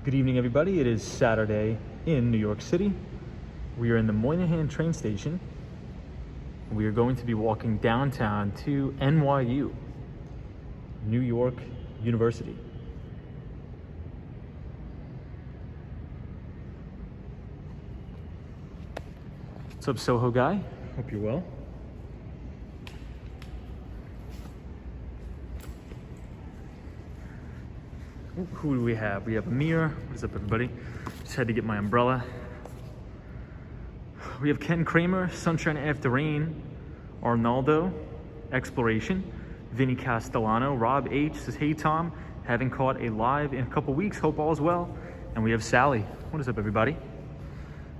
Good evening, everybody. It is Saturday in New York City. We are in the Moynihan train station. We are going to be walking downtown to NYU, New York University. What's up, Soho guy? Hope you're well. Who do we have? We have Amir. What is up, everybody? Just had to get my umbrella. We have Ken Kramer, Sunshine After Rain, Arnaldo, Exploration, Vinny Castellano, Rob H says, hey Tom, haven't caught a live in a couple weeks, hope all is well. And we have Sally. What is up, everybody?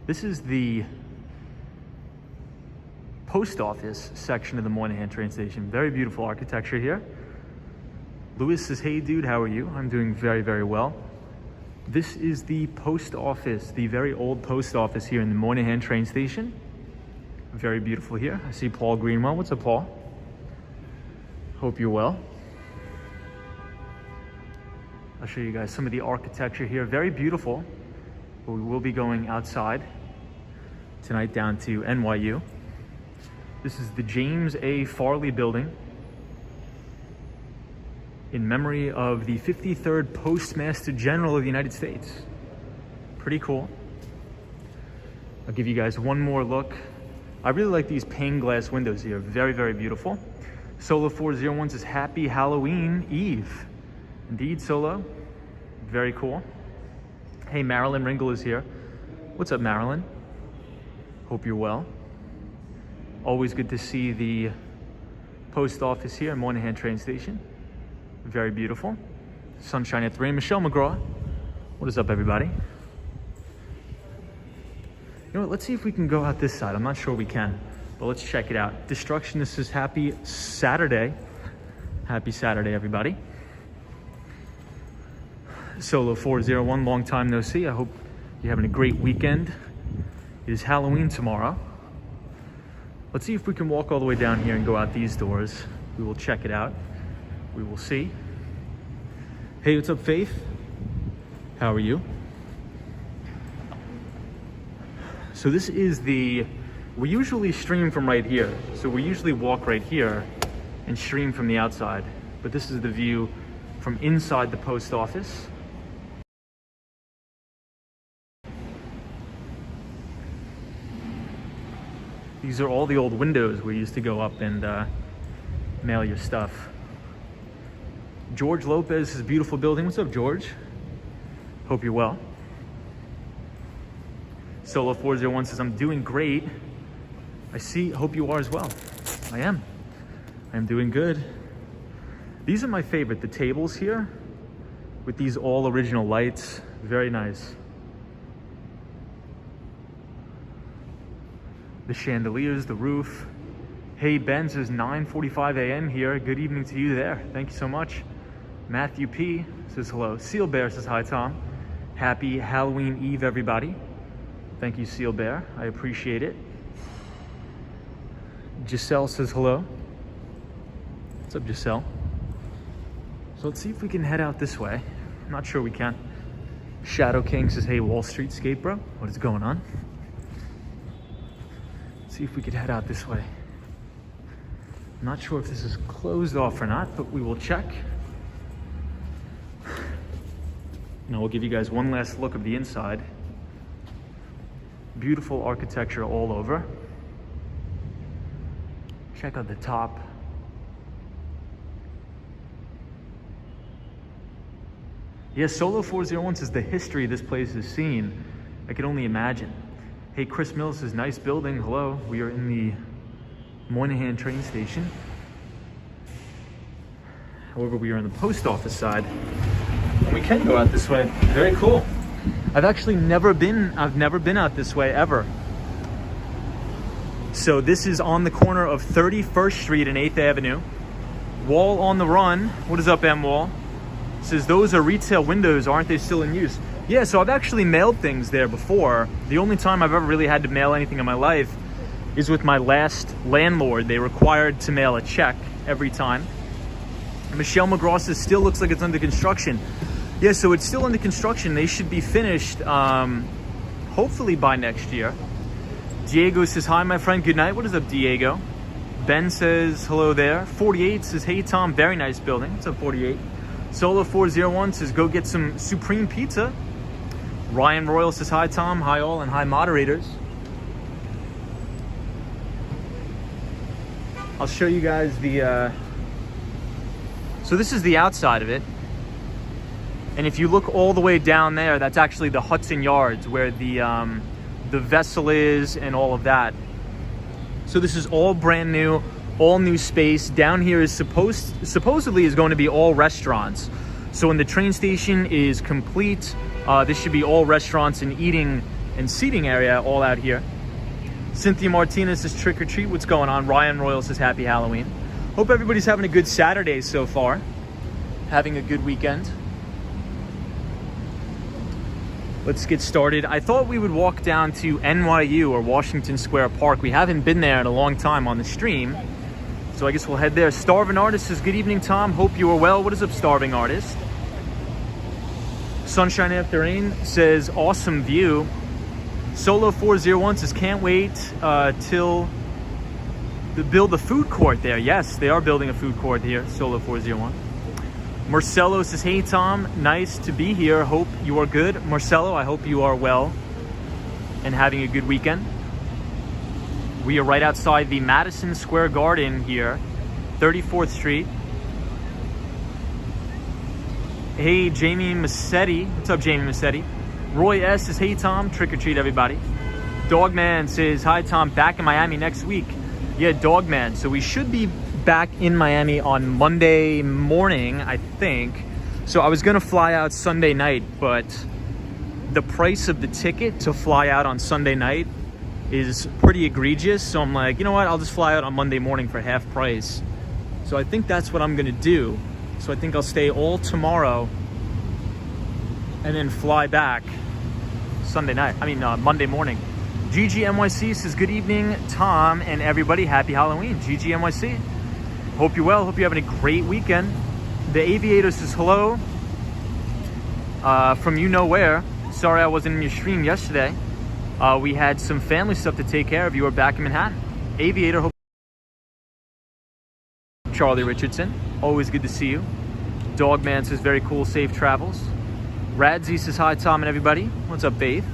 This is the post office section of the Moynihan train station. Very beautiful architecture here. Louis says, hey dude, how are you? I'm doing very, very well. This is the post office, the very old post office here in the Moynihan train station. Very beautiful here. I see Paul Greenwell. What's up, Paul? Hope you're well. I'll show you guys some of the architecture here. Very beautiful. But we will be going outside tonight down to NYU. This is the James A. Farley building, in memory of the 53rd Postmaster General of the United States. Pretty cool. I'll give you guys one more look. I really like these pane glass windows here. Very, very beautiful. Solo 401 says, happy Halloween Eve. Indeed, Solo. Very cool. Hey, Marilyn Ringle is here. What's up, Marilyn? Hope you're well. Always good to see the post office here at Moynihan train station. Very beautiful. Sunshine at 3. Michelle McGraw. What is up, everybody? You know what? Let's see if we can go out this side. I'm not sure we can, but let's check it out. Destruction, this is happy Saturday. Happy Saturday, everybody. Solo 401, long time no see. I hope you're having a great weekend. It is Halloween tomorrow. Let's see if we can walk all the way down here and go out these doors. We will check it out. We will see. Hey, what's up, Faith? How are you? So this is we usually stream from right here. So we usually walk right here and stream from the outside. But this is the view from inside the post office. These are all the old windows where you used to go up and mail your stuff. George Lopez's beautiful building. What's up, George? Hope you're well. Solo 401 says, I'm doing great. Hope you are as well. I am doing good. These are my favorite, the tables here with these all original lights. Very nice. The chandeliers, the roof. Hey, Ben says 9:45 a.m. here. Good evening to you there. Thank you so much. Matthew P says hello. Seal Bear says hi, Tom. Happy Halloween Eve, everybody. Thank you, Seal Bear. I appreciate it. Giselle says hello. What's up, Giselle? So let's see if we can head out this way. I'm not sure we can. Shadow King says, hey, Wall Street skate, bro. What is going on? Let's see if we could head out this way. I'm not sure if this is closed off or not, but we will check. Now we'll give you guys one last look of the inside. Beautiful architecture all over. Check out the top. Yes, Solo 401 says the history this place has seen. I can only imagine. Hey, Chris Mills says, nice building. Hello, we are in the Moynihan train station. However, we are on the post office side. And we can go out this way. Very cool. I've never been out this way ever. So this is on the corner of 31st Street and 8th Avenue. Wall on the Run. What is up, M Wall? Says those are retail windows, aren't they still in use? Yeah, so I've actually mailed things there before. The only time I've ever really had to mail anything in my life is with my last landlord. They required to mail a check every time. Michelle McGraw says, still looks like it's under construction. Yeah, so it's still under construction. They should be finished hopefully by next year. Diego says, hi, my friend. Good night. What is up, Diego? Ben says, hello there. 48 says, hey, Tom. Very nice building. What's up, 48? Solo 401 says, go get some Supreme Pizza. Ryan Royal says, hi, Tom. Hi, all, and hi, moderators. I'll show you guys the... So this is the outside of it. And if you look all the way down there, that's actually the Hudson Yards where the vessel is and all of that. So this is all brand new, all new space. Down here is supposedly is going to be all restaurants. So when the train station is complete, this should be all restaurants and eating and seating area all out here. Cynthia Martinez says trick or treat. What's going on? Ryan Royal says happy Halloween. Hope everybody's having a good Saturday so far. Having a good weekend. Let's get started. I thought we would walk down to NYU or Washington Square Park. We haven't been there in a long time on the stream, so I guess we'll head there. Starving Artist says, good evening, Tom. Hope you are well. What is up, Starving Artist? Sunshine After Rain says, awesome view. Solo 401 says, can't wait till they build a food court there. Yes, they are building a food court here, Solo 401. Marcelo says, hey, Tom, nice to be here. Hope you are good. Marcelo, I hope you are well and having a good weekend. We are right outside the Madison Square Garden here, 34th Street. Hey, Jamie Massetti. What's up, Jamie Massetti? Roy S. says, hey, Tom, trick or treat, everybody. Dogman says, hi, Tom, back in Miami next week. Yeah, Dogman. So we should be back in Miami on Monday morning, I think. So I was gonna fly out Sunday night, but the price of the ticket to fly out on Sunday night is pretty egregious. So I'm like, you know what? I'll just fly out on Monday morning for half price. So I think that's what I'm gonna do. So I think I'll stay all tomorrow and then fly back Monday morning. GGMYC says, good evening, Tom and everybody. Happy Halloween. GGMYC. Hope you're well. Hope you're having a great weekend. The Aviator says hello from you know where. Sorry I wasn't in your stream yesterday. We had some family stuff to take care of. You are back in Manhattan. Aviator, hope. Charlie Richardson, always good to see you. Dogman says very cool, safe travels. Radzi says hi, Tom and everybody. What's up, Faith?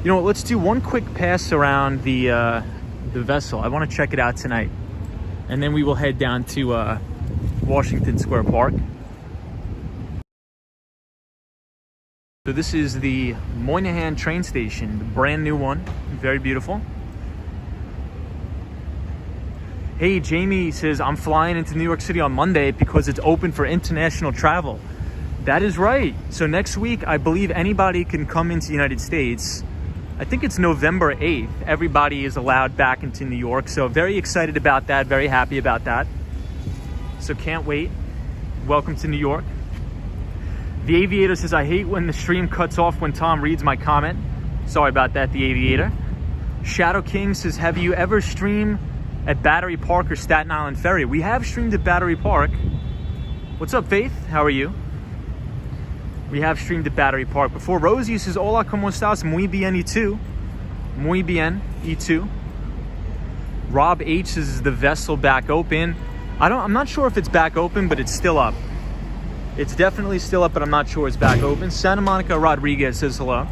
You know what? Let's do one quick pass around the vessel. I want to check it out tonight. And then we will head down to Washington Square Park. So this is the Moynihan train station, the brand new one. Very beautiful. Hey, Jamie says, I'm flying into New York City on Monday because it's open for international travel. That is right. So next week, I believe anybody can come into the United States. I think it's November 8th. Everybody is allowed back into New York. So very excited about that. Very happy about that. So can't wait. Welcome to New York. The Aviator says, I hate when the stream cuts off when Tom reads my comment. Sorry about that, The Aviator. Shadow King says, have you ever streamed at Battery Park or Staten Island Ferry? We have streamed at Battery Park. What's up, Faith? How are you? We have streamed at Battery Park before. Rosie says, hola, ¿cómo estás? Muy bien, y tú? Muy bien, y tú? Rob H says, is the vessel back open? I'm not sure if it's back open, but it's still up. It's definitely still up, but I'm not sure it's back open. Santa Monica Rodriguez says hello.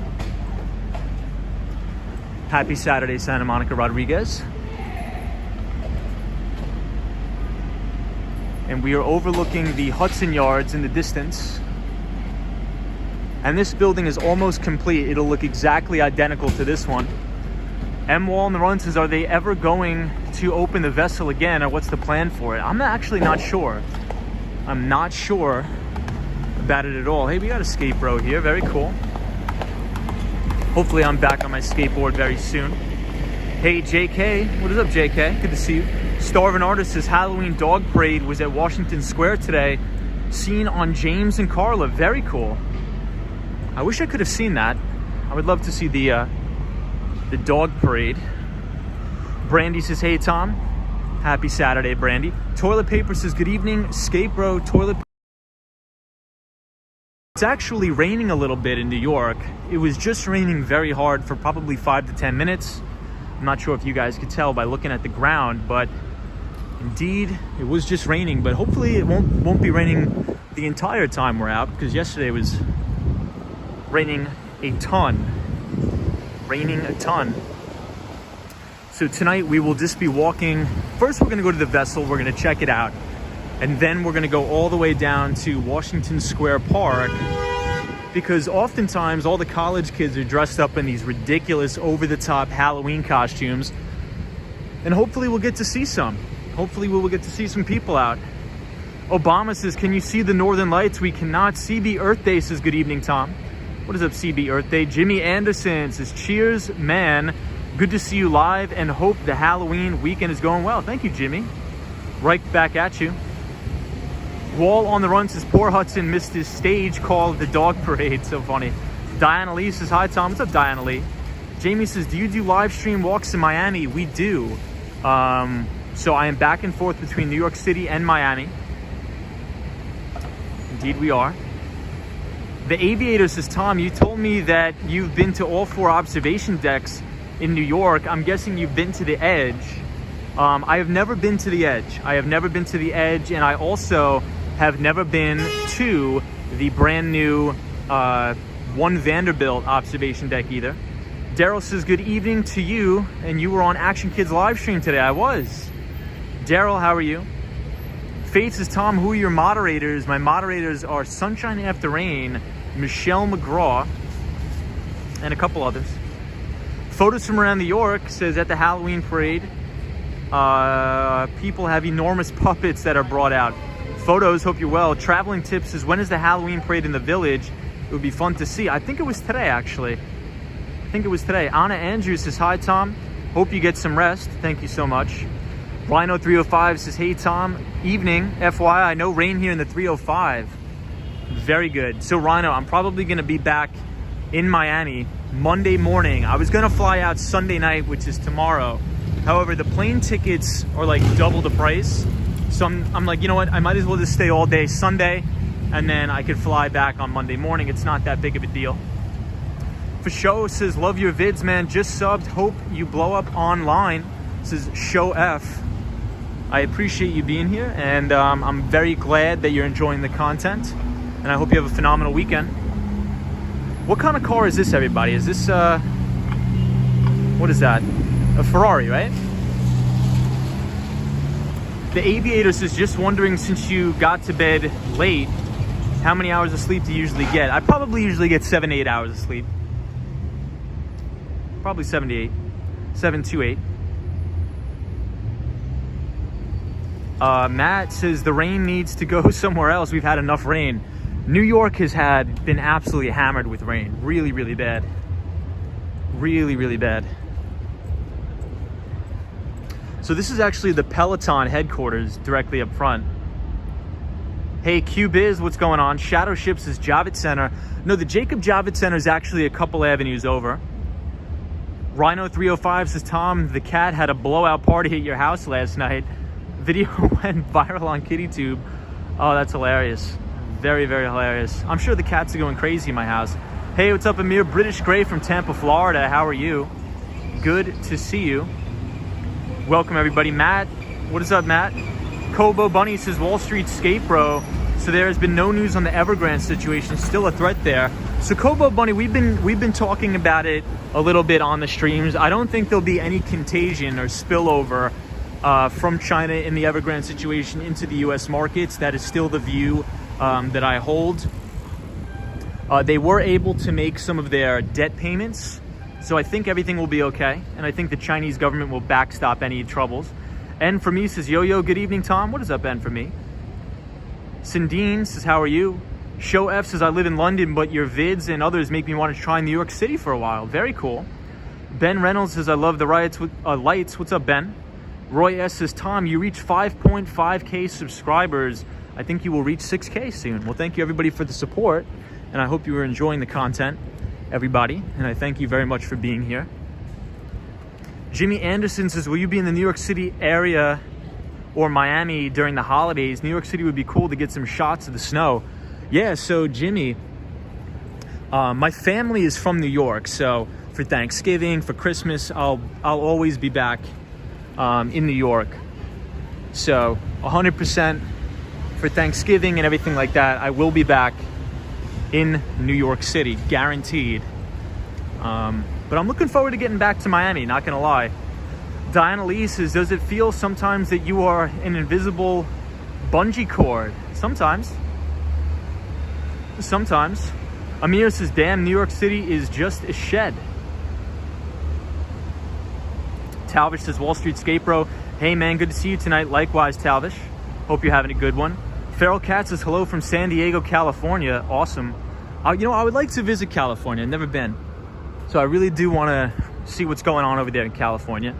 Happy Saturday, Santa Monica Rodriguez. And we are overlooking the Hudson Yards in the distance. And this building is almost complete. It'll look exactly identical to this one. M. Wall in the Run says, are they ever going to open the vessel again, or what's the plan for it? I'm actually not sure. I'm not sure about it at all. Hey, we got a skate bro here. Very cool. Hopefully I'm back on my skateboard very soon. Hey, JK. What is up, JK? Good to see you. Starving Artist says, Halloween Dog Parade was at Washington Square today. Seen on James and Carla. Very cool. I wish I could have seen that. I would love to see the dog parade. Brandy says, hey, Tom. Happy Saturday, Brandy. Toilet Paper says, good evening, Skate Bro. Toilet actually raining a little bit in New York. It was just raining very hard for probably 5 to 10 minutes. I'm not sure if you guys could tell by looking at the ground, but indeed it was just raining. But hopefully it won't be raining the entire time we're out, because yesterday was raining a ton. So tonight we will just be walking. First we're going to go to the vessel, we're going to check it out, and then we're going to go all the way down to Washington Square Park, because oftentimes all the college kids are dressed up in these ridiculous over-the-top Halloween costumes, and hopefully we'll get to see some. Hopefully we will get to see some people out. Obama says, can you see the northern lights? We cannot. CB Earth Day says, good evening, Tom. What is up, CB Earth Day? Jimmy Anderson says, cheers, man. Good to see you live and hope the Halloween weekend is going well. Thank you, Jimmy. Right back at you. Wall on the Run says, poor Hudson missed his stage call at the dog parade. So funny. Diana Lee says, hi, Tom. What's up, Diana Lee? Jamie says, do you do live stream walks in Miami? We do. So I am back and forth between New York City and Miami. Indeed we are. The Aviator says, Tom, you told me that you've been to all 4 observation decks in New York. I'm guessing you've been to the Edge. I have never been to the Edge. And I also have never been to the brand new 1 Vanderbilt observation deck either. Daryl says, good evening to you, and you were on Action Kids live stream today. I was. Daryl, how are you? Faith says, Tom, who are your moderators? My moderators are Sunshine After Rain, Michelle McGraw, and a couple others. Photos from around New York says, at the Halloween parade, people have enormous puppets that are brought out. Photos, hope you're well. Traveling Tips says, when is the Halloween parade in the village? It would be fun to see. I think it was today, actually. Anna Andrews says, hi, Tom. Hope you get some rest. Thank you so much. Rhino 305 says, hey, Tom. Evening. FYI, no rain here in the 305. Very good. So, Rhino, I'm probably going to be back in Miami Monday morning. I was going to fly out Sunday night, which is tomorrow. However, the plane tickets are like double the price. So I'm like, you know what? I might as well just stay all day Sunday, and then I could fly back on Monday morning. It's not that big of a deal. For Show says, love your vids, man. Just subbed. Hope you blow up online. Says Show F. I appreciate you being here, and I'm very glad that you're enjoying the content, and I hope you have a phenomenal weekend. What kind of car is this, everybody? Is this, what is that? A Ferrari, right? The Aviator says, just wondering, since you got to bed late, how many hours of sleep do you usually get? I probably usually get 7 to 8 hours of sleep. Probably 7 to 8. 7 to 8. Matt says, the rain needs to go somewhere else. We've had enough rain. New York has been absolutely hammered with rain. Really, really bad. Really, really bad. So this is actually the Peloton headquarters directly up front. Hey, QBiz, what's going on? Shadow Ships is Javits Center. No, the Jacob Javits Center is actually a couple avenues over. Rhino 305 says, Tom, the cat had a blowout party at your house last night. Video went viral on KittyTube. Oh, that's hilarious. Very, very hilarious. I'm sure the cats are going crazy in my house. Hey, what's up, Amir? British Gray from Tampa, Florida. How are you? Good to see you. Welcome, everybody. Matt, what is up, Matt? Kobo Bunny says, Wall Street skate bro. So there has been no news on the Evergrande situation. Still a threat there. So Kobo Bunny, we've been talking about it a little bit on the streams. I don't think there'll be any contagion or spillover from China in the Evergrande situation into the U.S. markets. That is still the view that I hold. They were able to make some of their debt payments, so I think everything will be okay, and I think the Chinese government will backstop any troubles. N for me says, yo, good evening, Tom. What is up, N for me? Sindine says, how are you? Show F says, I live in London, but your vids and others make me want to try New York City for a while. Very cool. Ben Reynolds says, I love the lights. What's up, Ben? Roy S says, Tom, you reached 5.5K subscribers. I think you will reach 6K soon. Well, thank you, everybody, for the support, and I hope you are enjoying the content, everybody, and I thank you very much for being here. Jimmy Anderson says, will you be in the New York City area or Miami during the holidays? New York City would be cool to get some shots of the snow. Yeah, so Jimmy, My family is from New York, so for Thanksgiving, for Christmas, I'll always be back in New York. So 100% for Thanksgiving and everything like that, I will be back in New York City, guaranteed. But I'm looking forward to getting back to Miami, not gonna lie. Diana Lee says, does it feel sometimes that you are an invisible bungee cord? Sometimes. Amir says, damn, New York City is just a shed. Talvish says, Wall Street Skate Bro. Hey man, good to see you tonight. Likewise, Talvish. Hope you're having a good one. Feral Cat says, hello from San Diego, California. Awesome. You know, I would like to visit California. I've never been. So I really do want to see what's going on over there in California.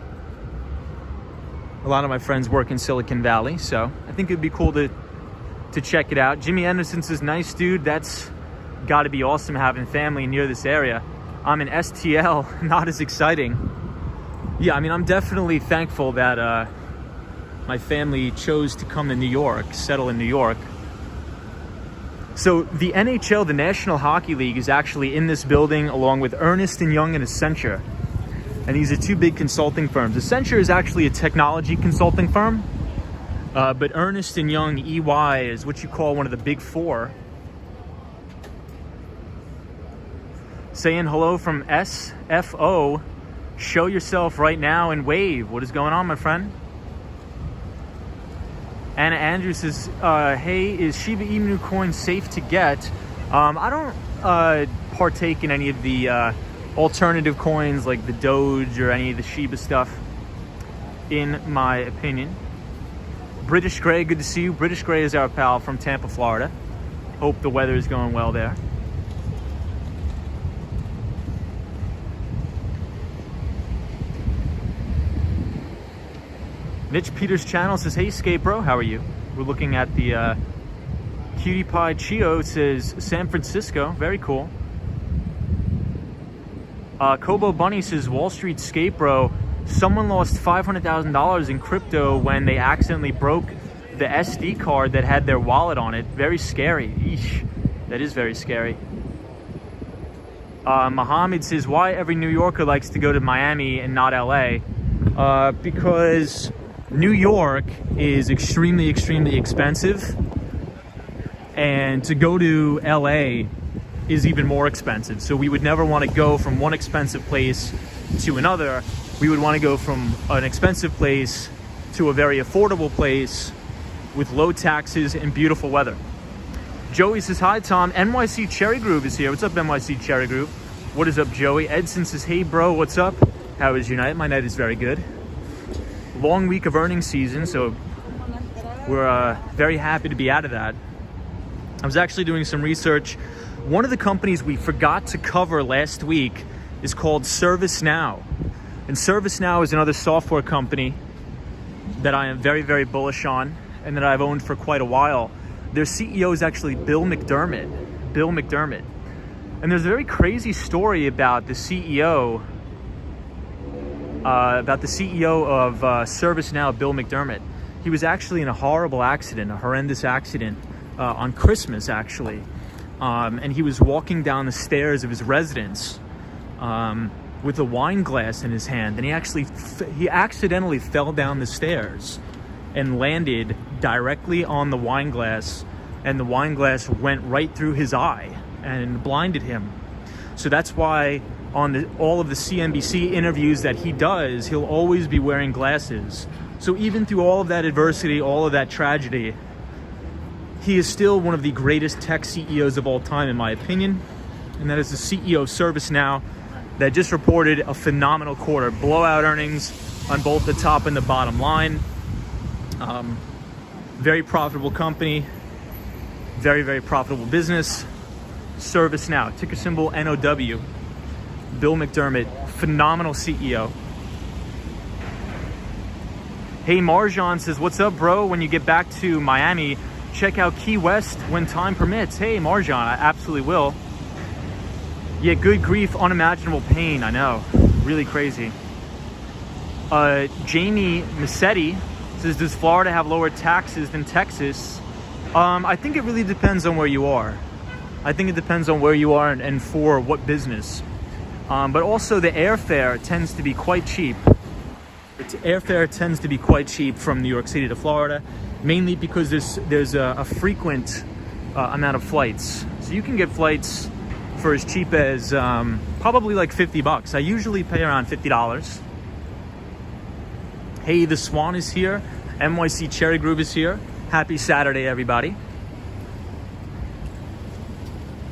A lot of my friends work in Silicon Valley, so I think it'd be cool to check it out. Jimmy Anderson says, nice dude. That's got to be awesome having family near this area. I'm in STL, not as exciting. Yeah, I mean, I'm definitely thankful that my family chose to come to New York, settle in New York. So the NHL, the National Hockey League, is actually in this building along with Ernst & Young and Accenture. And these are two big consulting firms. Accenture is actually a technology consulting firm, but Ernst & Young, EY, is what you call one of the big four. Saying hello from SFO. Show yourself right now and wave. What is going on, my friend? Anna Andrews says, hey, is Shiba Inu coin safe to get? I don't partake in any of the alternative coins like the Doge or any of the Shiba stuff, in my opinion. British Gray, good to see you. British Gray is our pal from Tampa, Florida. Hope the weather is going well there. Mitch Peters channel says, hey Skate Bro, how are you? We're looking at the Cutie Pie Chio says San Francisco, very cool. Kobo Bunny says, Wall Street Skate Bro, someone lost $500,000 in crypto when they accidentally broke the SD card that had their wallet on it. Very scary. Eesh, that is very scary. Mohammed says, why every New Yorker likes to go to Miami and not LA? Because New York is extremely, extremely expensive, and to go to LA is even more expensive. So we would never want to go from one expensive place to another. We would want to go from an expensive place to a very affordable place with low taxes and beautiful weather. Joey says, hi Tom, NYC Cherry Groove is here. What's up, NYC Cherry Groove? What is up, Joey? Edson says, hey bro, what's up? How is your night? My night is very good. Long week of earnings season, so we're very happy to be out of that. I was actually doing some research. One of the companies we forgot to cover last week is called Servicenow. And Servicenow is another software company that I am very, very bullish on and that I've owned for quite a while. Their CEO is actually Bill McDermott. And there's a very crazy story about the CEO of Servicenow, Bill McDermott. He was actually in a horrible accident, a horrendous accident on Christmas, actually. And he was walking down the stairs of his residence with a wine glass in his hand. And he accidentally fell down the stairs and landed directly on the wine glass. And the wine glass went right through his eye and blinded him. So that's why on all of the CNBC interviews that he does, he'll always be wearing glasses. So even through all of that adversity, all of that tragedy, he is still one of the greatest tech CEOs of all time, in my opinion. And that is the CEO of Servicenow that just reported a phenomenal quarter. Blowout earnings on both the top and the bottom line. Very profitable company. Very, very profitable business. Servicenow, ticker symbol NOW. Bill McDermott, phenomenal CEO. Hey, Marjan says, what's up, bro? When you get back to Miami, check out Key West when time permits. Hey, Marjan, I absolutely will. Yeah, good grief, unimaginable pain, I know. Really crazy. Jamie Massetti says, does Florida have lower taxes than Texas? I think it really depends on where you are. I think it depends on where you are and for what business. But also the airfare tends to be quite cheap. Airfare tends to be quite cheap from New York City to Florida, mainly because there's a frequent amount of flights. So you can get flights for as cheap as probably like $50. I usually pay around $50. Hey, the Swan is here. NYC Cherry Groove is here. Happy Saturday, everybody.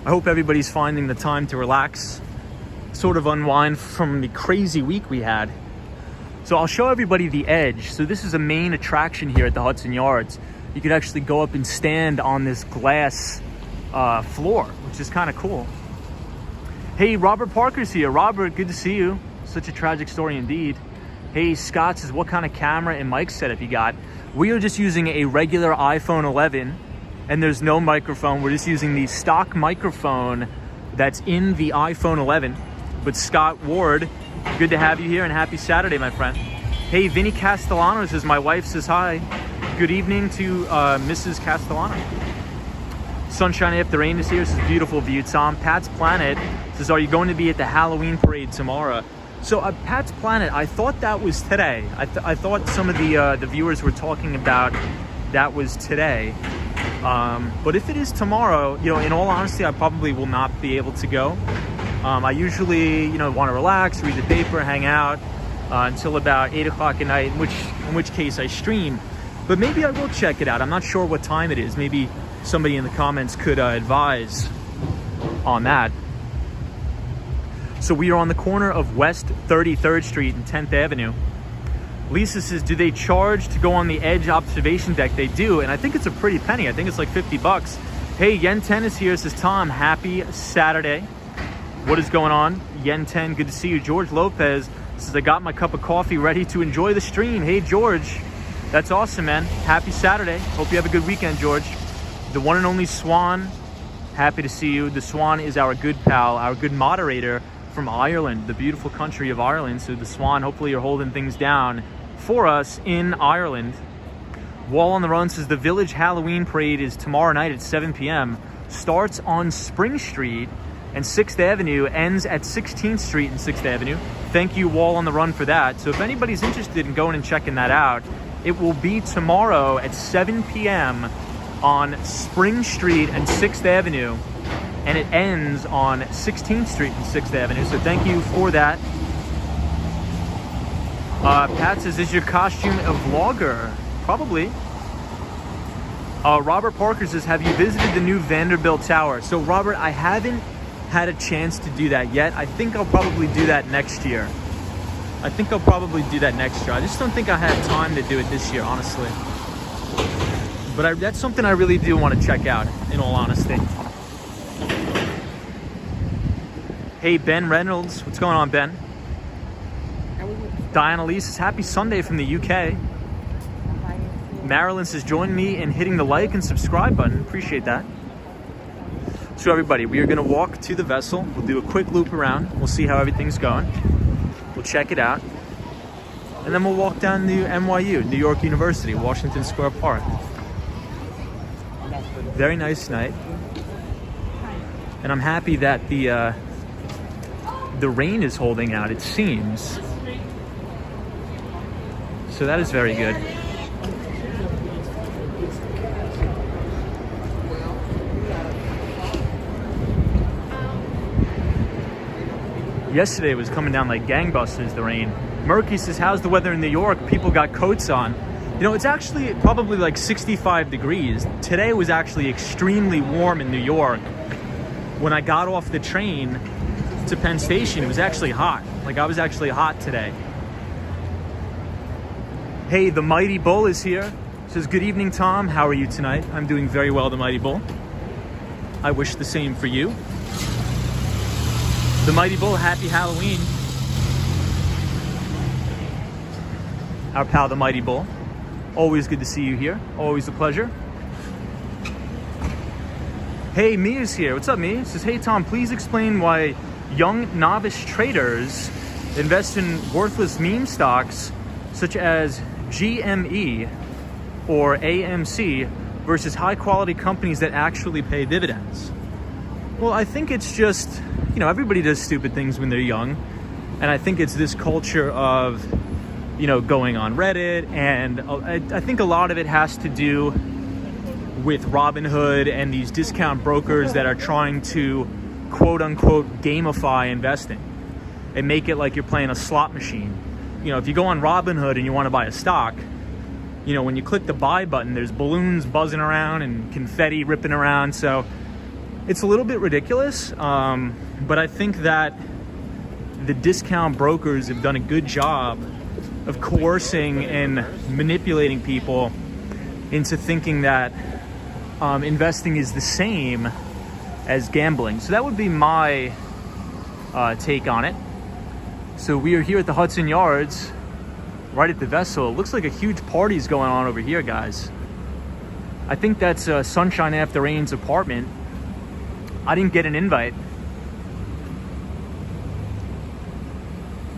I hope everybody's finding the time to relax, sort of unwind from the crazy week we had. So I'll show everybody the edge. So this is a main attraction here at the Hudson Yards. You could actually go up and stand on this glass floor, which is kind of cool. Hey, Robert Parker's here. Robert, good to see you. Such a tragic story indeed. Hey, Scott says, what kind of camera and mic setup you got? We are just using a regular iPhone 11, and there's no microphone. We're just using the stock microphone that's in the iPhone 11. But Scott Ward, good to have you here, and happy Saturday, my friend. Hey, Vinny Castellano says, my wife says hi. Good evening to Mrs. Castellano. Sunshine After Rain is here. This is beautiful view. Tom, Pat's Planet says, are you going to be at the Halloween parade tomorrow? So Pat's Planet, I thought that was today. I thought some of the viewers were talking about that was today. But if it is tomorrow, you know, in all honesty, I probably will not be able to go. I usually, you know, want to relax, read the paper, hang out until about 8 o'clock at night, in which case I stream. But maybe I will check it out. I'm not sure what time it is. Maybe somebody in the comments could advise on that. So we are on the corner of West 33rd Street and 10th Avenue. Lisa says, do they charge to go on the Edge observation deck? They do, and I think it's a pretty penny. I think it's like $50. Hey, Yen 10 is here. Says, Tom, happy Saturday. What is going on? Yen 10, good to see you. George Lopez says, I got my cup of coffee ready to enjoy the stream. Hey, George, that's awesome, man. Happy Saturday. Hope you have a good weekend, George. The one and only Swan, happy to see you. The Swan is our good pal, our good moderator from Ireland, the beautiful country of Ireland. So the Swan, hopefully you're holding things down for us in Ireland. Wall on the Run says, the Village Halloween Parade is tomorrow night at 7 p.m. Starts on Spring Street and 6th Avenue, ends at 16th Street and 6th Avenue. Thank you, Wall on the Run, for that. So if anybody's interested in going and checking that out, it will be tomorrow at 7 p.m. on Spring Street and 6th Avenue, and it ends on 16th Street and 6th Avenue. So thank you for that. Pat says, is your costume a vlogger? Probably. Robert Parker says, have you visited the new Vanderbilt Tower? So Robert, I haven't had a chance to do that yet. I think I'll probably do that next year. I just don't think I had time to do it this year, honestly. But that's something I really do want to check out, in all honesty. Hey, Ben Reynolds. What's going on, Ben? Diana Lee says, happy Sunday from the UK. Marilyn says, join me in hitting the like and subscribe button. Appreciate that. So everybody, we are going to walk to the vessel. We'll do a quick loop around. We'll see how everything's going. We'll check it out. And then we'll walk down to NYU, New York University, Washington Square Park. Very nice night. And I'm happy that the rain is holding out, it seems. So that is very good. Yesterday it was coming down like gangbusters, the rain. Murky says, how's the weather in New York? People got coats on. You know, it's actually probably like 65 degrees. Today was actually extremely warm in New York. When I got off the train to Penn Station, it was actually hot. Like, I was actually hot today. Hey, the Mighty Bull is here. Says, good evening, Tom. How are you tonight? I'm doing very well, the Mighty Bull. I wish the same for you. The Mighty Bull, happy Halloween. Our pal, the Mighty Bull. Always good to see you here. Always a pleasure. Hey, Mia's here. What's up, Mia? Says, hey, Tom, please explain why young novice traders invest in worthless meme stocks such as GME or AMC versus high-quality companies that actually pay dividends. Well, I think it's just, everybody does stupid things when they're young. And I think it's this culture of, going on Reddit. And I think a lot of it has to do with Robinhood and these discount brokers that are trying to, quote unquote, gamify investing and make it like you're playing a slot machine. If you go on Robinhood and you want to buy a stock, when you click the buy button, there's balloons buzzing around and confetti ripping around. So it's a little bit ridiculous. But I think that the discount brokers have done a good job of coercing and manipulating people into thinking that investing is the same as gambling. So that would be my take on it. So we are here at the Hudson Yards, right at the vessel. It looks like a huge party's going on over here, guys. I think that's Sunshine After Rain's apartment. I didn't get an invite.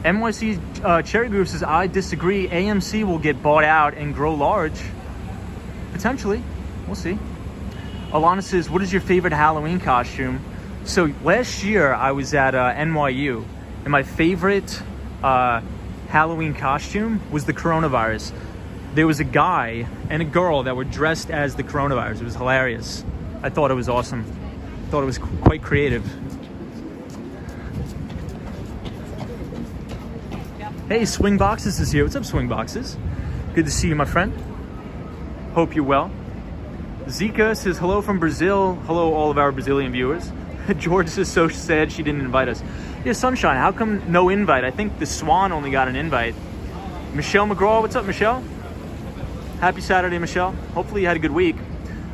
NYC Cherry Group says, I disagree. AMC will get bought out and grow large. Potentially. We'll see. Alana says, what is your favorite Halloween costume? So last year I was at NYU, and my favorite Halloween costume was the coronavirus. There was a guy and a girl that were dressed as the coronavirus. It was hilarious. I thought it was awesome. I thought it was quite creative. Hey, Swing Boxes is here. What's up, Swing Boxes? Good to see you, my friend. Hope you're well. Zika says, hello from Brazil. Hello, all of our Brazilian viewers. George is so sad she didn't invite us. Yeah, Sunshine, how come no invite? I think the Swan only got an invite. Michelle McGraw, what's up, Michelle? Happy Saturday, Michelle. Hopefully you had a good week.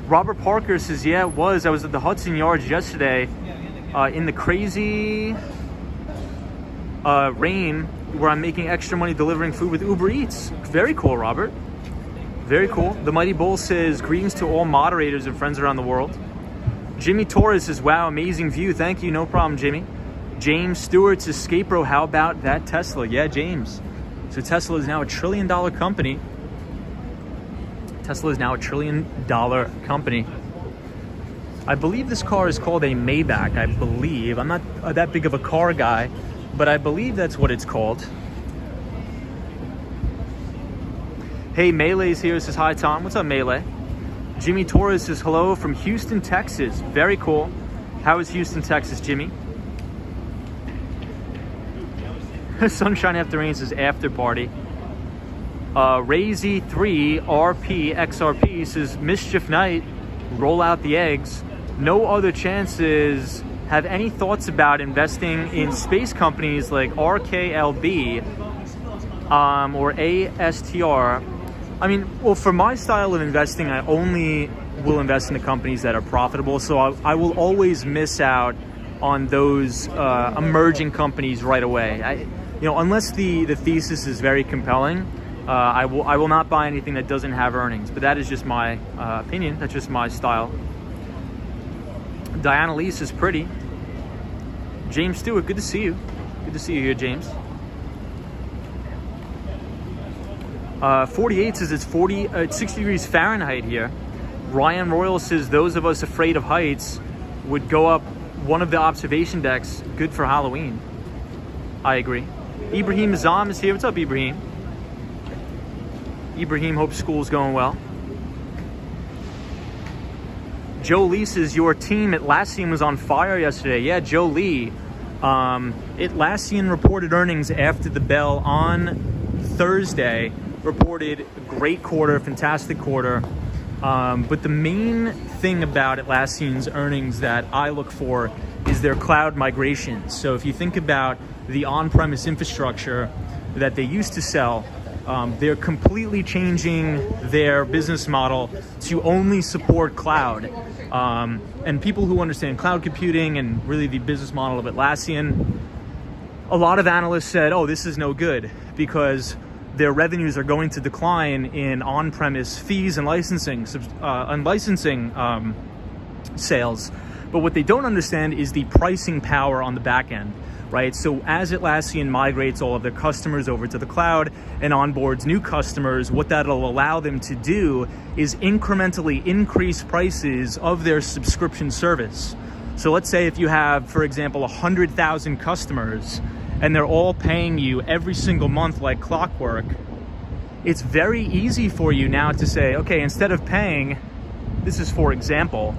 Robert Parker says, yeah, it was. I was at the Hudson Yards yesterday in the crazy rain where I'm making extra money delivering food with Uber Eats. Very cool, Robert. Very cool. The Mighty Bull says, greetings to all moderators and friends around the world. Jimmy Torres says, wow, amazing view. Thank you. No problem, Jimmy. James Stewart says, Scapro, how about that Tesla? Yeah, James. So Tesla is now $1 trillion company. Tesla is now $1 trillion company. I believe this car is called a Maybach, I believe. I'm not that big of a car guy, but I believe that's what it's called. Hey, Melee's here. Says, hi, Tom. What's up, Melee? Jimmy Torres says, hello from Houston, Texas. Very cool. How is Houston, Texas, Jimmy? Sunshine After Rain says, after party. Razy3 RP XRP says, Mischief Night, roll out the eggs. No other chances. Have any thoughts about investing in space companies like RKLB or ASTR? I mean, well, for my style of investing, I only will invest in the companies that are profitable. So I will always miss out on those emerging companies right away. Unless the thesis is very compelling, I will not buy anything that doesn't have earnings. But that is just my opinion. That's just my style. Diana Lee is pretty. James Stewart, good to see you. Good to see you here, James. 48 says it's 60 degrees Fahrenheit here. Ryan Royal says those of us afraid of heights would go up one of the observation decks. Good for Halloween. I agree. Ibrahim Azam is here. What's up, Ibrahim? Ibrahim, hope school's going well. Joe Lee says your team Atlassian was on fire yesterday. Yeah, Joe Lee. Atlassian reported earnings after the bell on Thursday. Reported a great quarter, fantastic quarter. But the main thing about Atlassian's earnings that I look for is their cloud migration. So if you think about the on-premise infrastructure that they used to sell, they're completely changing their business model to only support cloud. And people who understand cloud computing and really the business model of Atlassian, a lot of analysts said, oh, this is no good because their revenues are going to decline in on-premise fees and licensing sales. But what they don't understand is the pricing power on the back end, right? So as Atlassian migrates all of their customers over to the cloud and onboards new customers, what that'll allow them to do is incrementally increase prices of their subscription service. So let's say if you have, for example, 100,000 customers and they're all paying you every single month like clockwork, it's very easy for you now to say, okay, instead of paying, this is for example,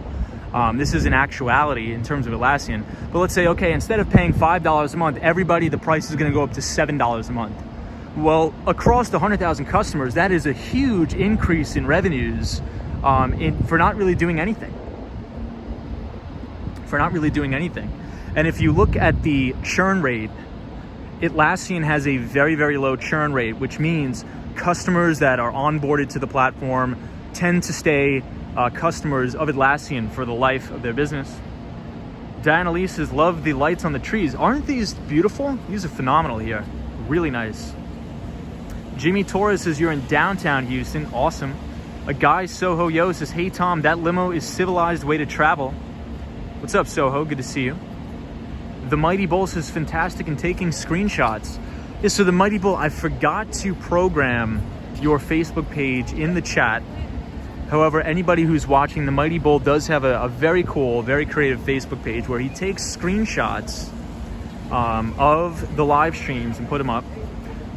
this is an actuality in terms of Atlassian, but let's say, okay, instead of paying $5 a month, everybody, the price is gonna go up to $7 a month. Well, across the 100,000 customers, that is a huge increase in revenues for not really doing anything. And if you look at the churn rate, Atlassian has a very, very low churn rate, which means customers that are onboarded to the platform tend to stay customers of Atlassian for the life of their business. Diana Lee says, love the lights on the trees. Aren't these beautiful? These are phenomenal here. Really nice. Jimmy Torres says, you're in downtown Houston. Awesome. A guy, Soho Yo, says, hey Tom, that limo is civilized way to travel. What's up, Soho? Good to see you. The Mighty Bull says, fantastic in taking screenshots. Yeah, so the Mighty Bull, I forgot to program your Facebook page in the chat. However, anybody who's watching, the Mighty Bull does have a very cool, very creative Facebook page where he takes screenshots of the live streams and put them up.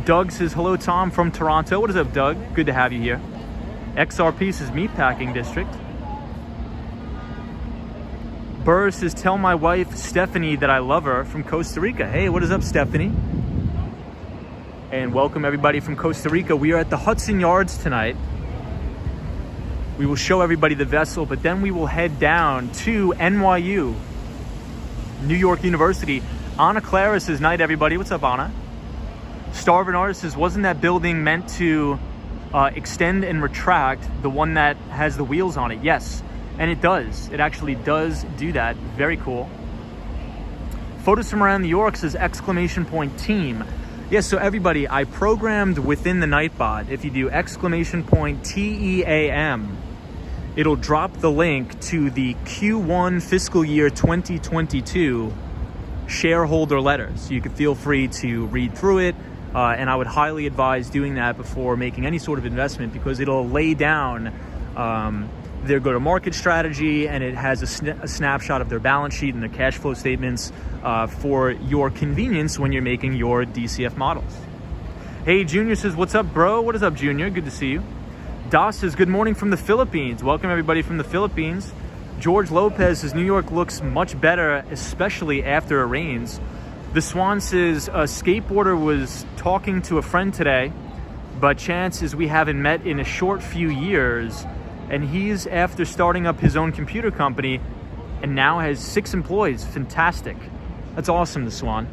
Doug says, hello Tom from Toronto. What is up, Doug? Good to have you here. XRP says, Meatpacking District. Burr says, tell my wife Stephanie that I love her from Costa Rica. Hey, what is up, Stephanie? And welcome everybody from Costa Rica. We are at the Hudson Yards tonight. We will show everybody the vessel, but then we will head down to NYU, New York University. Anna Clara says, night everybody. What's up, Anna? Starvin Artist says, wasn't that building meant to extend and retract, the one that has the wheels on it? Yes. And it does. It actually does do that. Very cool. Photos from around New York says exclamation point team. Yes, so everybody, I programmed within the Nightbot. If you do exclamation point TEAM, it'll drop the link to the Q1 fiscal year 2022 shareholder letter. So you can feel free to read through it. And I would highly advise doing that before making any sort of investment, because it'll lay down their go-to-market strategy, and it has a snapshot of their balance sheet and their cash flow statements for your convenience when you're making your DCF models. Hey, Junior says, what's up, bro? What is up, Junior? Good to see you. Das says, good morning from the Philippines. Welcome everybody from the Philippines. George Lopez says, New York looks much better, especially after it rains. The Swan says, a skateboarder was talking to a friend today, but chances we haven't met in a short few years. And he's after starting up his own computer company and now has 6 employees. Fantastic. That's awesome, the Swan.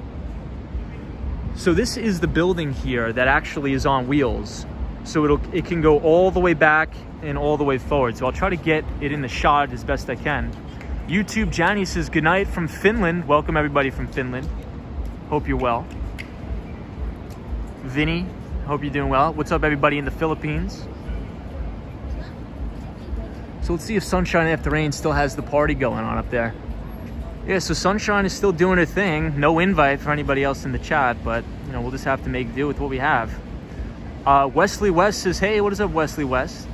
So this is the building here that actually is on wheels. So it can go all the way back and all the way forward. So I'll try to get it in the shot as best I can. YouTube Johnny says, good night from Finland. Welcome everybody from Finland. Hope you're well. Vinny, hope you're doing well. What's up everybody in the Philippines? So let's see if Sunshine After Rain still has the party going on up there. Yeah, so Sunshine is still doing her thing. No invite for anybody else in the chat, but you know, we'll just have to make do with what we have. Wesley West says, hey, what is up, Wesley West?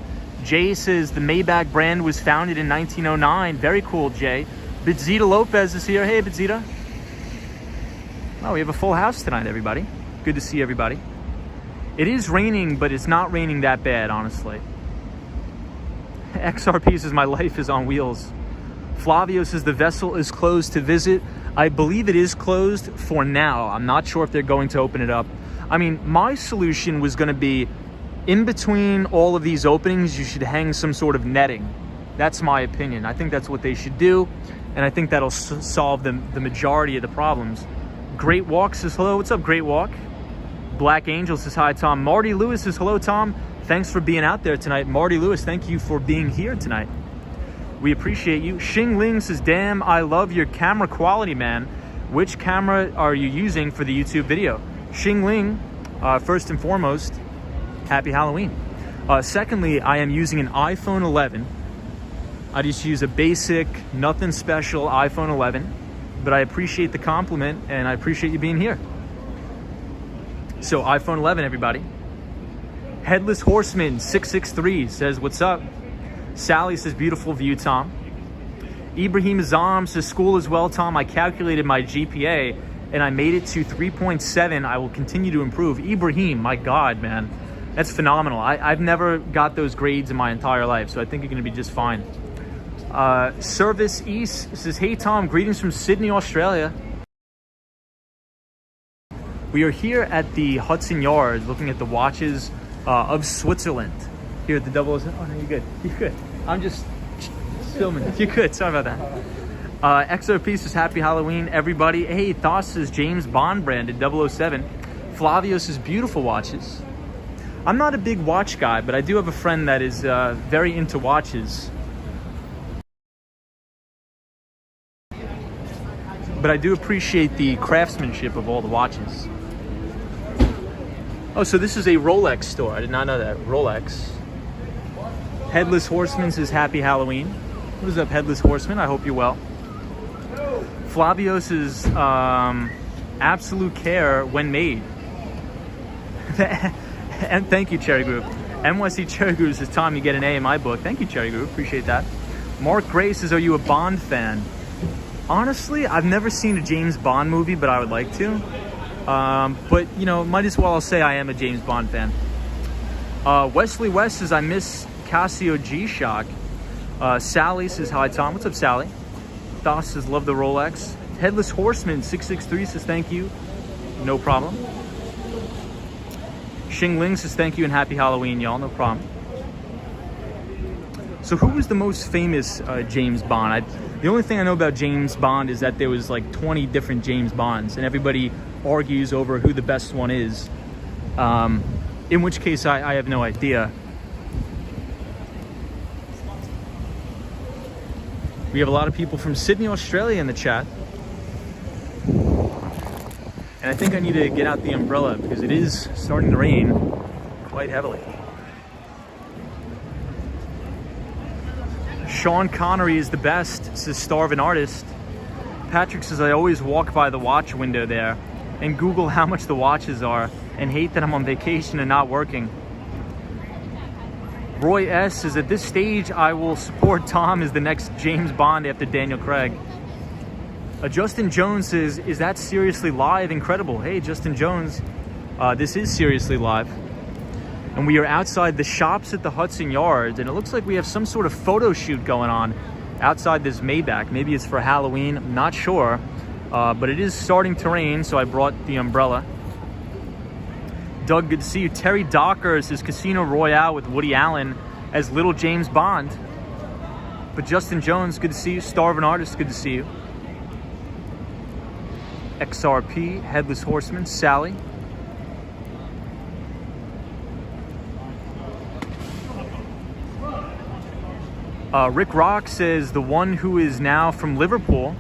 Jay says, the Maybach brand was founded in 1909. Very cool, Jay. Bidzita Lopez is here. Hey, Bidzita. Oh, we have a full house tonight, everybody. Good to see everybody. It is raining, but it's not raining that bad, honestly. XRP says, my life is on wheels. Flavio says, the vessel is closed to visit. I believe it is closed for now. I'm not sure if they're going to open it up. I mean, my solution was going to be, in between all of these openings, you should hang some sort of netting. That's my opinion. I think that's what they should do, and I think that'll solve the majority of the problems. Great Walk says, hello. What's up, Great Walk? Black Angel says, hi, Tom. Marty Lewis says, hello, Tom. Thanks for being out there tonight. Marty Lewis, thank you for being here tonight. We appreciate you. Xing Ling says, damn, I love your camera quality, man. Which camera are you using for the YouTube video? Xing Ling, first and foremost, happy Halloween. Secondly, I am using an iPhone 11. I just use a basic, nothing special iPhone 11, but I appreciate the compliment and I appreciate you being here. So iPhone 11, everybody. Headless Horseman 663 says, what's up? Sally says, beautiful view, Tom. Ibrahim Azam says, school as well, Tom. I calculated my GPA and I made it to 3.7. I will continue to improve. Ibrahim, my God, man. That's phenomenal. I've never got those grades in my entire life, so I think you're going to be just fine. Service East says, hey, Tom, greetings from Sydney, Australia. We are here at the Hudson Yards looking at the watches of Switzerland. Here at the 007. Oh, no, you're good. You're good. I'm just filming. You're good. Sorry about that. XRP says, happy Halloween, everybody. Hey, Thos says, James Bond branded 007. Flavio says, beautiful watches. I'm not a big watch guy, but I do have a friend that is very into watches. But I do appreciate the craftsmanship of all the watches. Oh, so this is a Rolex store. I did not know that. Rolex. Headless Horseman says, happy Halloween. What is up, Headless Horseman? I hope you're well. Flavio says, absolute care when made. And thank you, Cherry Group. NYC Cherry Group says, Tom, you get an A in my book. Thank you, Cherry Group. Appreciate that. Mark Gray says, are you a Bond fan? Honestly, I've never seen a James Bond movie, but I would like to. But, you know, might as well say I am a James Bond fan. Wesley West says, I miss Casio G-Shock. Sally says, hi, Tom. What's up, Sally? Thos says, love the Rolex. Headless Horseman 663 says, thank you. No problem. Xing Ling says, thank you and happy Halloween, y'all. No problem. So who was the most famous James Bond? The only thing I know about James Bond is that there was like 20 different James Bonds, and everybody argues over who the best one is. In which case, I have no idea. We have a lot of people from Sydney, Australia in the chat. And I think I need to get out the umbrella because it is starting to rain quite heavily. Sean Connery is the best, says Starvin' Artist. Patrick says, I always walk by the watch window there and Google how much the watches are and hate that I'm on vacation and not working. Roy S. says, at this stage, I will support Tom as the next James Bond after Daniel Craig. Justin Jones says, is that seriously live? Incredible. Hey, Justin Jones, this is seriously live. And we are outside the shops at the Hudson Yards, and it looks like we have some sort of photo shoot going on outside this Maybach. Maybe it's for Halloween, I'm not sure. But it is starting to rain, so I brought the umbrella. Doug, good to see you. Terry Docker says Casino Royale with Woody Allen as Little James Bond. But Justin Jones, good to see you. Starvin' Artist, good to see you. XRP, Headless Horseman, Sally. Rick Rock says the one who is now from Liverpool.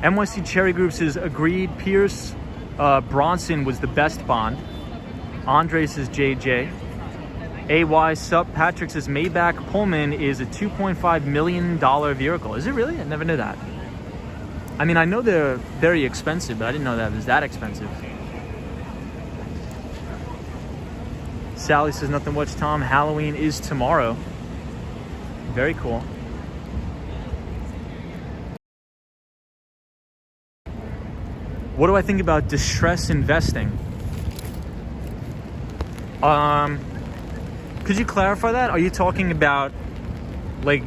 NYC Cherry Group says agreed. Pierce Bronson was the best Bond. Andre says JJ. AY Sup. Patrick says Maybach Pullman is a $2.5 million vehicle. Is it really? I never knew that. I mean, I know they're very expensive, but I didn't know that it was that expensive. Sally says nothing much, Tom. Halloween is tomorrow. Very cool. What do I think about distress investing? Could you clarify that? Are you talking about like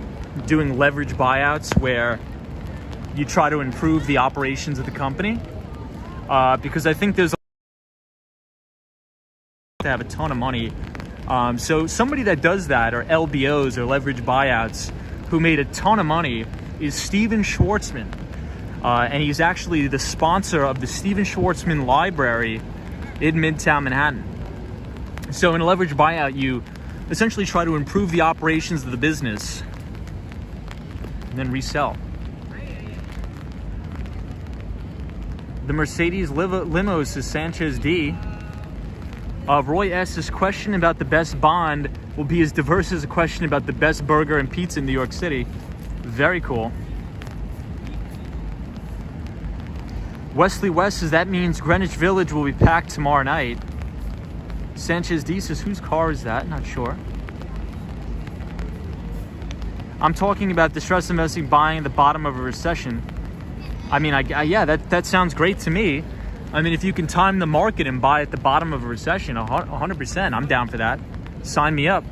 doing leverage buyouts where you try to improve the operations of the company? Because I think there's to have a ton of money. So somebody that does that, or LBOs or leverage buyouts, who made a ton of money is Steven Schwartzman. And he's actually the sponsor of the Steven Schwartzman Library in Midtown Manhattan. So in a leverage buyout, you essentially try to improve the operations of the business and then resell. The Mercedes limos is Sanchez D. Roy S.'s question about the best Bond will be as diverse as a question about the best burger and pizza in New York City. Very cool. Wesley West says that means Greenwich Village will be packed tomorrow night. Sanchez D says, whose car is that? Not sure. I'm talking about distressed investing, buying at the bottom of a recession. I mean, yeah, that sounds great to me. I mean, if you can time the market and buy at the bottom of a recession, 100%, I'm down for that. Sign me up.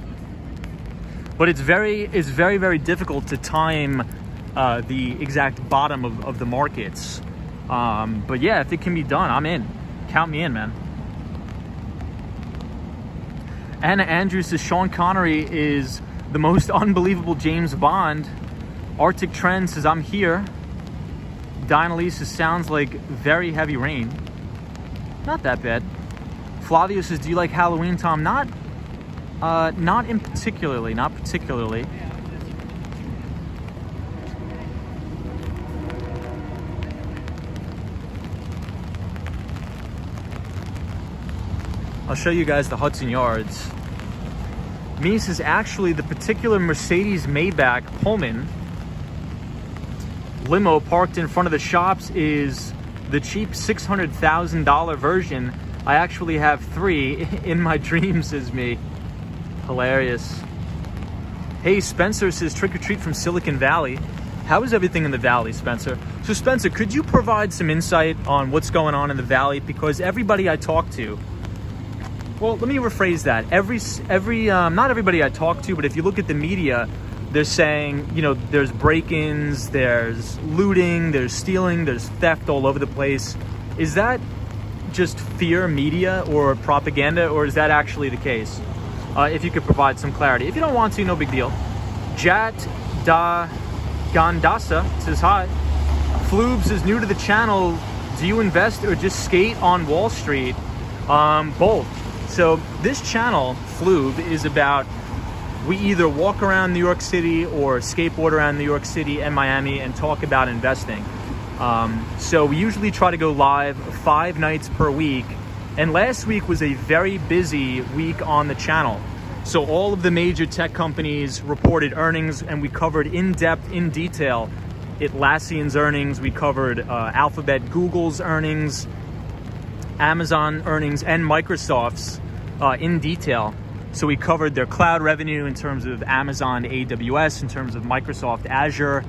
But it's very, very difficult to time the exact bottom of the markets. But yeah, if it can be done, I'm in. Count me in, man. Anna Andrews says Sean Connery is the most unbelievable James Bond. Arctic Trend says I'm here. Diana Lee says sounds like very heavy rain. Not that bad. Flavio says, do you like Halloween, Tom? Not particularly. I'll show you guys the Hudson Yards. Me says actually the particular Mercedes Maybach Pullman limo parked in front of the shops is the cheap $600,000 version. I actually have 3 in my dreams, says me. Hilarious. Hey, Spencer says trick or treat from Silicon Valley. How is everything in the Valley, Spencer? So Spencer, could you provide some insight on what's going on in the Valley? Because everybody I talk to, well, let me rephrase that. Not everybody I talk to, but if you look at the media, they're saying, you know, there's break-ins, there's looting, there's stealing, there's theft all over the place. Is that just fear media or propaganda, or is that actually the case? If you could provide some clarity. If you don't want to, no big deal. Jat Da Gandasa says hi. Floobs is new to the channel. Do you invest or just skate on Wall Street? Both. So this channel, Floob, is about, we either walk around New York City or skateboard around New York City and Miami and talk about investing. So we usually try to go live 5 nights per week. And last week was a very busy week on the channel. So all of the major tech companies reported earnings, and we covered in depth, in detail, Atlassian's earnings. We covered Alphabet, Google's earnings, Amazon earnings, and Microsoft's in detail. So we covered their cloud revenue in terms of Amazon AWS, in terms of Microsoft Azure.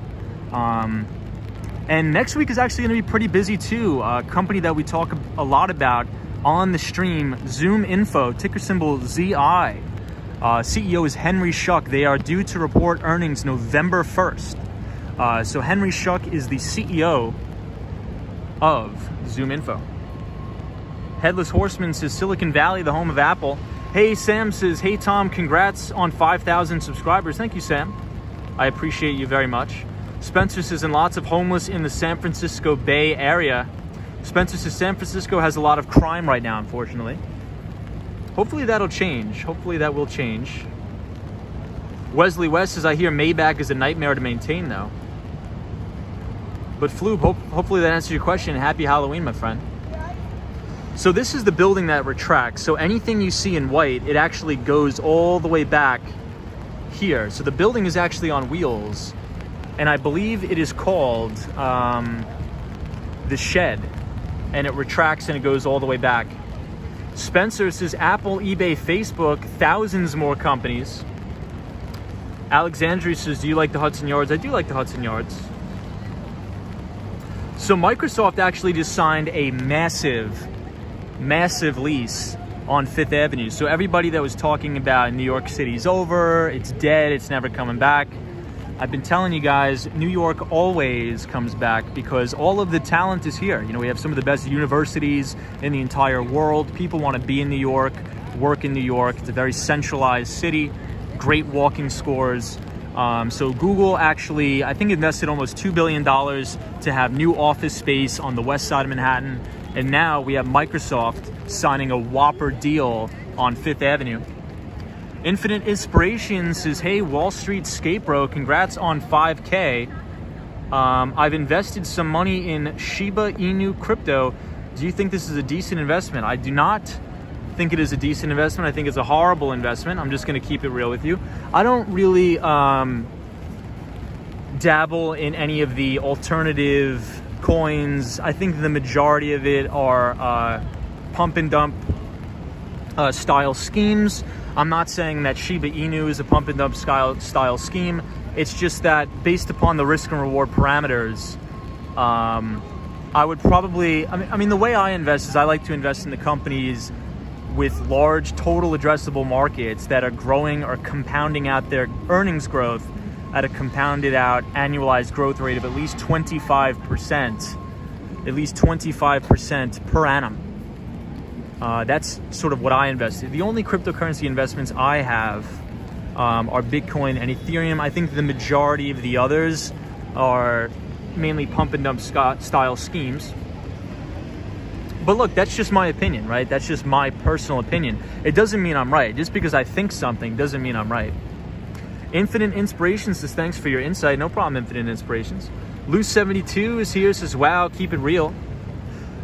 And next week is actually going to be pretty busy too. A company that we talk a lot about on the stream, Zoom Info, ticker symbol ZI. CEO is Henry Schuck. They are due to report earnings November 1st. So Henry Schuck is the CEO of Zoom Info. Headless Horseman says Silicon Valley, the home of Apple. Hey, Sam says, hey, Tom, congrats on 5,000 subscribers. Thank you, Sam. I appreciate you very much. Spencer says, and lots of homeless in the San Francisco Bay Area. Spencer says, San Francisco has a lot of crime right now, unfortunately. Hopefully that'll change. Hopefully that will change. Wesley West says, I hear Maybach is a nightmare to maintain, though. But Floob, hopefully that answers your question. Happy Halloween, my friend. So this is the building that retracts. So anything you see in white, it actually goes all the way back here. So the building is actually on wheels. And I believe it is called the Shed. And it retracts and it goes all the way back. Spencer says Apple, eBay, Facebook, thousands more companies. Alexandria says, do you like the Hudson Yards? I do like the Hudson Yards. So Microsoft actually just signed a massive lease on 5th Avenue. So everybody that was talking about New York City's over, it's dead, it's never coming back. I've been telling you guys, New York always comes back because all of the talent is here. You know, we have some of the best universities in the entire world. People want to be in New York, work in New York. It's a very centralized city, great walking scores. So Google actually, I think, invested almost $2 billion to have new office space on the west side of Manhattan. And now we have Microsoft signing a whopper deal on 5th Avenue. Infinite Inspiration says, hey, Wall Street skate bro, congrats on 5K. I've invested some money in Shiba Inu crypto. Do you think this is a decent investment? I do not think it is a decent investment. I think it's a horrible investment. I'm just going to keep it real with you. I don't really dabble in any of the alternative coins. I think the majority of it are pump and dump style schemes. I'm not saying that Shiba Inu is a pump and dump style scheme. It's just that based upon the risk and reward parameters, I would probably, I mean, the way I invest is I like to invest in the companies with large total addressable markets that are growing or compounding out their earnings growth at a compounded out annualized growth rate of at least 25% per annum. That's sort of what I invested. The only cryptocurrency investments I have are Bitcoin and Ethereum. I think the majority of the others are mainly pump and dump style schemes. But look, that's just my opinion, right? That's just my personal opinion. It doesn't mean I'm right. Just because I think something doesn't mean I'm right. Infinite Inspirations says, thanks for your insight. No problem, Infinite Inspirations. Loose72 is here, says, wow, keep it real.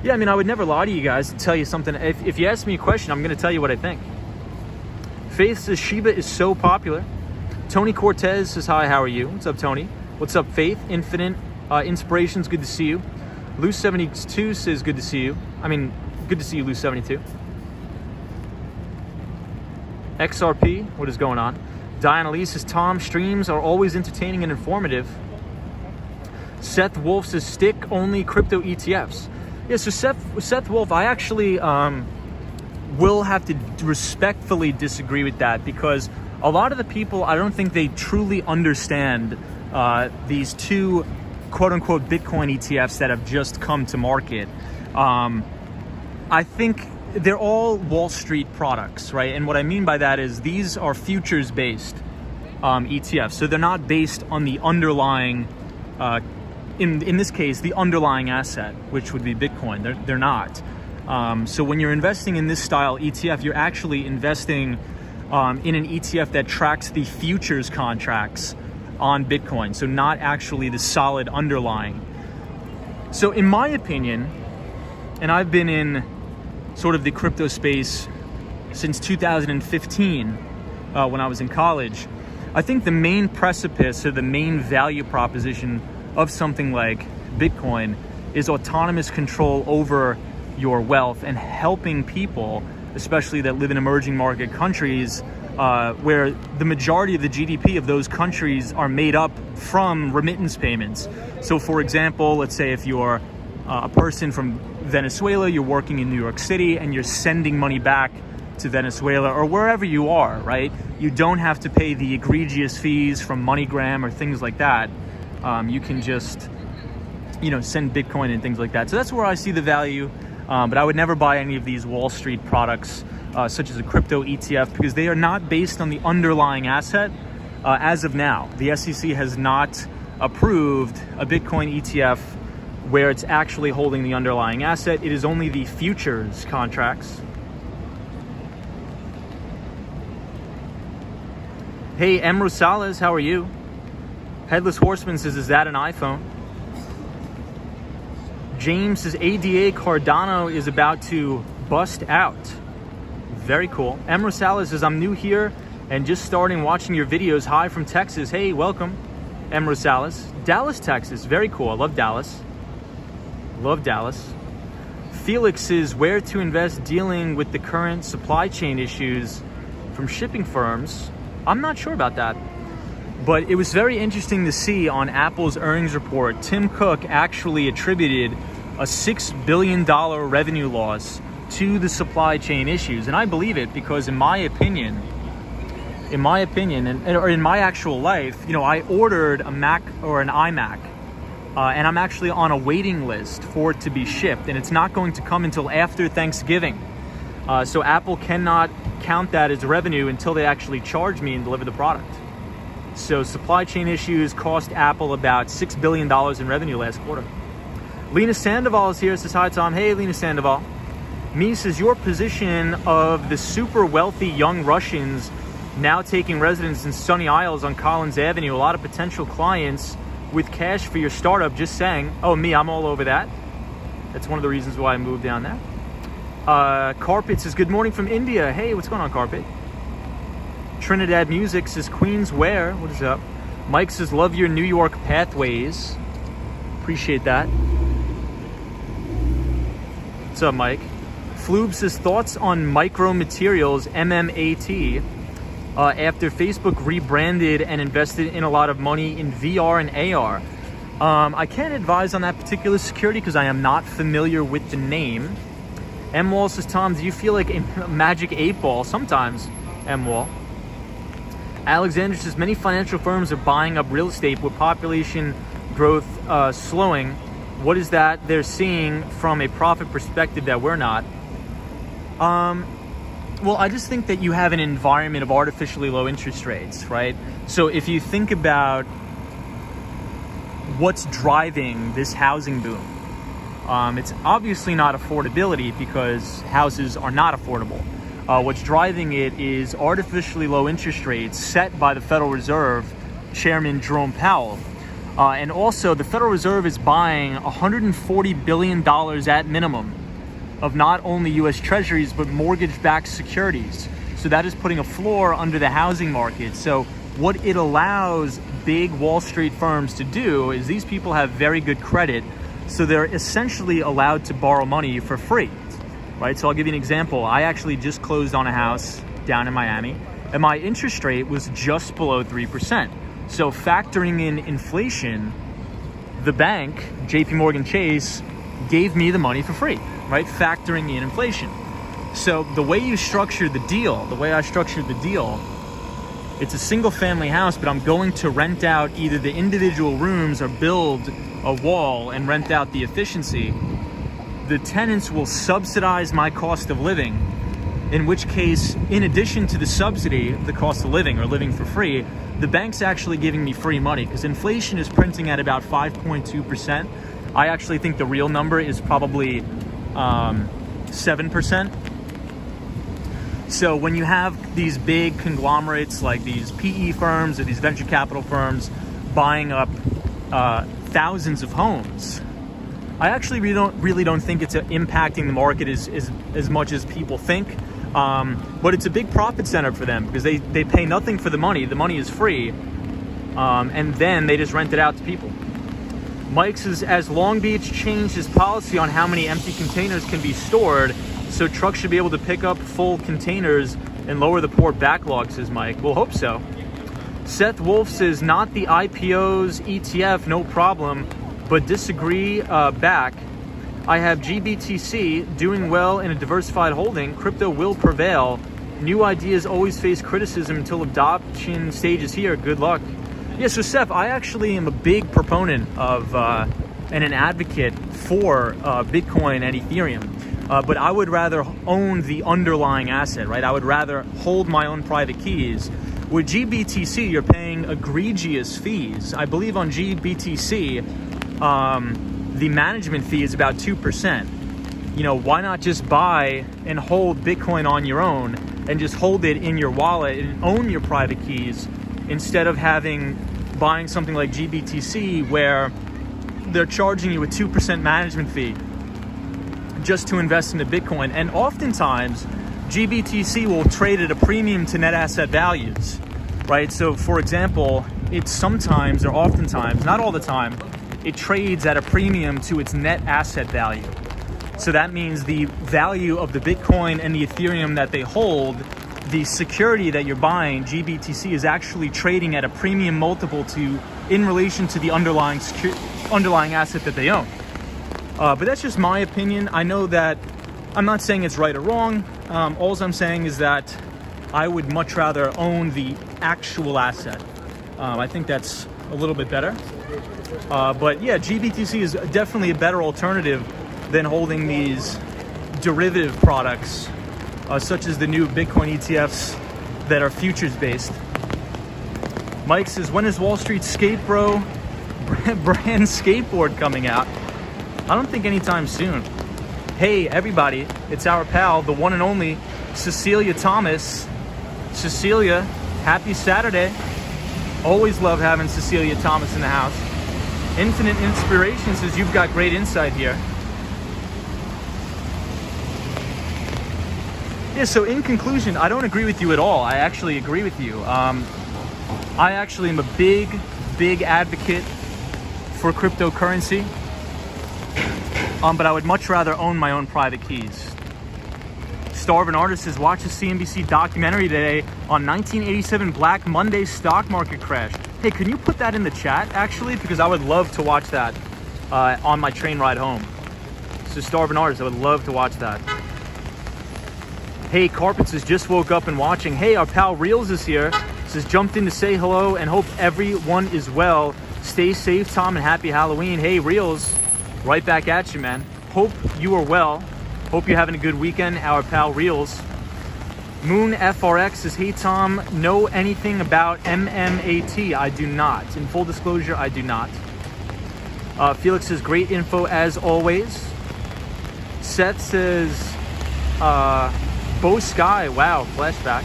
Yeah, I mean, I would never lie to you guys and tell you something. If you ask me a question, I'm going to tell you what I think. Faith says, Shiba is so popular. Tony Cortez says, hi, how are you? What's up, Tony? What's up, Faith? Infinite Inspirations, good to see you. Loose72 says, good to see you. I mean, good to see you, Loose72. XRP, what is going on? Diana Lee says, Tom, streams are always entertaining and informative. Seth Wolf says, stick only crypto ETFs. Yeah, so Seth Wolf, I actually will have to respectfully disagree with that, because a lot of the people, I don't think they truly understand these two quote-unquote Bitcoin ETFs that have just come to market. I think they're all Wall Street products, right? And what I mean by that is these are futures-based ETFs. So they're not based on the underlying, in this case, the underlying asset, which would be Bitcoin. They're not. So when you're investing in this style ETF, you're actually investing in an ETF that tracks the futures contracts on Bitcoin. So not actually the solid underlying. So in my opinion, and I've been in sort of the crypto space since 2015 when I was in college, I think the main precipice or the main value proposition of something like Bitcoin is autonomous control over your wealth and helping people, especially that live in emerging market countries, where the majority of the GDP of those countries are made up from remittance payments. So for example, let's say if you're a person from Venezuela, you're working in New York City and you're sending money back to Venezuela or wherever you are, right? You don't have to pay the egregious fees from MoneyGram or things like that. You can just, send Bitcoin and things like that. So that's where I see the value. But I would never buy any of these Wall Street products, such as a crypto ETF, because they are not based on the underlying asset as of now. The SEC has not approved a Bitcoin ETF where it's actually holding the underlying asset. It is only the futures contracts. Hey, M. Rosales, how are you? Headless Horseman says, is that an iPhone? James says, ADA Cardano is about to bust out. Very cool. M. Rosales says, I'm new here and just starting watching your videos. Hi from Texas. Hey, welcome, M. Rosales. Dallas, Texas. Very cool. I love Dallas. Love Dallas. Felix is where to invest dealing with the current supply chain issues from shipping firms. I'm not sure about that. But it was very interesting to see on Apple's earnings report, Tim Cook actually attributed a $6 billion revenue loss to the supply chain issues. And I believe it because in my opinion, or in my actual life, I ordered a Mac or an iMac, and I'm actually on a waiting list for it to be shipped, and it's not going to come until after Thanksgiving. So Apple cannot count that as revenue until they actually charge me and deliver the product. So supply chain issues cost Apple about $6 billion in revenue last quarter. Lena Sandoval is here, says, hi, Tom. Hey, Lena Sandoval. Me says, your position of the super wealthy young Russians now taking residence in Sunny Isles on Collins Avenue, a lot of potential clients with cash for your startup, just saying. Oh, me, I'm all over that. That's one of the reasons why I moved down there. Carpet says, good morning from India. Hey, what's going on, Carpet? Trinidad Music says, Queens where? What is up? Mike says, love your New York pathways. Appreciate that. What's up, Mike? Floob says, thoughts on Micro Materials, MMAT, after Facebook rebranded and invested in a lot of money in VR and AR. I can't advise on that particular security because I am not familiar with the name. M-Wall says, Tom, do you feel like a magic 8-ball? Sometimes, M-Wall. Alexander says, many financial firms are buying up real estate with population growth slowing. What is that they're seeing from a profit perspective that we're not? Well, I just think that you have an environment of artificially low interest rates, right? So if you think about what's driving this housing boom, it's obviously not affordability because houses are not affordable. What's driving it is artificially low interest rates set by the Federal Reserve Chairman Jerome Powell. And also the Federal Reserve is buying $140 billion at minimum of not only U.S. Treasuries, but mortgage-backed securities. So that is putting a floor under the housing market. So what it allows big Wall Street firms to do is these people have very good credit. So they're essentially allowed to borrow money for free, right? So I'll give you an example. I actually just closed on a house down in Miami, and my interest rate was just below 3%. So factoring in inflation, the bank, JP Morgan Chase, gave me the money for free, right? Factoring in inflation. So the way you structure the deal, the way I structured the deal, it's a single family house, but I'm going to rent out either the individual rooms or build a wall and rent out the efficiency. The tenants will subsidize my cost of living, in which case, in addition to the subsidy, the cost of living or living for free, the bank's actually giving me free money because inflation is printing at about 5.2%. I actually think the real number is probably 7%. So when you have these big conglomerates like these PE firms or these venture capital firms buying up thousands of homes, I actually really don't think it's impacting the market as much as people think. But it's a big profit center for them because they pay nothing for the money. The money is free. And then they just rent it out to people. Mike says, as Long Beach changed its policy on how many empty containers can be stored, so trucks should be able to pick up full containers and lower the port backlog, says Mike. We'll hope so. Seth Wolf says, not the IPOs, ETF, no problem, but disagree back. I have GBTC doing well in a diversified holding. Crypto will prevail. New ideas always face criticism until adoption stage is here. Good luck. Yeah, so Seth, I actually am a big proponent of and an advocate for Bitcoin and Ethereum. But I would rather own the underlying asset, right? I would rather hold my own private keys. With GBTC, you're paying egregious fees. I believe on GBTC, the management fee is about 2%. You know, why not just buy and hold Bitcoin on your own and just hold it in your wallet and own your private keys instead of buying something like GBTC where they're charging you a 2% management fee just to invest into Bitcoin. And oftentimes, GBTC will trade at a premium to net asset values, right? So for example, it's sometimes or oftentimes, not all the time, it trades at a premium to its net asset value. So that means the value of the Bitcoin and the Ethereum that they hold, the security that you're buying, GBTC, is actually trading at a premium multiple in relation to the underlying asset that they own. But that's just my opinion. I know that I'm not saying it's right or wrong. All I'm saying is that I would much rather own the actual asset. I think that's a little bit better. But yeah, GBTC is definitely a better alternative than holding these derivative products, such as the new Bitcoin ETFs that are futures-based. Mike says, when is Wall Street Skate Bro brand skateboard coming out? I don't think anytime soon. Hey, everybody, it's our pal, the one and only Cecilia Thomas. Cecilia, happy Saturday. Always love having Cecilia Thomas in the house. Infinite Inspiration says, you've got great insight here. Yeah, so in conclusion, I don't agree with you at all. I actually agree with you. I actually am a big advocate for cryptocurrency. But I would much rather own my own private keys. Starvin Artist says, watch a CNBC documentary today on 1987 Black Monday stock market crash. Hey, can you put that in the chat, actually? Because I would love to watch that on my train ride home. So Starvin Artist, I would love to watch that. Hey, Carpet says, just woke up and watching. Hey, our pal Reels is here. Says, jumped in to say hello and hope everyone is well. Stay safe, Tom, and happy Halloween. Hey, Reels, right back at you, man. Hope you are well. Hope you're having a good weekend, our pal Reels. Moon FRX says, hey, Tom, know anything about MMAT? I do not. In full disclosure, I do not. Felix says, great info as always. Seth says, Bo Sky, wow, flashback.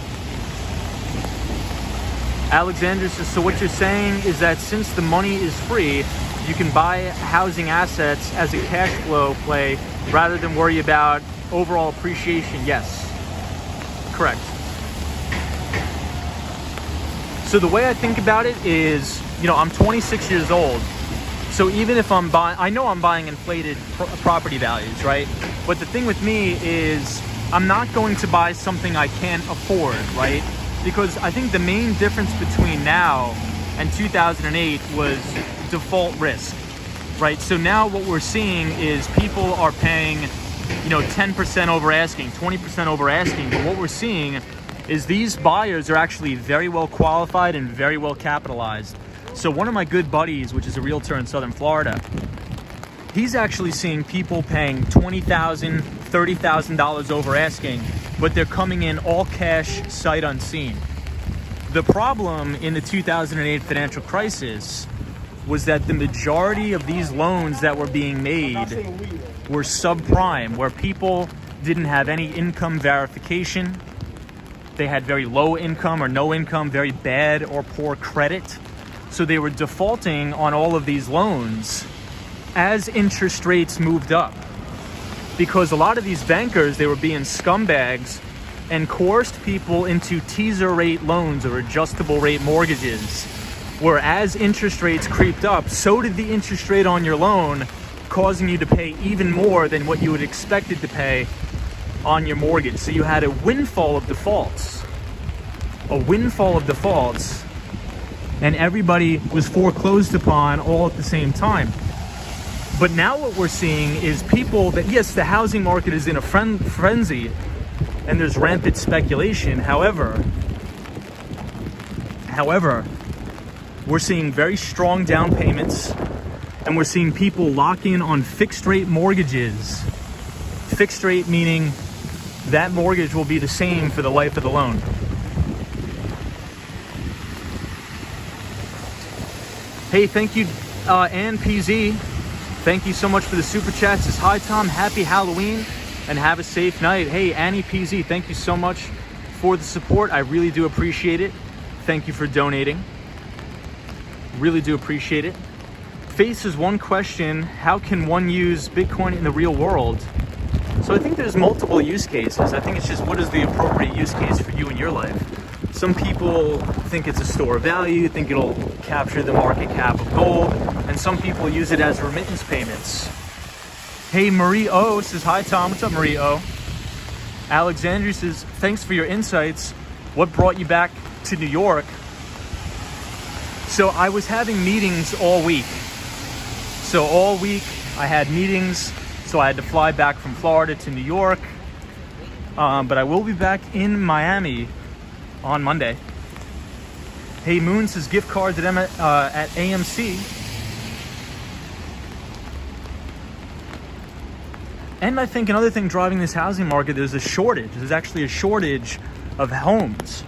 Alexander says, so what you're saying is that since the money is free, you can buy housing assets as a cash flow play rather than worry about overall appreciation. Yes, correct. So the way I think about it is, you know, I'm 26 years old. So even if I'm buying, I know I'm buying inflated property values, right? But the thing with me is I'm not going to buy something I can't afford, right? Because I think the main difference between now and 2008 was default risk, right? So now what we're seeing is people are paying, you know, 10% over asking, 20% over asking. But what we're seeing is these buyers are actually very well qualified and very well capitalized. So one of my good buddies, which is a realtor in Southern Florida, he's actually seeing people paying $20,000, $30,000 over asking, but they're coming in all cash, sight unseen. The problem in the 2008 financial crisis was that the majority of these loans that were being made were subprime, where people didn't have any income verification. They had very low income or no income, very bad or poor credit. So they were defaulting on all of these loans as interest rates moved up. Because a lot of these bankers, they were being scumbags and coerced people into teaser rate loans or adjustable rate mortgages, where as interest rates creeped up, so did the interest rate on your loan, causing you to pay even more than what you had expected to pay on your mortgage. So you had a windfall of defaults. A windfall of defaults, and everybody was foreclosed upon all at the same time. But now what we're seeing is people that, yes, the housing market is in a frenzy and there's rampant speculation. However, we're seeing very strong down payments, and we're seeing people lock in on fixed rate mortgages. Fixed rate meaning that mortgage will be the same for the life of the loan. Hey, thank you, Ann PZ. Thank you so much for the super chat. Says, hi, Tom, happy Halloween and have a safe night. Hey, Annie PZ, thank you so much for the support. I really do appreciate it. Thank you for donating. Really do appreciate it. Faces one question, how can one use Bitcoin in the real world? So I think there's multiple use cases. I think it's just what is the appropriate use case for you in your life. Some people think it's a store of value, think it'll capture the market cap of gold, and some people use it as remittance payments. Hey, Marie O says, hi, Tom. What's up, Marie O? Alexandria says, thanks for your insights. What brought you back to New York? So I was having meetings all week. So all week I had meetings, so I had to fly back from Florida to New York. But I will be back in Miami on Monday. Hey, Moon says, gift cards at AMC. And I think another thing driving this housing market, there's a shortage. There's actually a shortage of homes.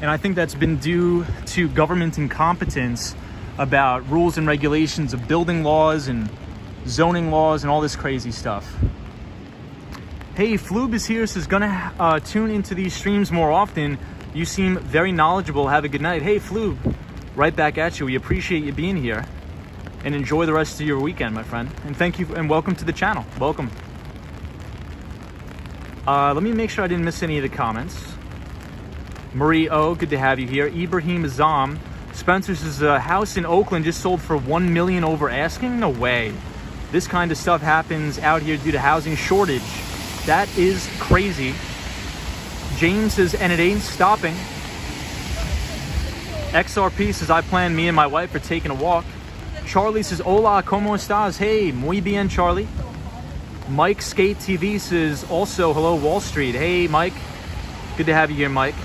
And I think that's been due to government incompetence about rules and regulations of building laws and zoning laws and all this crazy stuff. Hey, Floob is here, says, gonna tune into these streams more often. You seem very knowledgeable. Have a good night. Hey, Floob, right back at you. We appreciate you being here, and enjoy the rest of your weekend, my friend. And thank you, and welcome to the channel. Welcome. Let me make sure I didn't miss any of the comments. Marie O, good to have you here. Ibrahim Azam. Spencer says, a house in Oakland just sold for $1 million over asking? No way. This kind of stuff happens out here due to housing shortage. That is crazy. James says, and it ain't stopping. XRP says, I plan me and my wife are taking a walk. Charlie says, hola, ¿cómo estás? Hey, muy bien, Charlie. Mike Skate TV says, also, hello, Wall Street. Hey, Mike. Good to have you here, Mike.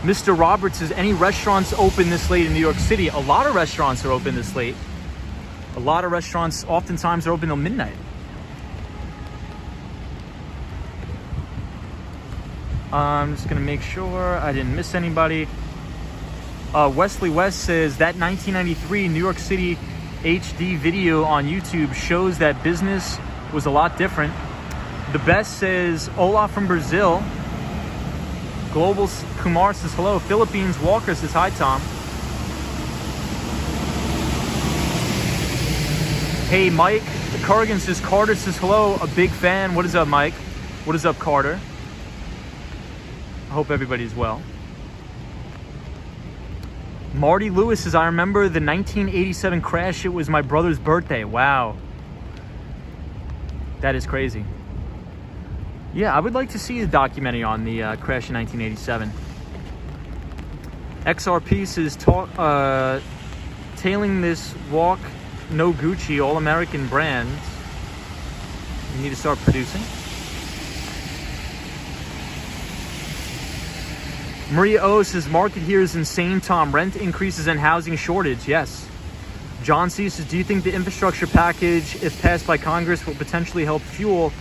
Mr. Roberts says, any restaurants open this late in New York City? A lot of restaurants are open this late. A lot of restaurants oftentimes are open till midnight. I'm just going to make sure I didn't miss anybody. Wesley West says, that 1993 New York City HD video on YouTube shows that business was a lot different. The best says, hola from Brazil. Global Kumar says, hello. Philippines Walker says, hi, Tom. Hey, Mike. Corrigan says, Carter says, hello. A big fan. What is up, Mike? What is up, Carter? I hope everybody's well. Marty Lewis says, I remember the 1987 crash. It was my brother's birthday. Wow. That is crazy. Yeah, I would like to see a documentary on the crash in 1987. XRP says, tailing this walk, no Gucci, all American brands. You need to start producing. Maria O says, market here is insane, Tom. Rent increases and housing shortage. Yes. John C says, do you think the infrastructure package, if passed by Congress, will potentially help fuel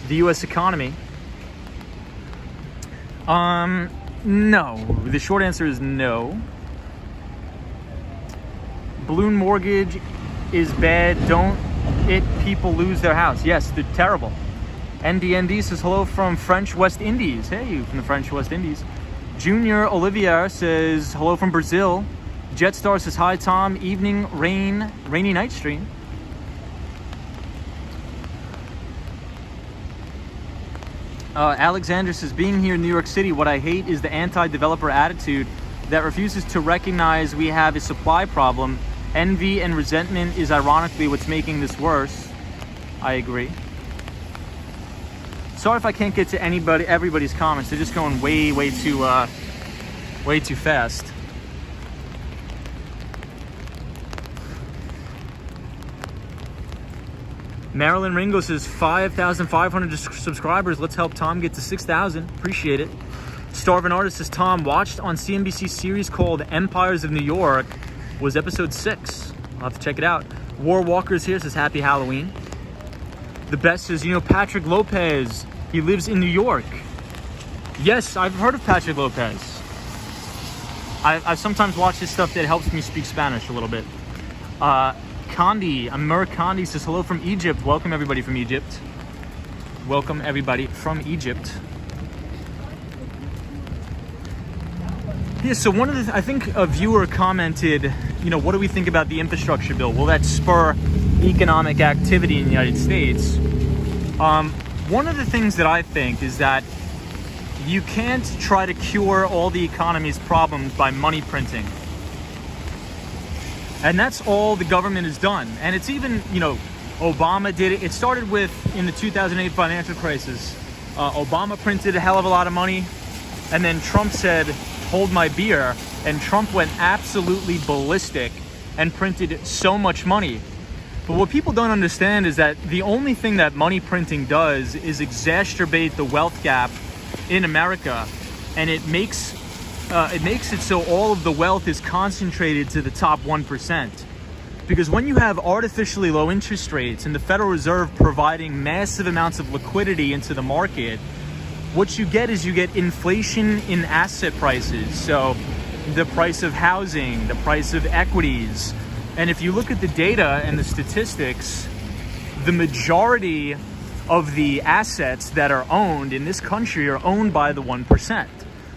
the U.S. economy? No. The short answer is no. Balloon mortgage is bad. Don't people lose their house? Yes, they're terrible. NDND says, hello from French West Indies. Hey, you from the French West Indies. Junior Olivier says, hello from Brazil. Jetstar says, hi, Tom. Evening, rainy night stream. Alexander says, being here in New York City, what I hate is the anti-developer attitude that refuses to recognize we have a supply problem. Envy and resentment is ironically what's making this worse. I agree. Sorry if I can't get to everybody's comments. They're just going way too fast. Marilyn Ringo says, 5,500 subscribers. Let's help Tom get to 6,000. Appreciate it. Starvin' Artist says, Tom, watched on CNBC series called Empires of New York. Was episode 6. I'll have to check it out. War Walker's here says, happy Halloween. The best says, Patrick Lopez. He lives in New York. Yes, I've heard of Patrick Lopez. I sometimes watch his stuff that helps me speak Spanish a little bit. Amir Kandi says, hello from Egypt. Welcome everybody from Egypt. Welcome everybody from Egypt. Yeah, so I think a viewer commented, what do we think about the infrastructure bill? Will that spur economic activity in the United States? One of the things that I think is that you can't try to cure all the economy's problems by money printing. And that's all the government has done. And it's even, Obama did it. It started with, in the 2008 financial crisis, Obama printed a hell of a lot of money. And then Trump said, hold my beer. And Trump went absolutely ballistic and printed so much money. But what people don't understand is that the only thing that money printing does is exacerbate the wealth gap in America. And it makes it so all of the wealth is concentrated to the top 1%. Because when you have artificially low interest rates and the Federal Reserve providing massive amounts of liquidity into the market, what you get is inflation in asset prices. So the price of housing, the price of equities. And if you look at the data and the statistics, the majority of the assets that are owned in this country are owned by the 1%.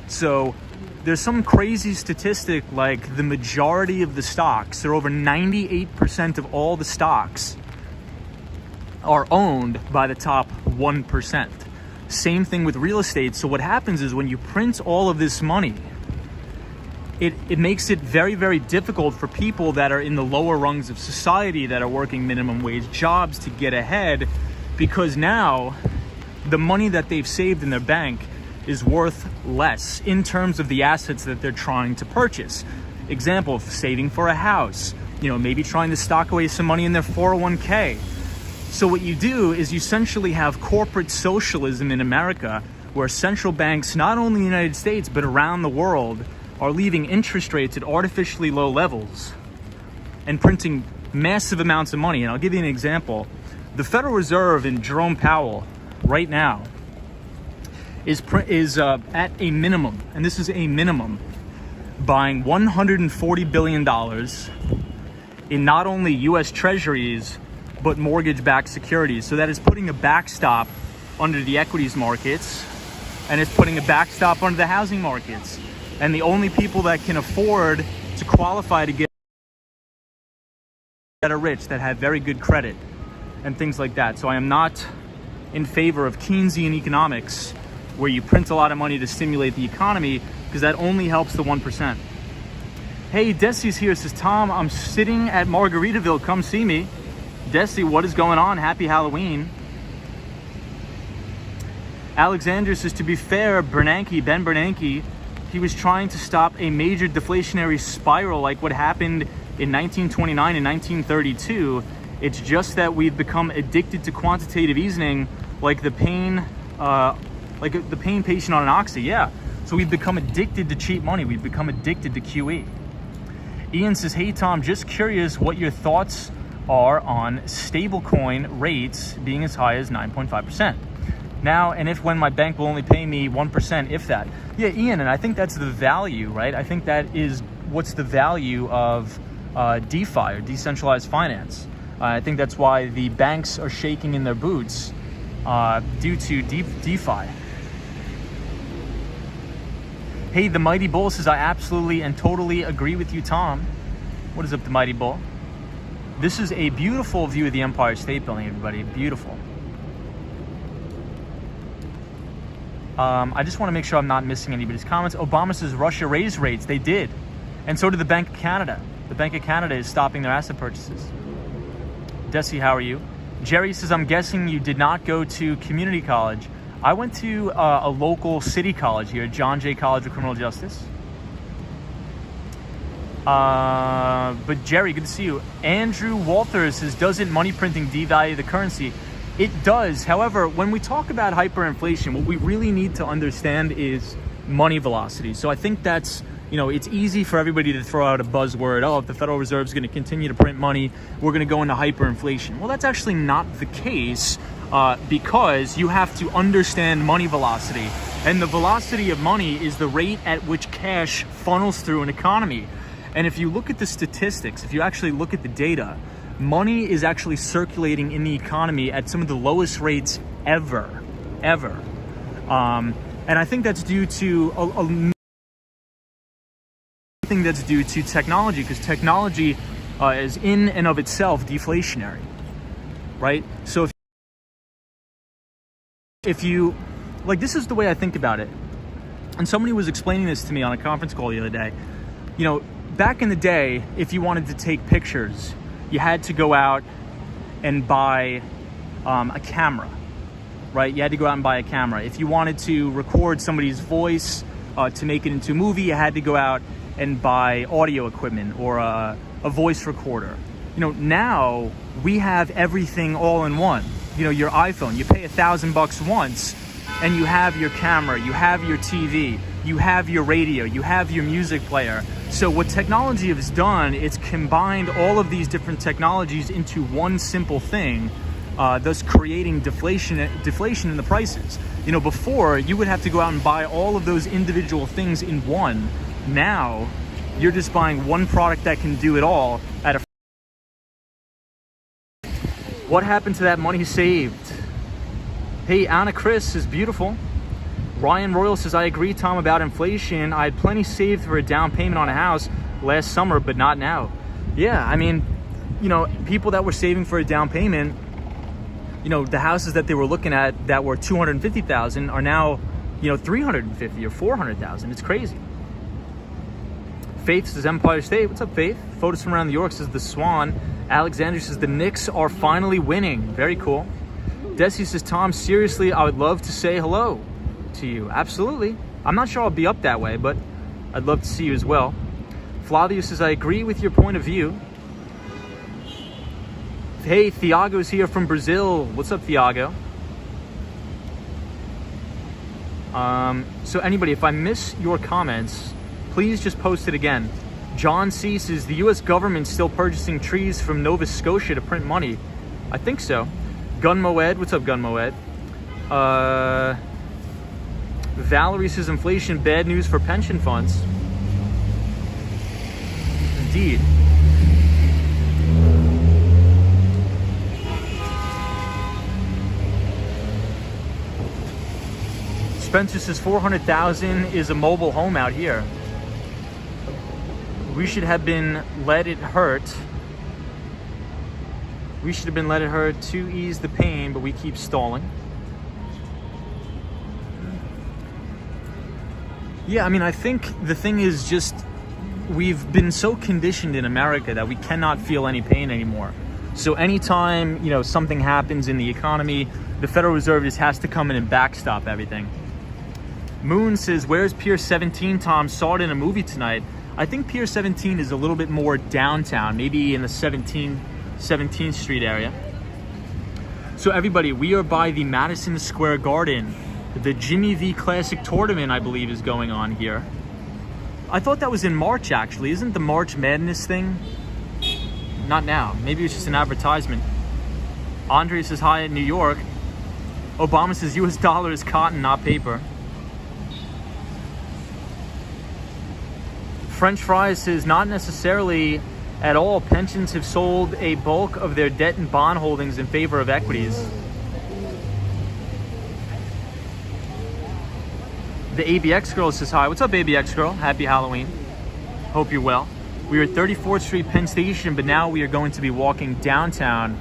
So there's some crazy statistic like the majority of the stocks, or over 98% of all the stocks, are owned by the top 1%. Same thing with real estate. So what happens is when you print all of this money, it makes it very, very difficult for people that are in the lower rungs of society that are working minimum wage jobs to get ahead, because now the money that they've saved in their bank is worth less in terms of the assets that they're trying to purchase. Example, saving for a house, maybe trying to stock away some money in their 401k. So what you do is you essentially have corporate socialism in America, where central banks, not only in the United States, but around the world, are leaving interest rates at artificially low levels and printing massive amounts of money. And I'll give you an example. The Federal Reserve and Jerome Powell right now is at a minimum, and this is a minimum, buying $140 billion in not only U.S. Treasuries, but mortgage-backed securities. So that is putting a backstop under the equities markets, and it's putting a backstop under the housing markets. And the only people that can afford to qualify to get that are rich, that have very good credit and things like that. So I am not in favor of Keynesian economics, where you print a lot of money to stimulate the economy, because that only helps the 1%. Hey, Desi's here, says, Tom, I'm sitting at Margaritaville, come see me. Desi, what is going on? Happy Halloween. Alexander says, to be fair, Ben Bernanke, he was trying to stop a major deflationary spiral like what happened in 1929 and 1932. It's just that we've become addicted to quantitative easing, like the pain patient on an oxy. Yeah. So we've become addicted to cheap money. We've become addicted to QE. Ian says, hey, Tom, just curious what your thoughts are on stablecoin rates being as high as 9.5%. Now, and if when my bank will only pay me 1%, if that. Yeah, Ian, and I think that's the value, right? I think that is what's the value of DeFi, or decentralized finance. I think that's why the banks are shaking in their boots due to DeFi. Hey, the Mighty Bull says, I absolutely and totally agree with you, Tom. What is up, the Mighty Bull? This is a beautiful view of the Empire State Building, everybody. Beautiful. I just want to make sure I'm not missing anybody's comments. Obama says Russia raised rates. They did. And so did the Bank of Canada. The Bank of Canada is stopping their asset purchases. Desi, how are you? Jerry says, I'm guessing you did not go to community college. I went to a local city college here, John Jay College of Criminal Justice. But Jerry, good to see you. Andrew Walters says, doesn't money printing devalue the currency? It does. However, when we talk about hyperinflation, what we really need to understand is money velocity. So I think that's, it's easy for everybody to throw out a buzzword. Oh, if the Federal Reserve is going to continue to print money, we're going to go into hyperinflation. Well, that's actually not the case because you have to understand money velocity. And the velocity of money is the rate at which cash funnels through an economy. And if you look at the statistics, if you actually look at the data, money is actually circulating in the economy at some of the lowest rates ever. And I think that's due to that's due to technology, because technology is in and of itself deflationary, right? So if you, like, this is the way I think about it. And somebody was explaining this to me on a conference call the other day. Back in the day, if you wanted to take pictures, you had to go out and buy a camera, right? You had to go out and buy a camera. If you wanted to record somebody's voice to make it into a movie, you had to go out and buy audio equipment or a voice recorder. Now we have everything all in one. Your iPhone, you pay $1,000 once and you have your camera, you have your TV, you have your radio, you have your music player. So what technology has done, it's combined all of these different technologies into one simple thing, thus creating deflation in the prices. Before, you would have to go out and buy all of those individual things in one. Now, you're just buying one product that can do it all at a... What happened to that money saved? Hey, Anna Chris is beautiful. Ryan Royal says, I agree, Tom, about inflation. I had plenty saved for a down payment on a house last summer, but not now. Yeah, I mean, people that were saving for a down payment, the houses that they were looking at that were $250,000 are now, $350,000 or $400,000. It's crazy. Faith says, Empire State. What's up, Faith? Photos from around New York says, the Swan. Alexander says, the Knicks are finally winning. Very cool. Desi says, Tom, seriously, I would love to say hello. to you. Absolutely. I'm not sure I'll be up that way, but I'd love to see you as well. Flavio says, I agree with your point of view. Hey, Thiago's here from Brazil. What's up, Thiago? So anybody, if I miss your comments, please just post it again. John C says, the US government still purchasing trees from Nova Scotia to print money. I think so. Gun Moed, what's up, Gun Moed? Valerie says, inflation, bad news for pension funds. Indeed. Spencer says 400,000 is a mobile home out here. We should have been let it hurt. We should have been let it hurt to ease the pain, but we keep stalling. Yeah, I mean, I think the thing is just we've been so conditioned in America that we cannot feel any pain anymore. So anytime, you know, something happens in the economy, the Federal Reserve just has to come in and backstop everything. Moon says, where's Pier 17, Tom? Saw it in a movie tonight. I think Pier 17 is a little bit more downtown, maybe in the 17th Street area. So everybody, we are by the Madison Square Garden. The Jimmy V Classic Tournament, I believe, is going on here. I thought that was in March, actually. Isn't the March Madness thing? Not now. Maybe it's just an advertisement. Andre says, hi in New York. Obama says, US dollar is cotton, not paper. French Fries says, not necessarily at all. Pensions have sold a bulk of their debt and bond holdings in favor of equities. The ABX Girl says, hi. What's up, ABX Girl? Happy Halloween. Hope you're well. We are at 34th Street, Penn Station, but now we are going to be walking downtown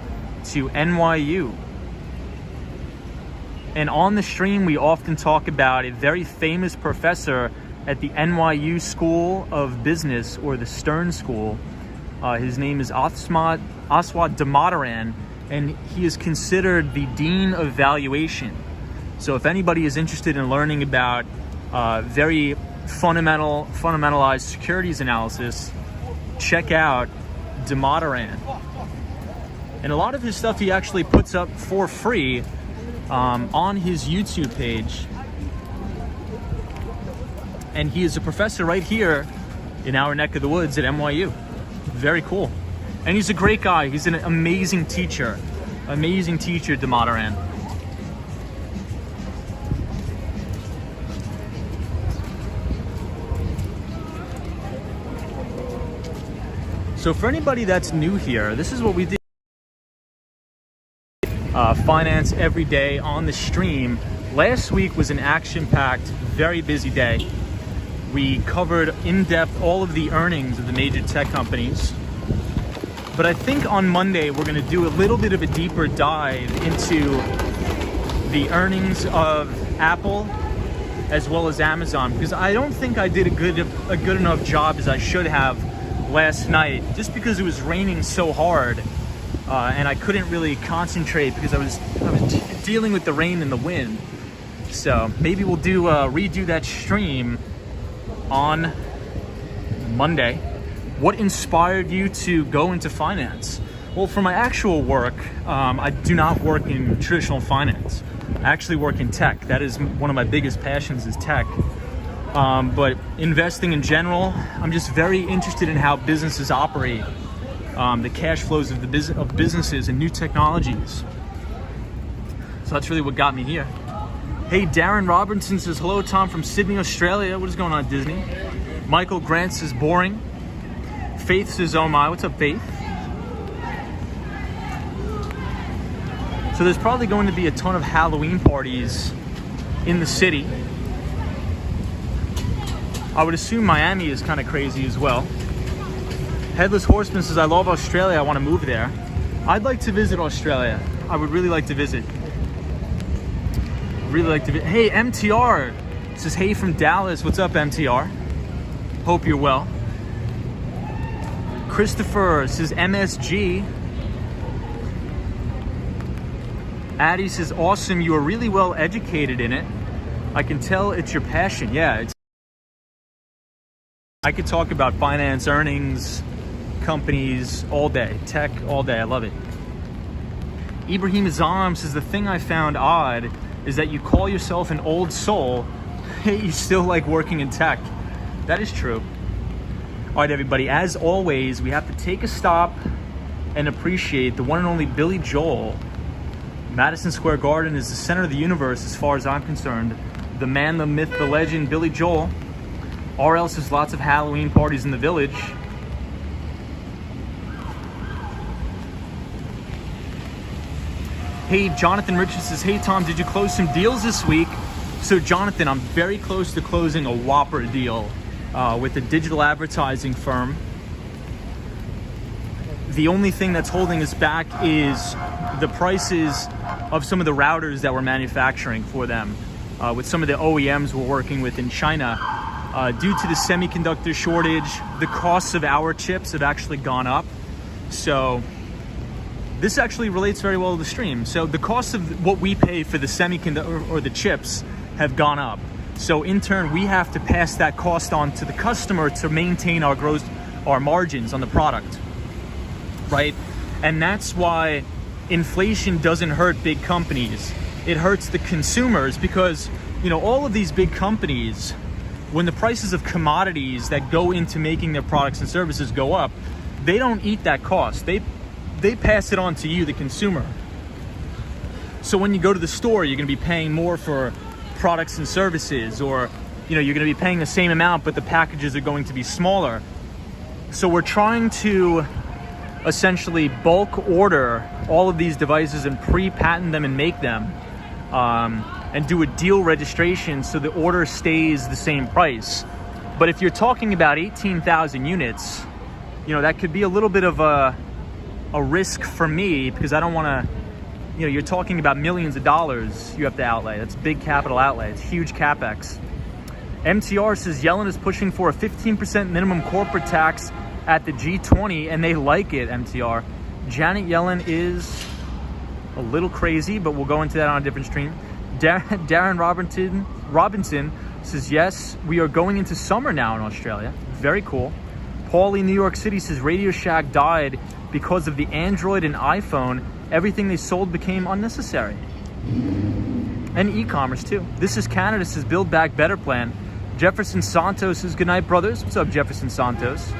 to NYU. And on the stream, we often talk about a very famous professor at the NYU School of Business, or the Stern School. His name is Aswad Damodaran, and he is considered the Dean of Valuation. So if anybody is interested in learning about very fundamentalized securities analysis, check out Damodaran. And a lot of his stuff he actually puts up for free on his YouTube page. And he is a professor right here in our neck of the woods at NYU. Very cool. And he's a great guy. He's an amazing teacher. Amazing teacher, Damodaran. So for anybody that's new here, this is what we did. Finance every day on the stream. Last week was an action-packed, very busy day. We covered in depth all of the earnings of the major tech companies. But I think on Monday, we're going to do a little bit of a deeper dive into the earnings of Apple as well as Amazon, because I don't think I did a good enough job as I should have last night, just because it was raining so hard and I couldn't really concentrate because I was dealing with the rain and the wind. So maybe we'll redo that stream on Monday. What inspired you to go into finance? Well, for my actual work, I do not work in traditional finance. I actually work in tech. That is one of my biggest passions, is tech. But investing in general, I'm just very interested in how businesses operate, the cash flows of businesses and new technologies. So that's really what got me here. Hey, Darren Robertson says, hello, Tom from Sydney, Australia. What is going on, Disney? Michael Grant says, boring. Faith says, oh my. What's up, Faith? So there's probably going to be a ton of Halloween parties in the city. I would assume Miami is kind of crazy as well. Headless Horseman says, I love Australia. I want to move there. I'd like to visit Australia. I would really like to visit. Hey, MTR says, hey from Dallas. What's up, MTR? Hope you're well. Christopher says, MSG. Addie says, awesome. You are really well educated in it. I can tell it's your passion. Yeah, I could talk about finance, earnings, companies all day, tech all day. I love it. Ibrahim Azam says, the thing I found odd is that you call yourself an old soul, yet you still like working in tech. That is true. All right, everybody, as always, we have to take a stop and appreciate the one and only Billy Joel. Madison Square Garden is the center of the universe as far as I'm concerned. The man, the myth, the legend, Billy Joel. Or else there's lots of Halloween parties in the village. Hey, Jonathan Richards says, hey Tom, did you close some deals this week? So Jonathan, I'm very close to closing a whopper deal with a digital advertising firm. The only thing that's holding us back is the prices of some of the routers that we're manufacturing for them with some of the OEMs we're working with in China. Due to the semiconductor shortage, the costs of our chips have actually gone up. So this actually relates very well to the stream. So the cost of what we pay for the semiconductor or the chips have gone up. So in turn, we have to pass that cost on to the customer to maintain our margins on the product, right? And that's why inflation doesn't hurt big companies. It hurts the consumers because, you know, all of these big companies, when the prices of commodities that go into making their products and services go up, they don't eat that cost. They pass it on to you, the consumer. So when you go to the store, you're going to be paying more for products and services, or you're going to be paying the same amount, but the packages are going to be smaller. So we're trying to essentially bulk order all of these devices and pre-patent them and make them, and do a deal registration so the order stays the same price. But if you're talking about 18,000 units, that could be a little bit of a risk for me, because I don't want to, you're talking about millions of dollars you have to outlay. That's big capital outlay. It's huge capex. MTR says Yellen is pushing for a 15% minimum corporate tax at the G20, and they like it, MTR. Janet Yellen is a little crazy, but we'll go into that on a different stream. Darren Robinson says, yes, we are going into summer now in Australia. Very cool. Paulie, New York City says, Radio Shack died because of the Android and iPhone. Everything they sold became unnecessary. And e-commerce too. This is Canada says, Build Back Better plan. Jefferson Santos says, good night, brothers. What's up, Jefferson Santos?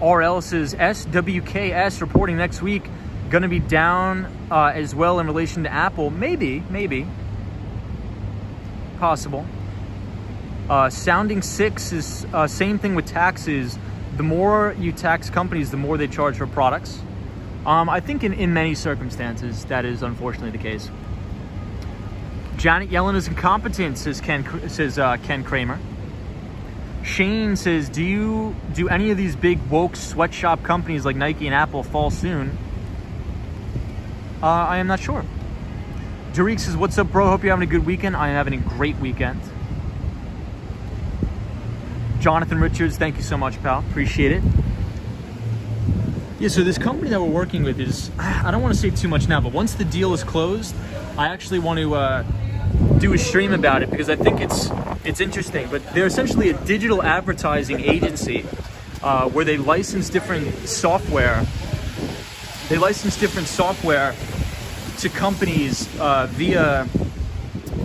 RL says, SWKS reporting next week. Going to be down as well in relation to Apple. Maybe. Possible. Sounding Six is same thing with taxes. The more you tax companies, the more they charge for products. I think in many circumstances, that is unfortunately the case. Janet Yellen is incompetent, says Ken Kramer. Shane says, do any of these big woke sweatshop companies like Nike and Apple fall soon? I am not sure. Tariq says, what's up, bro? Hope you're having a good weekend. I am having a great weekend. Jonathan Richards, thank you so much, pal. Appreciate it. Yeah, so this company that we're working with is, I don't want to say too much now, but once the deal is closed, I actually want to do a stream about it, because I think it's interesting. But they're essentially a digital advertising agency where they license different software. They license different software to companies via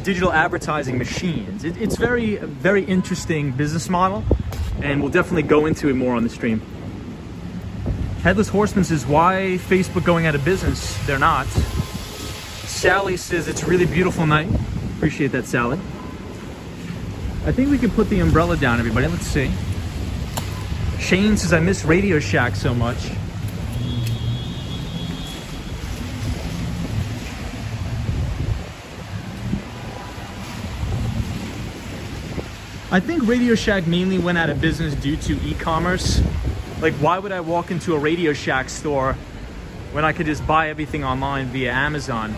digital advertising machines. It's very, very interesting business model, and we'll definitely go into it more on the stream. Headless Horseman says, why Facebook going out of business? They're not. Sally says, it's a really beautiful night. Appreciate that, Sally. I think we can put the umbrella down, everybody. Let's see. Shane says, I miss Radio Shack so much. I think Radio Shack mainly went out of business due to e-commerce. Like, why would I walk into a Radio Shack store when I could just buy everything online via Amazon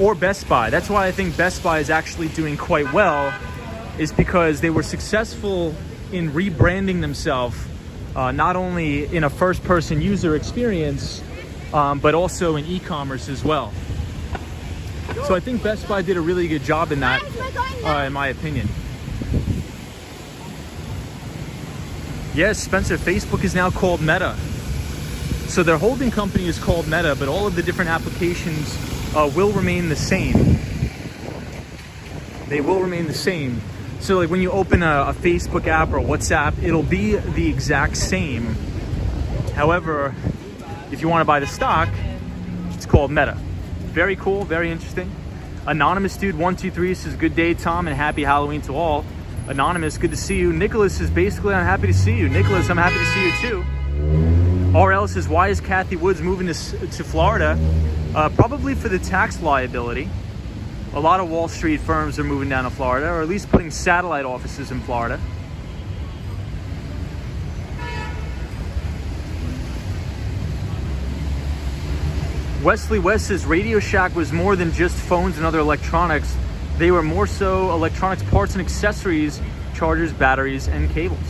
or Best Buy? That's why I think Best Buy is actually doing quite well, is because they were successful in rebranding themselves, not only in a first-person user experience, but also in e-commerce as well. So I think Best Buy did a really good job in that, in my opinion. Yes, Spencer, Facebook is now called Meta. So their holding company is called Meta, but all of the different applications will remain the same. They will remain the same. So like when you open a Facebook app or a WhatsApp, it'll be the exact same. However, if you want to buy the stock, it's called Meta. Very cool, very interesting. Anonymous Dude 123 says, good day, Tom, and happy Halloween to all. Anonymous, good to see you. Nicholas is basically, I'm happy to see you. Nicholas, I'm happy to see you too. RL says, why is Kathy Woods moving to Florida? Probably for the tax liability. A lot of Wall Street firms are moving down to Florida, or at least putting satellite offices in Florida. Wesley West says Radio Shack was more than just phones and other electronics. They were more so electronics parts and accessories, chargers, batteries, and cables.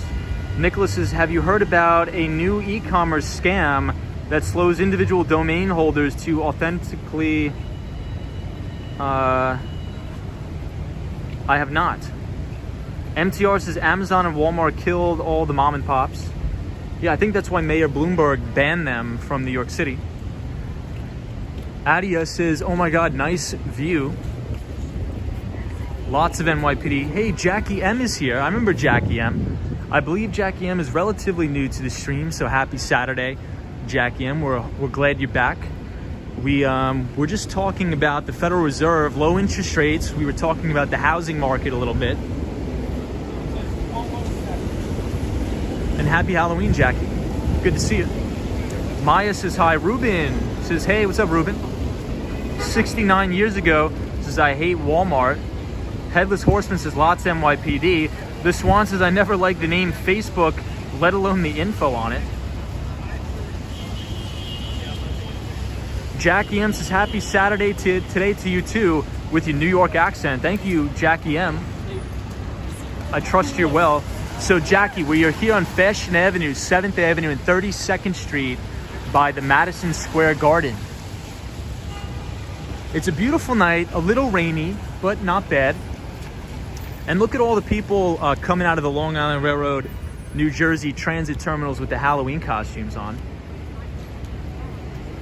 Nicholas says, have you heard about a new e-commerce scam that slows individual domain holders to authentically... I have not. MTR says Amazon and Walmart killed all the mom and pops. Yeah, I think that's why Mayor Bloomberg banned them from New York City. Adia says, oh my God, nice view. Lots of NYPD. Hey, Jackie M is here. I remember Jackie M. I believe Jackie M is relatively new to the stream, so happy Saturday, Jackie M. We're glad you're back. We're just talking about the Federal Reserve, low interest rates. We were talking about the housing market a little bit. And happy Halloween, Jackie. Good to see you. Maya says hi. Ruben says, hey, what's up, Ruben? 69 years ago says, I hate Walmart. Headless Horseman says, lots NYPD. The Swan says, I never liked the name Facebook, let alone the info on it. Jackie M says, happy Saturday today to you too, with your New York accent. Thank you, Jackie M. I trust you're well. So Jackie, we are here on Fashion Avenue, 7th Avenue and 32nd Street by the Madison Square Garden. It's a beautiful night, a little rainy, but not bad. And look at all the people coming out of the Long Island Railroad, New Jersey transit terminals with the Halloween costumes on.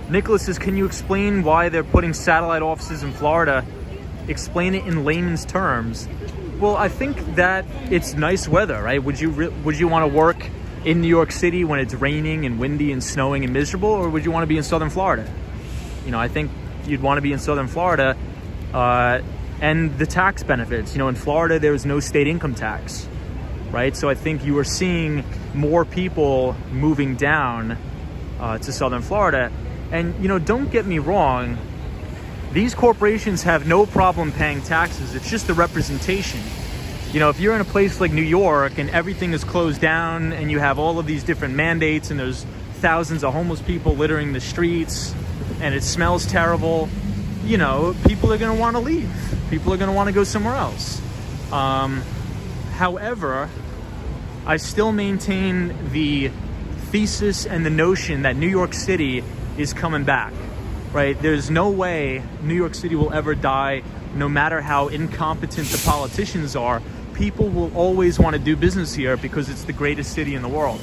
Nicholas says, can you explain why they're putting satellite offices in Florida? Explain it in layman's terms. Well, I think that it's nice weather, right? Would you want to work in New York City when it's raining and windy and snowing and miserable, or would you want to be in Southern Florida? You know, I think you'd want to be in Southern Florida, and the tax benefits. You know, in Florida, there's no state income tax, right? So I think you are seeing more people moving down to Southern Florida. And, you know, don't get me wrong, these corporations have no problem paying taxes. It's just the representation. You know, if you're in a place like New York and everything is closed down and you have all of these different mandates and there's thousands of homeless people littering the streets and it smells terrible, you know, people are going to want to leave. People are going to want to go somewhere else. However, I still maintain the thesis and the notion that New York City is coming back, right? There's no way New York City will ever die, no matter how incompetent the politicians are. People will always want to do business here because it's the greatest city in the world.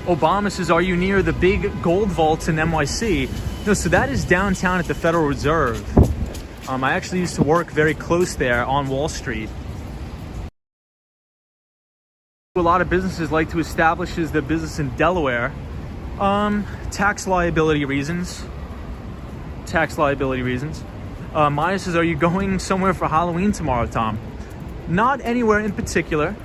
Obama says, are you near the big gold vaults in NYC? No, so that is downtown at the Federal Reserve. I actually used to work very close there on Wall Street. A lot of businesses like to establish their business in Delaware. Tax liability reasons. Maya says, are you going somewhere for Halloween tomorrow, Tom? Not anywhere in particular.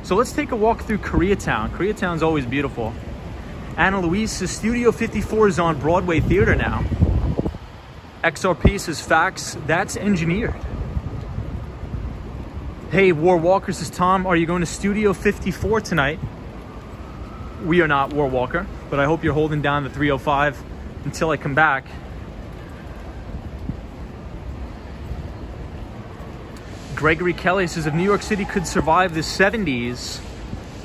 So let's take a walk through Koreatown. Koreatown's always beautiful. Anna Louise says, Studio 54 is on Broadway Theater now. XRP says, facts, that's engineered. Hey, War Walker says, Tom, are you going to Studio 54 tonight? We are not, War Walker, but I hope you're holding down the 305 until I come back. Gregory Kelly says, if New York City could survive the 70s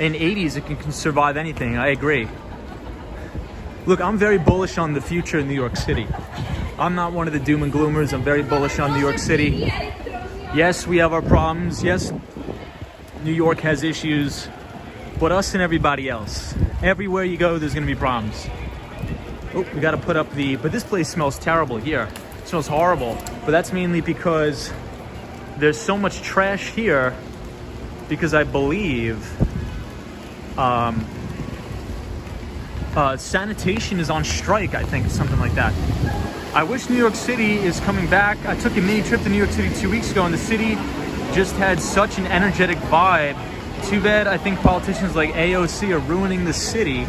and 80s, it can survive anything. I agree. Look, I'm very bullish on the future in New York City. I'm not one of the doom and gloomers. I'm very bullish on New York City. Yes, we have our problems. Yes, New York has issues. But us and everybody else. Everywhere you go, there's going to be problems. Oh, we got to put up the... But this place smells terrible here. It smells horrible. But that's mainly because there's so much trash here because I believe sanitation is on strike, I think, something like that. I wish New York City is coming back. I took a mini trip to New York City 2 weeks ago, and the city just had such an energetic vibe. Too bad I think politicians like AOC are ruining the city.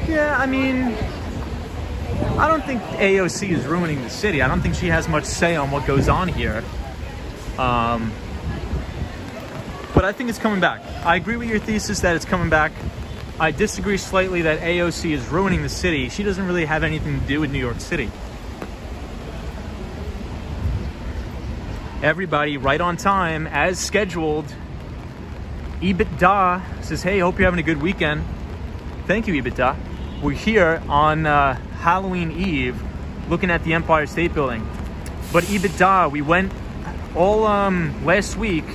Yeah, I mean, I don't think AOC is ruining the city. I don't think she has much say on what goes on here. But I think it's coming back. I agree with your thesis that it's coming back. I disagree slightly that AOC is ruining the city. She doesn't really have anything to do with New York City. Everybody right on time, as scheduled. EBITDA says, hey, hope you're having a good weekend. Thank you, EBITDA. We're here on Halloween Eve looking at the Empire State Building. But EBITDA, we went all last week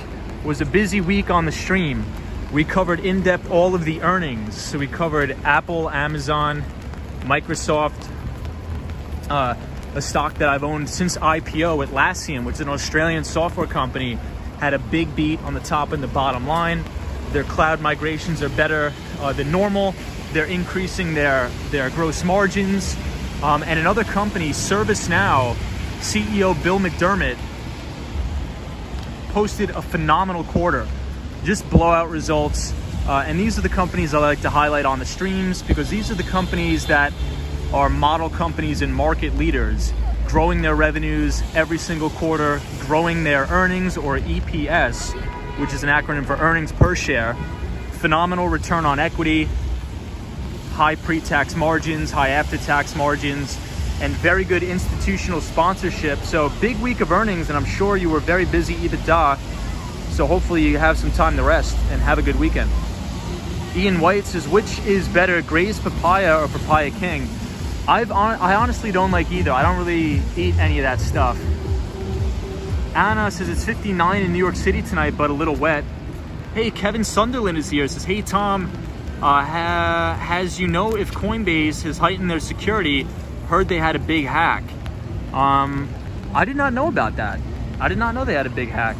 was a busy week on the stream. We covered in depth all of the earnings. So we covered Apple, Amazon, Microsoft, a stock that I've owned since IPO, Atlassian, which is an Australian software company, had a big beat on the top and the bottom line. Their cloud migrations are better than normal. They're increasing their gross margins. And another company, Servicenow, CEO Bill McDermott, posted a phenomenal quarter. Just blowout results. And these are the companies I like to highlight on the streams because these are the companies that are model companies and market leaders, growing their revenues every single quarter, growing their earnings, or EPS, which is an acronym for earnings per share. Phenomenal return on equity, high pre-tax margins, high after-tax margins, and very good institutional sponsorship. So big week of earnings, and I'm sure you were very busy EBITDA. So hopefully you have some time to rest and have a good weekend. Ian White says, which is better, Gray's Papaya or Papaya King? I honestly don't like either. I don't really eat any of that stuff. Anna says it's 59 in New York City tonight, but a little wet. Hey, Kevin Sunderland is here. Says, hey, Tom, has you know if Coinbase has heightened their security? Heard they had a big hack. I did not know about that. I did not know they had a big hack.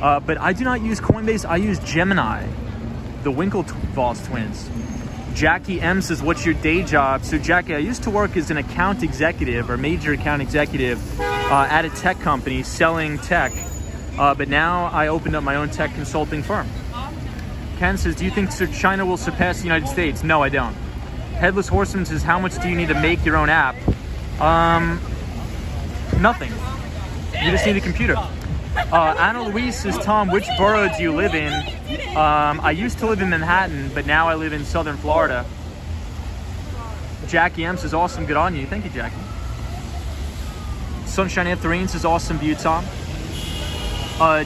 But I do not use Coinbase. I use Gemini, the Winklevoss twins. Jackie M says, what's your day job? So Jackie, I used to work as an account executive or major account executive at a tech company selling tech. But now I opened up my own tech consulting firm. Ken says, do you think China will surpass the United States? No, I don't. Headless Horseman says, how much do you need to make your own app? Nothing. You just need a computer. Anna Louise says, Tom, which borough do you live in? I used to live in Manhattan, but now I live in Southern Florida. Jackie M says, awesome, good on you. Thank you, Jackie. Sunshine After Rain says, awesome view, Tom.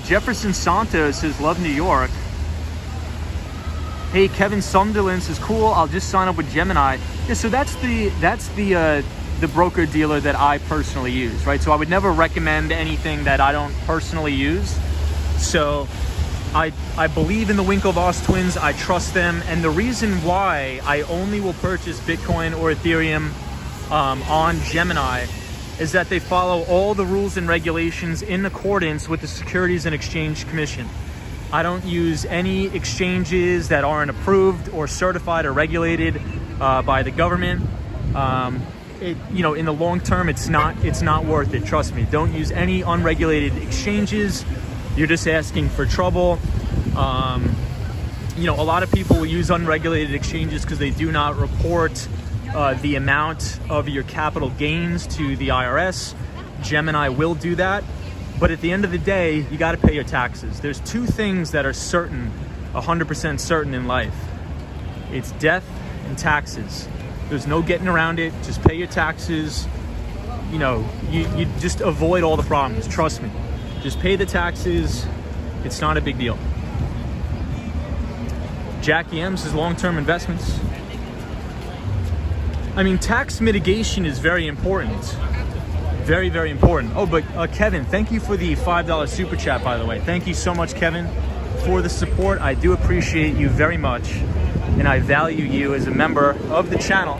Jefferson Santos says, love New York. Hey, Kevin Sunderland says, cool, I'll just sign up with Gemini. Yeah, so that's the broker dealer that I personally use, right? So I would never recommend anything that I don't personally use. So I believe in the Winklevoss twins. I trust them. And the reason why I only will purchase Bitcoin or Ethereum on Gemini is that they follow all the rules and regulations in accordance with the Securities and Exchange Commission. I don't use any exchanges that aren't approved or certified or regulated by the government. In the long term, it's not worth it. Trust me. Don't use any unregulated exchanges. You're just asking for trouble. A lot of people will use unregulated exchanges because they do not report the amount of your capital gains to the IRS. Gemini will do that. But at the end of the day, you got to pay your taxes. There's two things that are certain, 100% certain in life. It's death and taxes. There's no getting around it. Just pay your taxes. You just avoid all the problems. Trust me. Just pay the taxes. It's not a big deal. Jackie M says long-term investments. I mean, tax mitigation is very important. Very, very important. Oh, but Kevin, thank you for the $5 super chat, by the way. Thank you so much, Kevin, for the support. I do appreciate you very much, and I value you as a member of the channel.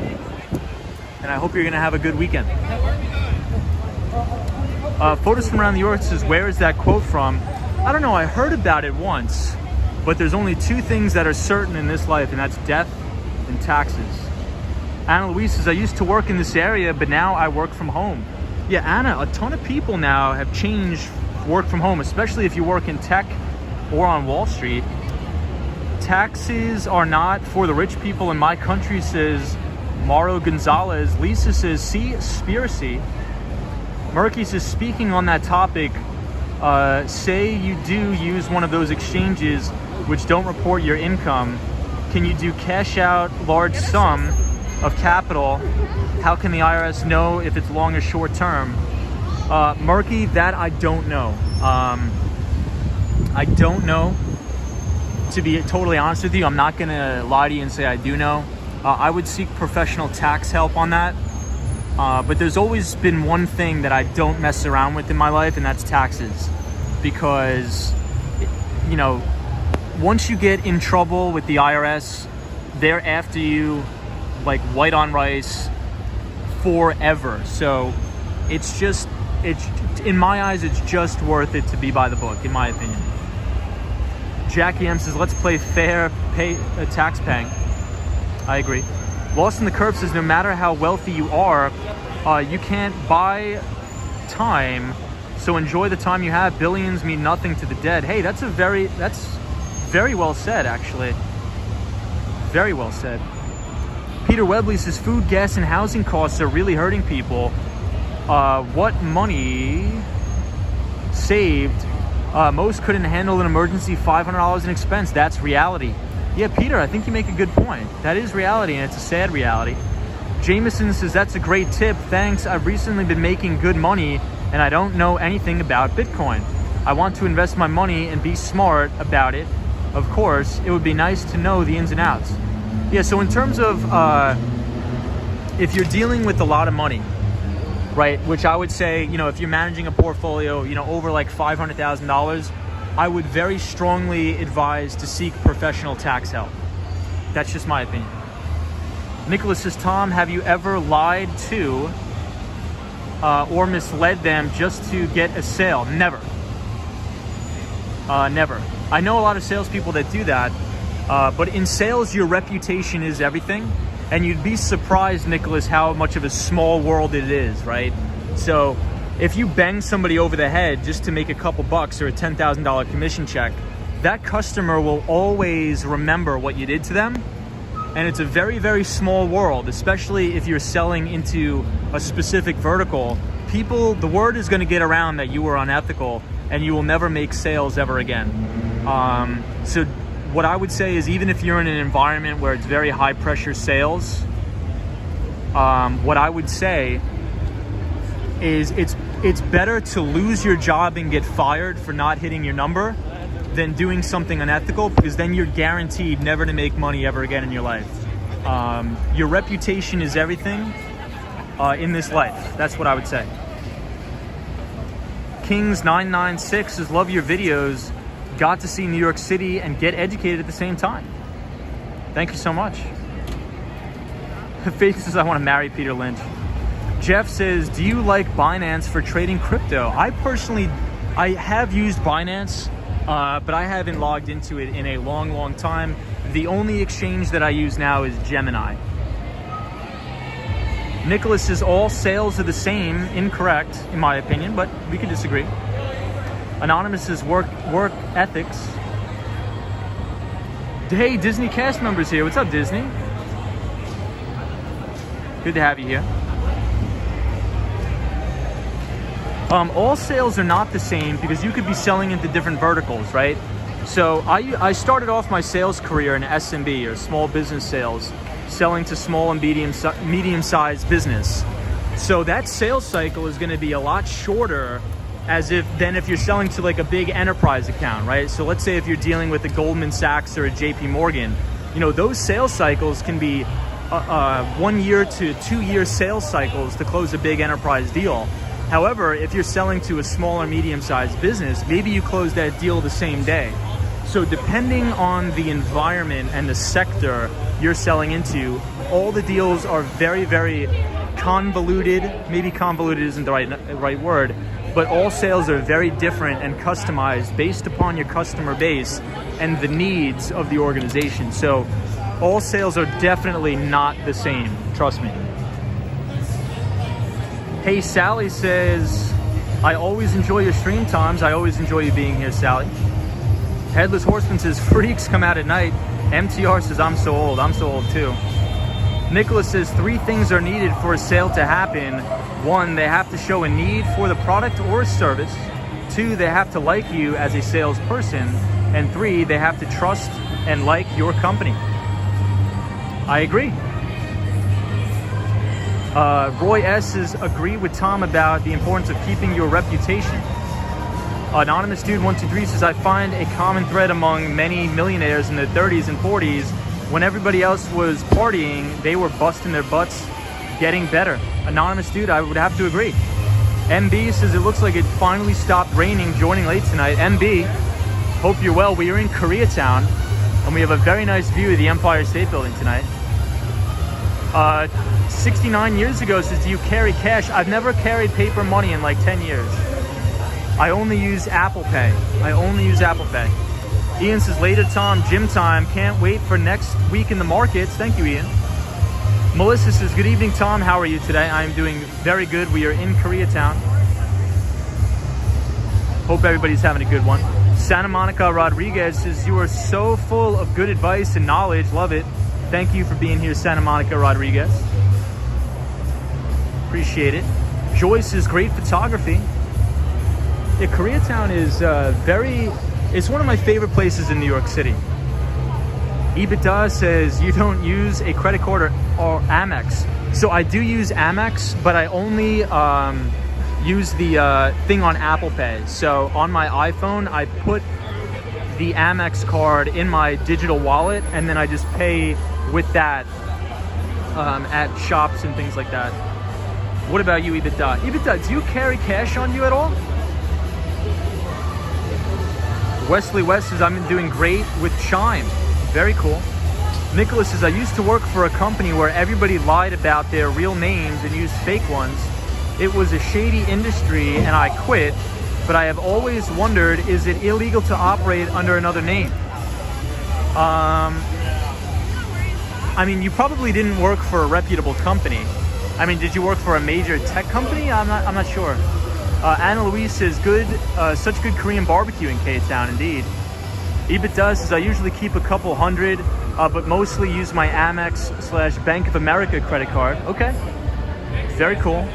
And I hope you're gonna have a good weekend. Photos from around the earth says, where is that quote from? I don't know, I heard about it once, but there's only two things that are certain in this life, and that's death and taxes. Anna Louise says, I used to work in this area, but now I work from home. Yeah, Anna, a ton of people now have changed work from home, especially if you work in tech or on Wall Street. Taxes are not for the rich people in my country, says Mauro Gonzalez. Lisa says, see, Spiracy. Murky says, speaking on that topic, say you do use one of those exchanges which don't report your income. Can you do cash out large sum of capital? How can the IRS know if it's long or short term? Murky, that I don't know. I don't know, to be totally honest with you. I'm not gonna lie to you and say I do know. I would seek professional tax help on that. But there's always been one thing that I don't mess around with in my life, and that's taxes. Because, you know, once you get in trouble with the IRS, they're after you like white on rice forever. So it's in my eyes, it's just worth it to be by the book, in my opinion. Jackie M says, let's play fair tax paying. I agree. Lost in the Curve says, no matter how wealthy you are, you can't buy time, so enjoy the time you have. Billions mean nothing to the dead. Hey, that's very well said, actually. Very well said. Peter Webley says, food, gas, and housing costs are really hurting people. What money saved, most couldn't handle an emergency, $500 in expense. That's reality. Yeah, Peter, I think you make a good point. That is reality, and it's a sad reality. Jameson says, that's a great tip. Thanks. I've recently been making good money, and I don't know anything about Bitcoin. I want to invest my money and be smart about it. Of course, it would be nice to know the ins and outs. Yeah, so in terms of if you're dealing with a lot of money, right, which I would say, you know, if you're managing a portfolio, you know, over like $500,000, I would very strongly advise to seek professional tax help. That's just my opinion. Nicholas says, Tom, have you ever lied to or misled them just to get a sale? Never. Never. I know a lot of salespeople that do that, but in sales, your reputation is everything. And you'd be surprised, Nicholas, how much of a small world it is, right? So if you bang somebody over the head just to make a couple bucks or a $10,000 commission check, that customer will always remember what you did to them. And it's a very, very small world, especially if you're selling into a specific vertical. The word is going to get around that you were unethical and you will never make sales ever again. So what I would say is, even if you're in an environment where it's very high pressure sales, what I would say is it's better to lose your job and get fired for not hitting your number than doing something unethical, because then you're guaranteed never to make money ever again in your life. Your reputation is everything in this life. That's what I would say. Kings996 says, love your videos. Got to see New York City and get educated at the same time. Thank you so much. Faith says, I want to marry Peter Lynch. Jeff says, do you like Binance for trading crypto? I have used Binance, but I haven't logged into it in a long, long time. The only exchange that I use now is Gemini. Nicholas says, all sales are the same. Incorrect, in my opinion, but we can disagree. Anonymous says, work ethics. Hey, Disney cast members here. What's up, Disney? Good to have you here. All sales are not the same, because you could be selling into different verticals, right? So I started off my sales career in SMB, or small business sales, selling to small and medium-sized business. So that sales cycle is going to be a lot shorter than if you're selling to like a big enterprise account, right? So let's say if you're dealing with a Goldman Sachs or a JP Morgan, you know, those sales cycles can be 1 year to 2 year sales cycles to close a big enterprise deal. However, if you're selling to a small or medium-sized business, maybe you close that deal the same day. So depending on the environment and the sector you're selling into, all the deals are very, very convoluted. Maybe convoluted isn't the right word, but all sales are very different and customized based upon your customer base and the needs of the organization. So all sales are definitely not the same, trust me. Hey, Sally says, I always enjoy your stream times. I always enjoy you being here, Sally. Headless Horseman says, freaks come out at night. MTR says, I'm so old. I'm so old too. Nicholas says, 3 things are needed for a sale to happen. 1, they have to show a need for the product or service. 2, they have to like you as a salesperson. And 3, they have to trust and like your company. I agree. Roy S. says, agree with Tom about the importance of keeping your reputation. Anonymous Dude 123 says, I find a common thread among many millionaires in their 30s and 40s. When everybody else was partying, they were busting their butts, getting better. Anonymous Dude, I would have to agree. MB says, it looks like it finally stopped raining, joining late tonight. MB, hope you're well. We are in Koreatown, and we have a very nice view of the Empire State Building tonight. 69 years ago says, do you carry cash? I've never carried paper money in like 10 years. I only use Apple Pay. Ian says, later Tom, gym time. Can't wait for next week in the markets. Thank you, Ian. Melissa says, good evening, Tom. How are you today? I'm doing very good. We are in Koreatown. Hope everybody's having a good one. Santa Monica Rodriguez says, you are so full of good advice and knowledge. Love it. Thank you for being here, Santa Monica Rodriguez. Appreciate it. Joyce says, great photography. Yeah, Koreatown is it's one of my favorite places in New York City. EBITDA says, you don't use a credit card or Amex. So I do use Amex, but I only use the thing on Apple Pay. So on my iPhone, I put the Amex card in my digital wallet, and then I just pay with that at shops and things like that. What about you, EBITDA? EBITDA, do you carry cash on you at all? Wesley West says, I'm doing great with Chime. Very cool. Nicholas says, I used to work for a company where everybody lied about their real names and used fake ones. It was a shady industry and I quit, but I have always wondered, is it illegal to operate under another name? I mean, you probably didn't work for a reputable company. I mean, did you work for a major tech company? I'm not sure. Anna Louise says, such good Korean barbecue in K-Town, indeed. EBITDA says, I usually keep a couple hundred, but mostly use my Amex/Bank of America credit card. Okay, very cool.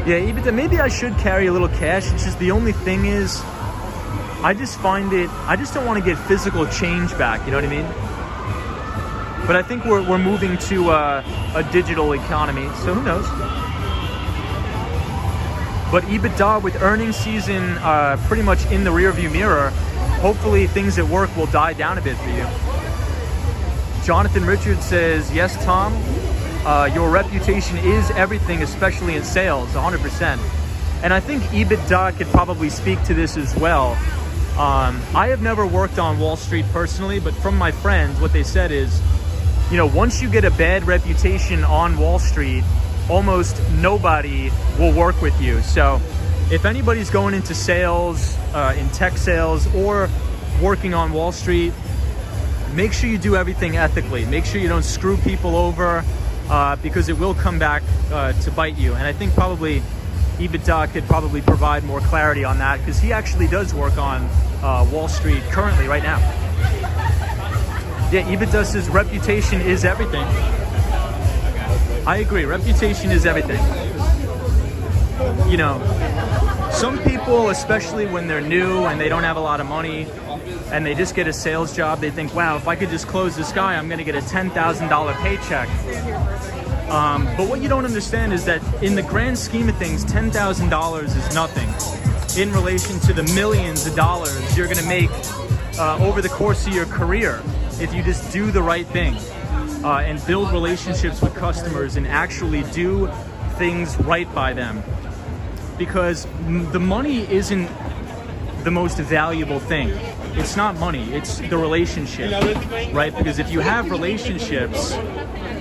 Yeah, EBITDA, maybe I should carry a little cash. It's just the only thing is, I just don't want to get physical change back, you know what I mean? But I think we're moving to a digital economy, so who knows? But EBITDA, with earnings season pretty much in the rearview mirror, hopefully things at work will die down a bit for you. Jonathan Richards says, yes, Tom, your reputation is everything, especially in sales, 100%. And I think EBITDA could probably speak to this as well. I have never worked on Wall Street personally, but from my friends, what they said is, you know, once you get a bad reputation on Wall Street, almost nobody will work with you. So if anybody's going into sales, in tech sales, or working on Wall Street, make sure you do everything ethically. Make sure you don't screw people over, because it will come back to bite you. And I think probably EBITDA could probably provide more clarity on that, because he actually does work on Wall Street currently right now. Yeah, EBITDA says reputation is everything. I agree, reputation is everything. You know, some people, especially when they're new and they don't have a lot of money and they just get a sales job, they think, wow, if I could just close this guy, I'm gonna get a $10,000 paycheck. But what you don't understand is that in the grand scheme of things, $10,000 is nothing in relation to the millions of dollars you're gonna make over the course of your career. if you just do the right thing and build relationships with customers and actually do things right by them. Because the money isn't the most valuable thing. It's not money, it's the relationship, right? Because if you have relationships,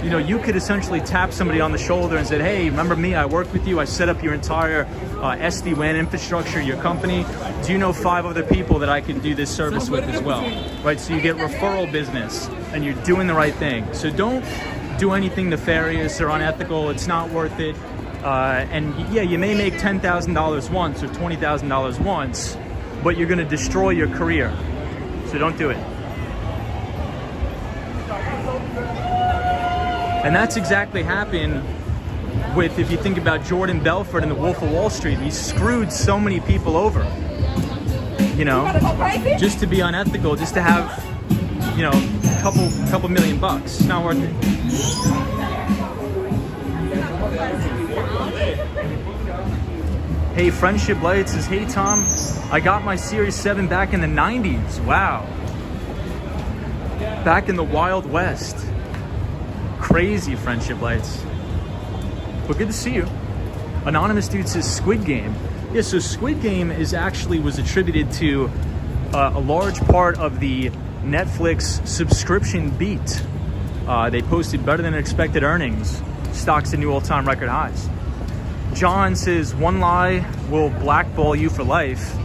you know, you could essentially tap somebody on the shoulder and say, hey, remember me? I worked with you. I set up your entire SD-WAN infrastructure, your company. Do you know 5 other people that I can do this service with as well? Right? So you get referral business and you're doing the right thing. So don't do anything nefarious or unethical. It's not worth it. And yeah, you may make $10,000 once or $20,000 once, but you're going to destroy your career. So don't do it. And that's exactly happened with, if you think about Jordan Belfort and the Wolf of Wall Street, he screwed so many people over, you know, just to be unethical, just to have, you know, a couple $1,000,000. It's not worth it. Hey, Friendship Light says, hey Tom, I got my Series 7 back in the 90s. Wow. Back in the Wild West. Crazy, Friendship Lights. But good to see you. Anonymous dude says Squid Game. Yeah, so Squid Game was attributed to a large part of the Netflix subscription beat. They posted better than expected earnings. Stocks at new all-time record highs. John says, one lie will blackball you for life.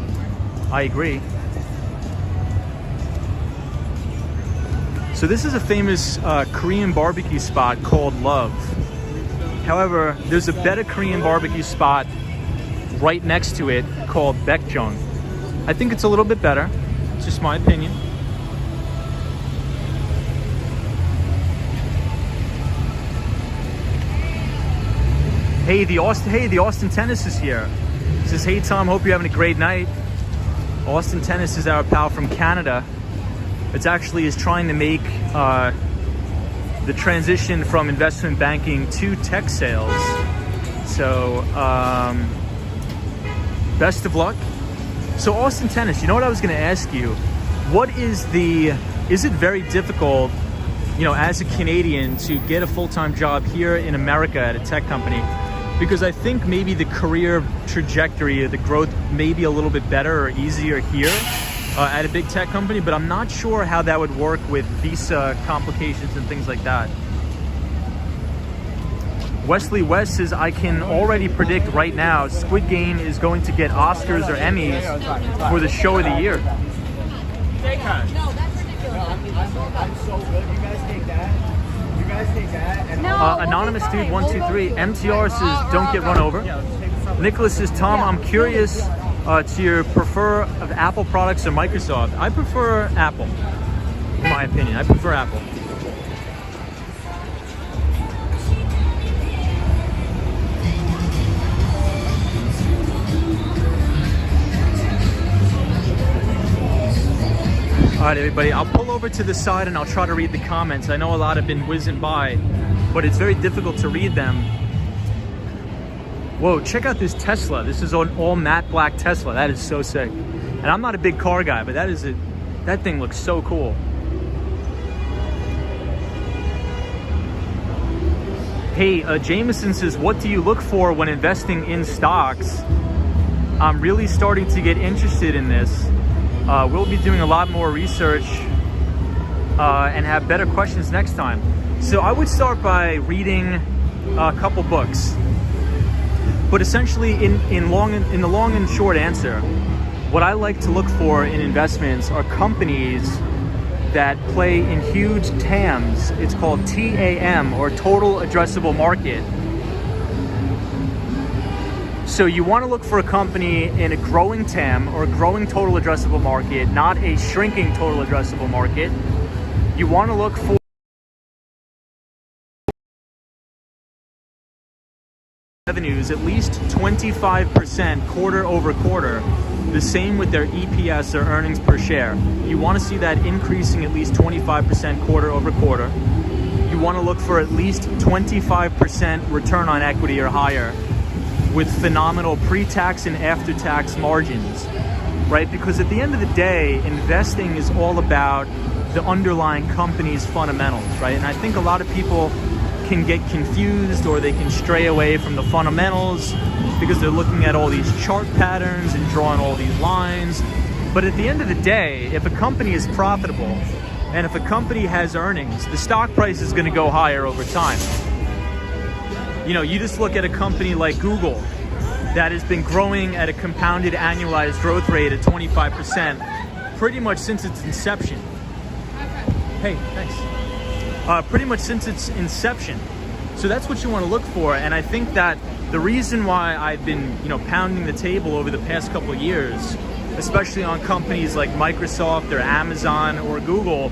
I agree. So this is a famous Korean barbecue spot called Love. However, there's a better Korean barbecue spot right next to it called Baekjeong. I think it's a little bit better. It's just my opinion. Hey, the Austin Tennis is here. He says, hey Tom, hope you're having a great night. Austin Tennis is our pal from Canada. It's actually is trying to make the transition from investment banking to tech sales. So best of luck. So Austin Tennis, you know what I was going to ask you? Is it very difficult, you know, as a Canadian to get a full-time job here in America at a tech company? Because I think maybe the career trajectory or the growth may be a little bit better or easier here at a big tech company, but I'm not sure how that would work with visa complications and things like that. Wesley West says, I can already predict right now Squid Game is going to get Oscars or Emmys for the show of the year. No, that's ridiculous. I'm so good. You guys take that. You guys take that. And Anonymous Dude 123, MTR says, don't get run over. Nicholas says, Tom, I'm curious to your prefer of Apple products or Microsoft. I prefer Apple, in my opinion. I prefer Apple. All right, everybody, I'll pull over to the side and I'll try to read the comments. I know a lot have been whizzing by, but it's very difficult to read them. Whoa, check out this Tesla. This is an all matte black Tesla. That is so sick. And I'm not a big car guy, but that thing looks so cool. Hey, Jameson says, what do you look for when investing in stocks? I'm really starting to get interested in this. We'll be doing a lot more research and have better questions next time. So I would start by reading a couple books. But essentially, in the long and short answer, what I like to look for in investments are companies that play in huge TAMs. It's called TAM, or Total Addressable Market. So you want to look for a company in a growing TAM or a growing total addressable market, not a shrinking total addressable market. You want to look for revenues at least 25% quarter over quarter. The same with their EPS, or earnings per share. You want to see that increasing at least 25% quarter over quarter. You want to look for at least 25% return on equity or higher, with phenomenal pre-tax and after-tax margins, right? Because at the end of the day, investing is all about the underlying company's fundamentals, right? And I think a lot of people can get confused, or they can stray away from the fundamentals because they're looking at all these chart patterns and drawing all these lines. But at the end of the day, if a company is profitable and if a company has earnings, the stock price is going to go higher over time. You know, you just look at a company like Google that has been growing at a compounded annualized growth rate of 25% pretty much since its inception. Hey, thanks. Pretty much since its inception. So that's what you want to look for. And I think that the reason why I've been, pounding the table over the past couple of years, especially on companies like Microsoft or Amazon or Google,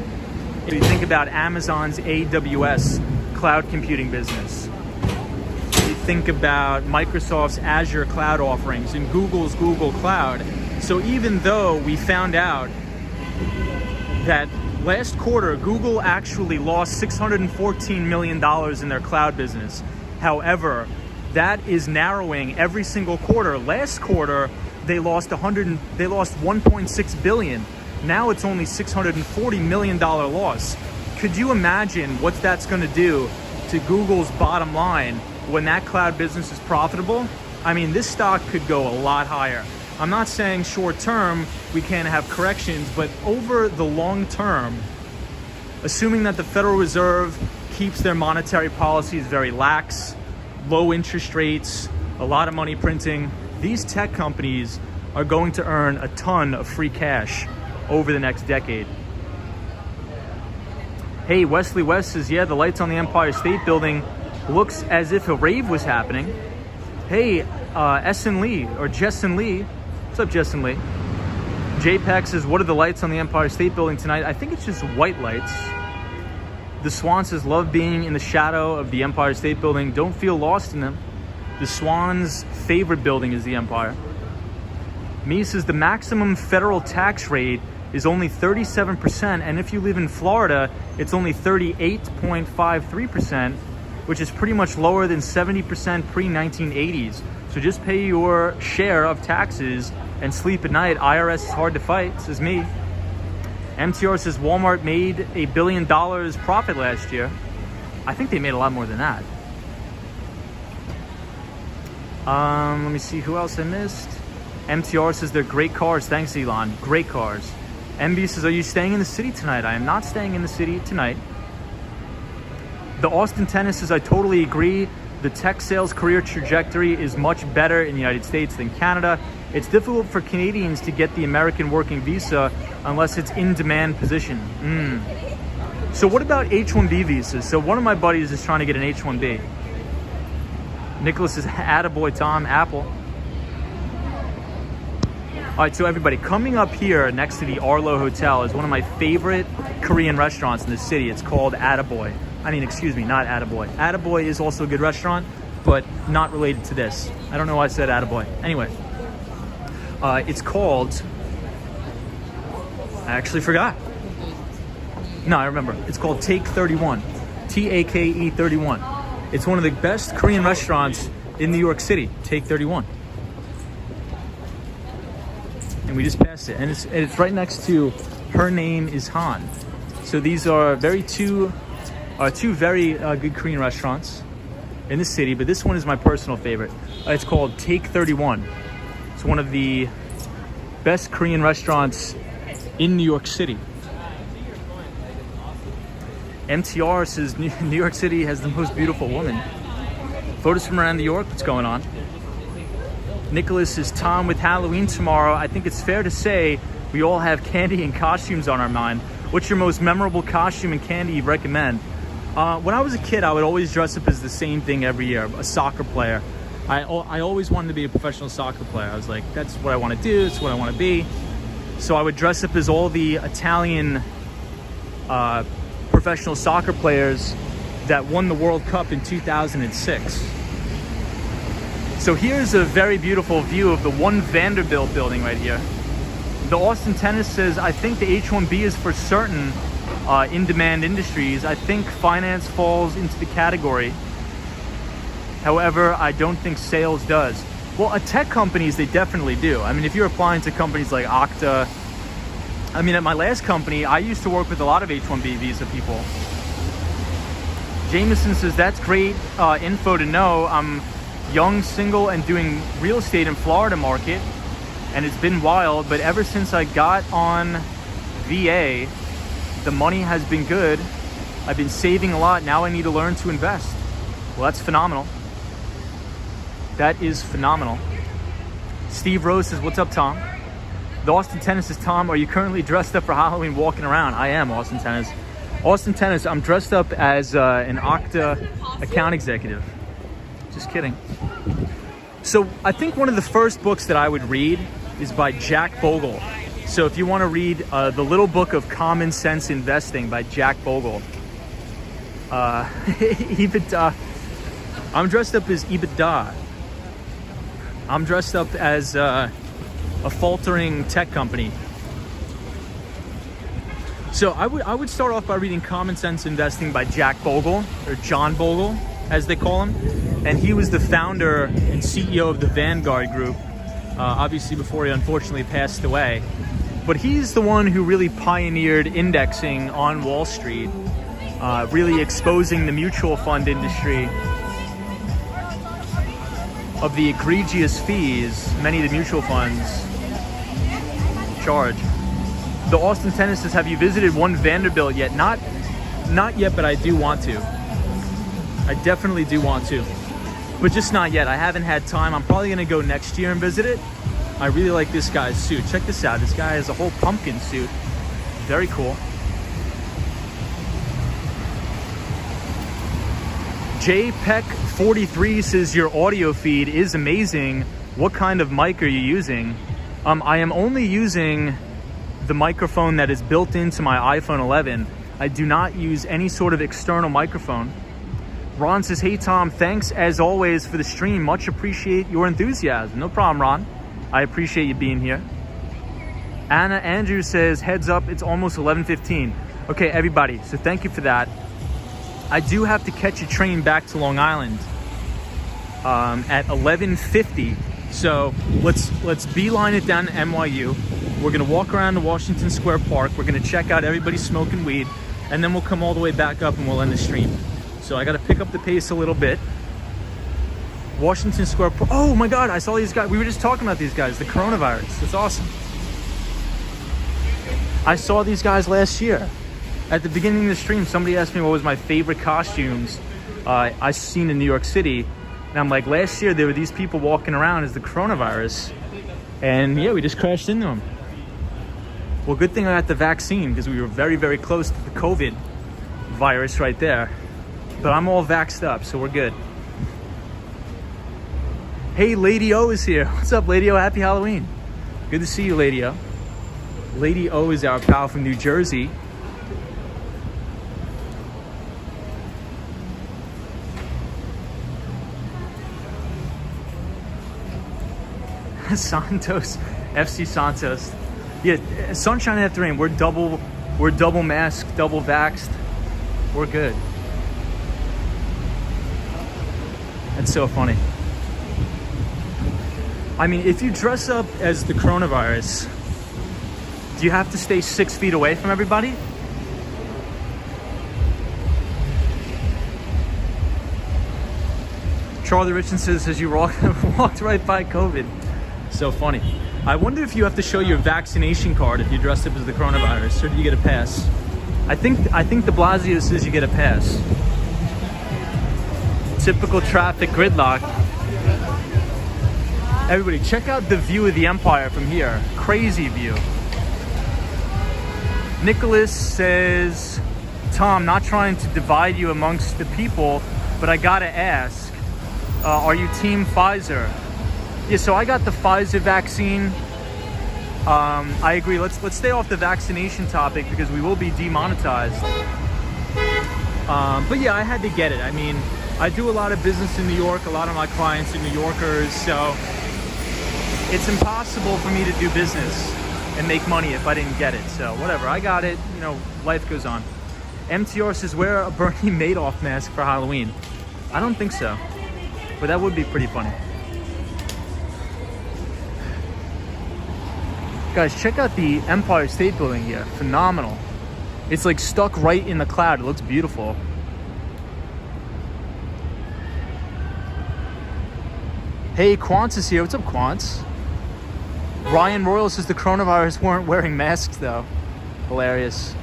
if you think about Amazon's AWS cloud computing business, you think about Microsoft's Azure cloud offerings and Google's Google Cloud. So even though we found out that last quarter, Google actually lost $614 million in their cloud business. However, that is narrowing every single quarter. Last quarter, they lost $1.6 billion. Now it's only $640 million loss. Could you imagine what that's going to do to Google's bottom line when that cloud business is profitable? I mean, this stock could go a lot higher. I'm not saying short term we can't have corrections, but over the long term, assuming that the Federal Reserve keeps their monetary policies very lax, low interest rates, a lot of money printing, these tech companies are going to earn a ton of free cash over the next decade. Hey, Wesley West says, yeah, the lights on the Empire State Building looks as if a rave was happening. Hey, Essen Lee, or Jessen Lee. What's up, Jessen Lee? JPEG says, what are the lights on the Empire State Building tonight? I think it's just white lights. The Swan says, love being in the shadow of the Empire State Building. Don't feel lost in them. The Swan's favorite building is the Empire. Me says, the maximum federal tax rate is only 37%, and if you live in Florida, it's only 38.53%, which is pretty much lower than 70% pre-1980s. So just pay your share of taxes and sleep at night. IRS is hard to fight, says me. MTR says Walmart made $1 billion profit last year. I think they made a lot more than that. Let me see who else I missed. MTR says they're great cars. Thanks, Elon. Great cars. MB says, are you staying in the city tonight? I am not staying in the city tonight. The Austin Tennis says, I totally agree. The tech sales career trajectory is much better in the United States than Canada. It's difficult for Canadians to get the American working visa unless it's in demand position. So what about H-1B visas? So one of my buddies is trying to get an H-1B. Nicholas says, attaboy Tom, Apple. All right, so everybody, coming up here next to the Arlo Hotel is one of my favorite Korean restaurants in the city. It's called Attaboy. Excuse me, not Attaboy. Attaboy is also a good restaurant, but not related to this. I don't know why I said Attaboy. Anyway, it's called, I actually forgot. No, I remember. It's called Take 31, Take 31. It's one of the best Korean restaurants in New York City, Take 31. And we just passed it, and it's right next to Her Name is Han. So these are two very good Korean restaurants in the city, but this one is my personal favorite. It's called Take 31. It's one of the best Korean restaurants in New York City. MTR says New York City has the most beautiful woman. Photos from around New York, what's going on? Nicholas says, Tom, with Halloween tomorrow, I think it's fair to say we all have candy and costumes on our mind. What's your most memorable costume and candy you recommend? When I was a kid, I would always dress up as the same thing every year, a soccer player. I always wanted to be a professional soccer player. I was like, that's what I want to do, it's what I want to be. So I would dress up as all the Italian professional soccer players that won the World Cup in 2006. So here's a very beautiful view of the One Vanderbilt building right here. The Austin Tennis says, I think the H-1B is for certain in-demand industries. I think finance falls into the category. However, I don't think sales does. Well, tech companies, they definitely do. I mean, if you're applying to companies like Okta I mean, at my last company, I used to work with a lot of H-1B visa people. Jameson says, that's great info to know. I'm young, single, and doing real estate in Florida market, and it's been wild, but ever since I got on VA, the money has been good. I've been saving a lot. Now I need to learn to invest. Well, that's phenomenal. That is phenomenal. Steve Rose says, what's up, Tom? The Austin Tennis says, Tom, are you currently dressed up for Halloween walking around? I am, Austin Tennis. Austin Tennis, I'm dressed up as an Okta account executive. Just kidding. So I think one of the first books that I would read is by Jack Bogle. So if you want to read The Little Book of Common Sense Investing by Jack Bogle. EBITDA. I'm dressed up as EBITDA. I'm dressed up as a faltering tech company. So I would start off by reading Common Sense Investing by Jack Bogle, or John Bogle, as they call him. And he was the founder and CEO of the Vanguard Group, obviously before he unfortunately passed away. But he's the one who really pioneered indexing on Wall Street, really exposing the mutual fund industry of the egregious fees many of the mutual funds charge. The Austin Tennis says, have you visited One Vanderbilt yet? Not yet, but I do want to. I definitely do want to, but just not yet. I haven't had time. I'm probably gonna go next year and visit it. I really like this guy's suit. Check this out. This guy has a whole pumpkin suit. Very cool. JPEC43 says, your audio feed is amazing. What kind of mic are you using? I am only using the microphone that is built into my iPhone 11. I do not use any sort of external microphone. Ron says, hey Tom, thanks as always for the stream. Much appreciate your enthusiasm. No problem, Ron. I appreciate you being here. Anna Andrews says, heads up, it's almost 11:15. Okay, everybody, so thank you for that. I do have to catch a train back to Long Island at 11:50. So let's beeline it down to NYU. We're gonna walk around to Washington Square Park. We're gonna check out everybody smoking weed, and then we'll come all the way back up and we'll end the stream. So I gotta pick up the pace a little bit. Washington Square Park. Oh my God, I saw these guys. We were just talking about these guys, the coronavirus. It's awesome. I saw these guys last year. At the beginning of the stream, somebody asked me what was my favorite costumes I seen in New York City. And I'm like, last year there were these people walking around as the coronavirus. And yeah, we just crashed into them. Well, good thing I got the vaccine, because we were very, very close to the COVID virus right there. But I'm all vaxxed up, so we're good. Hey, Lady O is here. What's up, Lady O? Happy Halloween. Good to see you, Lady O. Lady O is our pal from New Jersey. Santos, FC Santos. Yeah, sunshine after rain. We're double masked, double vaxxed. We're good. That's so funny. I mean, if you dress up as the coronavirus, do you have to stay 6 feet away from everybody? Charlie Richardson says you walked right by COVID. So funny. I wonder if you have to show your vaccination card if you dressed up as the coronavirus, or do you get a pass? I think de Blasio says you get a pass. Typical traffic gridlock. Everybody, check out the view of the Empire from here. Crazy view. Nicholas says, Tom, not trying to divide you amongst the people, but I gotta ask, are you team Pfizer? Yeah, so I got the Pfizer vaccine. I agree. Let's stay off the vaccination topic because we will be demonetized. But yeah, I had to get it. I mean, I do a lot of business in New York. A lot of my clients are New Yorkers, so it's impossible for me to do business and make money if I didn't get it. So whatever, I got it. You know, life goes on. MTR says, wear a Bernie Madoff mask for Halloween. I don't think so, but that would be pretty funny. Guys, check out the Empire State Building here. Phenomenal. It's like stuck right in the cloud. It looks beautiful. Hey, Quants is here. What's up, Quants? Ryan Royal says the coronavirus weren't wearing masks, though. Hilarious.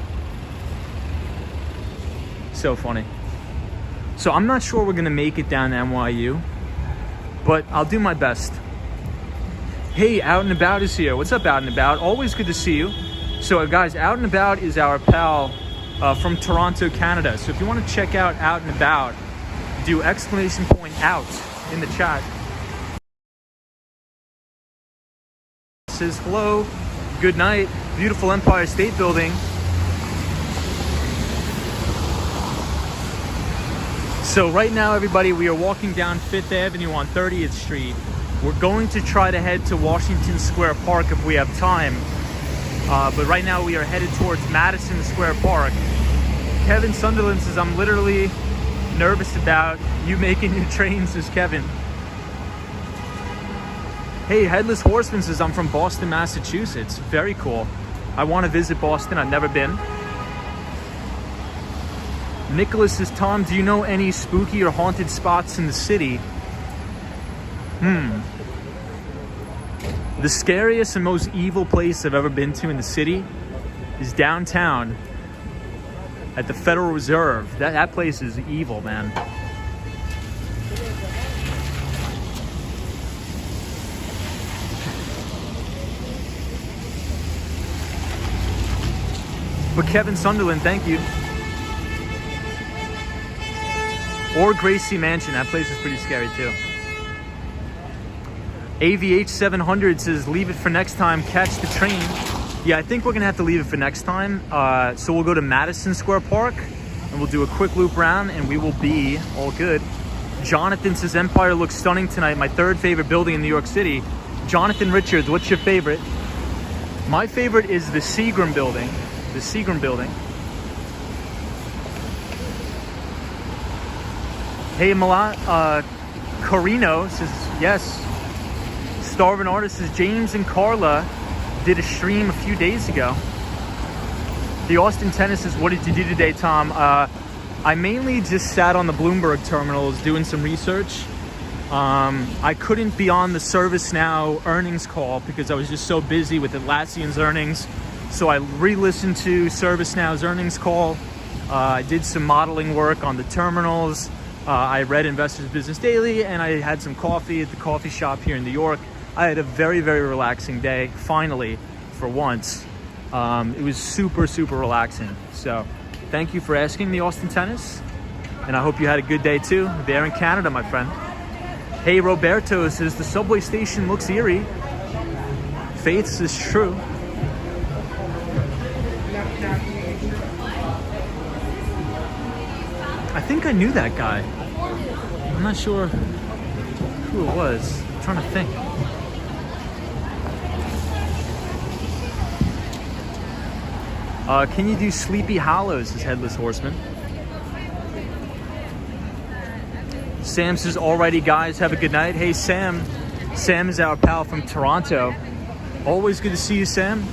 So funny. So I'm not sure we're going to make it down to NYU, but I'll do my best. Hey, Out and About is here. What's up, Out and About? Always good to see you. So, guys, Out and About is our pal from Toronto, Canada. So if you want to check out Out and About, do !out in the chat. Says hello, good night, beautiful Empire State Building. So right now, everybody, we are walking down 5th Avenue on 30th Street. We're going to try to head to Washington Square Park if we have time. But right now we are headed towards Madison Square Park. Kevin Sunderland says, I'm literally nervous about you making your train, says Kevin. Hey, Headless Horseman says, I'm from Boston, Massachusetts. Very cool. I want to visit Boston. I've never been. Nicholas says, Tom, do you know any spooky or haunted spots in the city? The scariest and most evil place I've ever been to in the city is downtown at the Federal Reserve. That place is evil, man. But Kevin Sunderland, thank you. Or Gracie Mansion. That place is pretty scary too. AVH 700 says, leave it for next time, catch the train. Yeah, I think we're gonna have to leave it for next time. So we'll go to Madison Square Park and we'll do a quick loop around and we will be all good. Jonathan says, Empire looks stunning tonight. My 3rd favorite building in New York City. Jonathan Richards, what's your favorite? My favorite is the Seagram building. The Seagram building. Hey, Carino says, yes. Starving Artist says, James and Carla did a stream a few days ago. The Austin Tennis says, what did you do today, Tom? I mainly just sat on the Bloomberg terminals doing some research. I couldn't be on the Servicenow earnings call because I was just so busy with Atlassian's earnings. So I re-listened to Servicenow's earnings call. I did some modeling work on the terminals. I read Investors Business Daily, and I had some coffee at the coffee shop here in New York. I had a very, very relaxing day, finally, for once. It was super, super relaxing. So thank you for asking, the Austin Tennis. And I hope you had a good day too, there in Canada, my friend. Hey, Roberto says, the subway station looks eerie. Faith says, true. I think I knew that guy. I'm not sure who it was. I'm trying to think. Can you do Sleepy Hollows as Headless Horseman? Sam says, alrighty guys, have a good night. Hey Sam. Sam is our pal from Toronto. Always good to see you, Sam.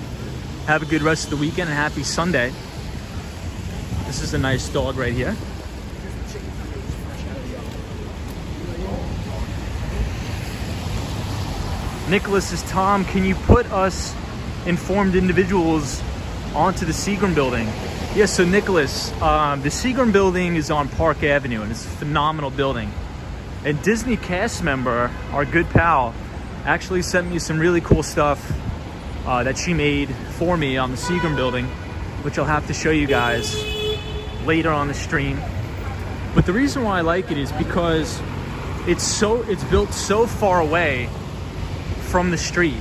Have a good rest of the weekend and happy Sunday. This is a nice dog right here. Nicholas says, Tom, can you put us informed individuals onto the Seagram building? Yes, so Nicholas, the Seagram building is on Park Avenue and it's a phenomenal building. And Disney cast member, our good pal, actually sent me some really cool stuff that she made for me on the Seagram building, which I'll have to show you guys later on the stream. But the reason why I like it is because it's built so far away from the street.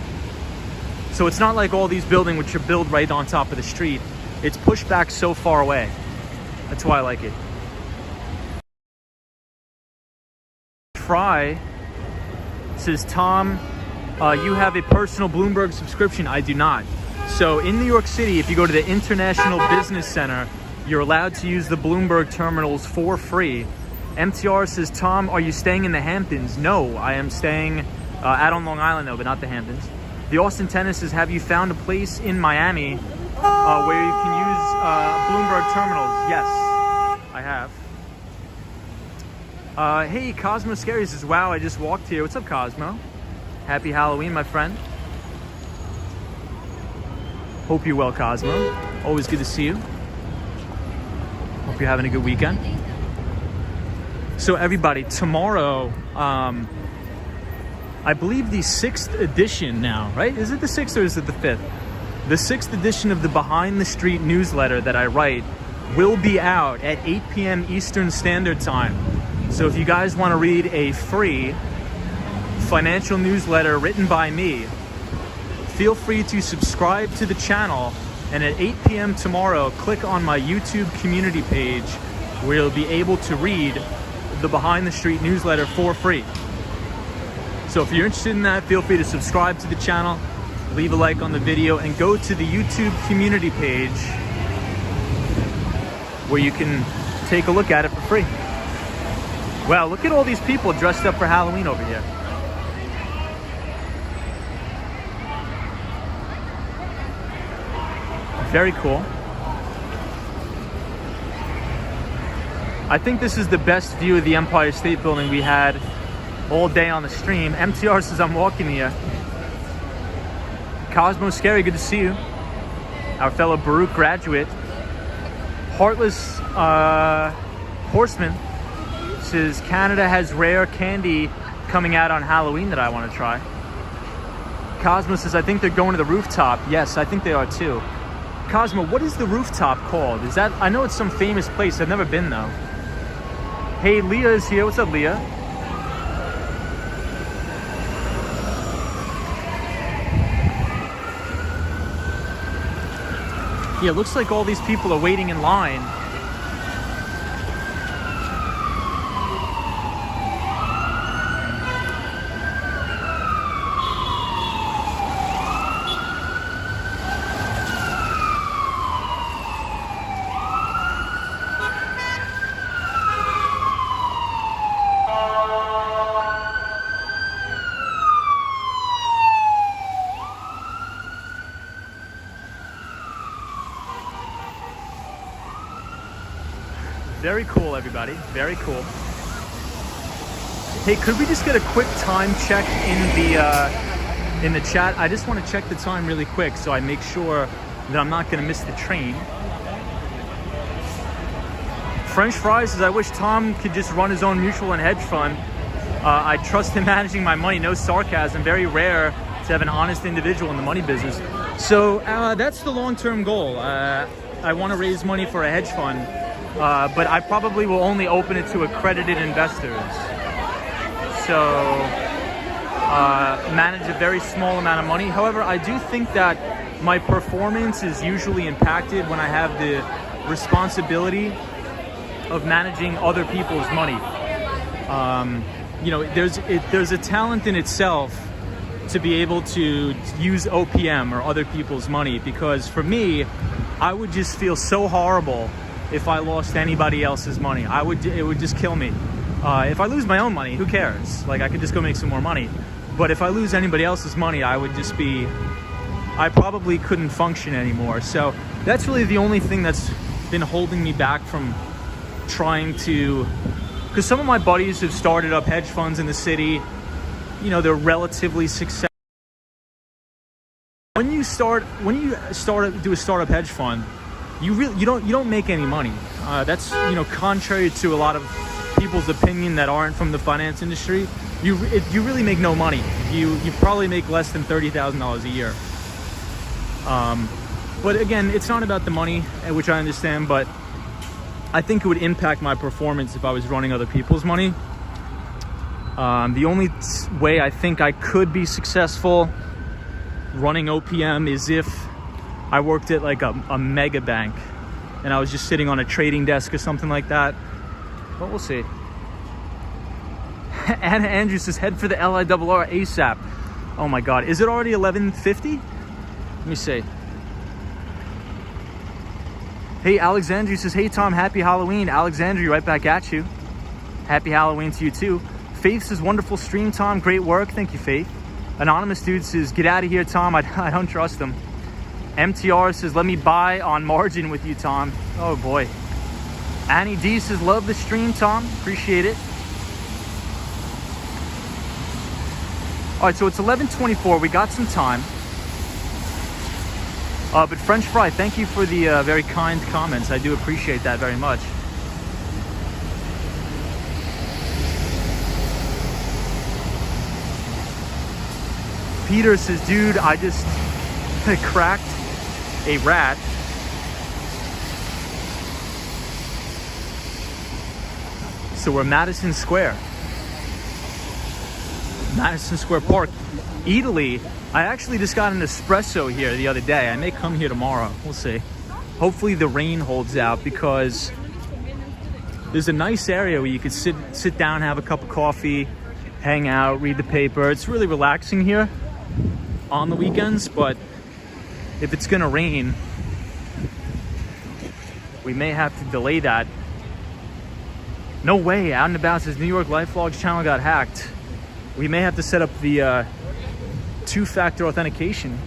So it's not like all these buildings which are built right on top of the street. It's pushed back so far away. That's why I like it. Fry says, Tom, you have a personal Bloomberg subscription. I do not. So in New York City, if you go to the International Business Center, you're allowed to use the Bloomberg terminals for free. MTR says, Tom, are you staying in the Hamptons? No, I am staying out on Long Island though, but not the Hamptons. The Austin Tennis says, have you found a place in Miami where you can use Bloomberg terminals? Yes, I have. Hey, Cosmo Scary says, wow, I just walked here. What's up, Cosmo? Happy Halloween, my friend. Hope you're well, Cosmo. Always good to see you. Hope you're having a good weekend. So everybody, tomorrow, I believe the 6th edition now, right? Is it the 6th or is it the 5th? The 6th edition of the Behind the Street newsletter that I write will be out at 8 p.m. Eastern Standard Time. So if you guys want to read a free financial newsletter written by me, feel free to subscribe to the channel, and at 8 p.m. tomorrow, click on my YouTube community page where you'll be able to read the Behind the Street newsletter for free. So if you're interested in that, feel free to subscribe to the channel, leave a like on the video, and go to the YouTube community page where you can take a look at it for free. Wow, look at all these people dressed up for Halloween over here. Very cool. I think this is the best view of the Empire State Building we had all day on the stream. MTR says I'm walking here. Cosmo Scary, good to see you. Our fellow Baruch graduate. Heartless Horseman says Canada has rare candy coming out on Halloween that I want to try. Cosmo says I think they're going to the rooftop. Yes, I think they are too. Cosmo, what is the rooftop called? Is that, I know it's some famous place. I've never been though. Hey, Leah is here. What's up, Leah? Yeah, it looks like all these people are waiting in line. Very cool, everybody. Very cool. Hey, could we just get a quick time check in the chat? I just want to check the time really quick so I make sure that I'm not going to miss the train. French Fries says, I wish Tom could just run his own mutual and hedge fund. I trust him managing my money. No sarcasm. Very rare to have an honest individual in the money business. So that's the long-term goal. I want to raise money for a hedge fund. But I probably will only open it to accredited investors. So manage a very small amount of money. However, I do think that my performance is usually impacted when I have the responsibility of managing other people's money. You know, there's a talent in itself to be able to use OPM or other people's money, because for me, I would just feel so horrible if I lost anybody else's money. It would just kill me. If I lose my own money, who cares? Like, I could just go make some more money. But if I lose anybody else's money, I probably couldn't function anymore. So that's really the only thing that's been holding me back from trying to, because some of my buddies have started up hedge funds in the city. You know, they're relatively successful. When you do a startup hedge fund, you don't make any money. That's, you know, contrary to a lot of people's opinion that aren't from the finance industry. You really make no money. You probably make less than $30,000 a year. But again, it's not about the money, which I understand, but I think it would impact my performance if I was running other people's money. The only way I think I could be successful running OPM is if I worked at like a mega bank and I was just sitting on a trading desk or something like that. But we'll see. Anna Andrews says, head for the LIRR ASAP. Oh my God. Is it already 11:50? Let me see. Hey, Alexandria says, hey Tom, happy Halloween. Alexandria, right back at you. Happy Halloween to you too. Faith says, wonderful stream, Tom. Great work. Thank you, Faith. Anonymous dude says, get out of here, Tom. I don't trust him. MTR says, let me buy on margin with you, Tom. Oh boy. Annie D says, love the stream, Tom. Appreciate it. All right, so it's 11:24. We got some time. But French Fry, thank you for the very kind comments. I do appreciate that very much. Peter says, dude, I just cracked a rat. So we're Madison Square. Madison Square Park. Italy. I actually just got an espresso here the other day. I may come here tomorrow. We'll see. Hopefully the rain holds out because there's a nice area where you could sit down, have a cup of coffee, hang out, read the paper. It's really relaxing here on the weekends, but if it's gonna rain, we may have to delay that. No way. Out and About says New York Life Vlogs channel got hacked. We may have to set up the two-factor authentication.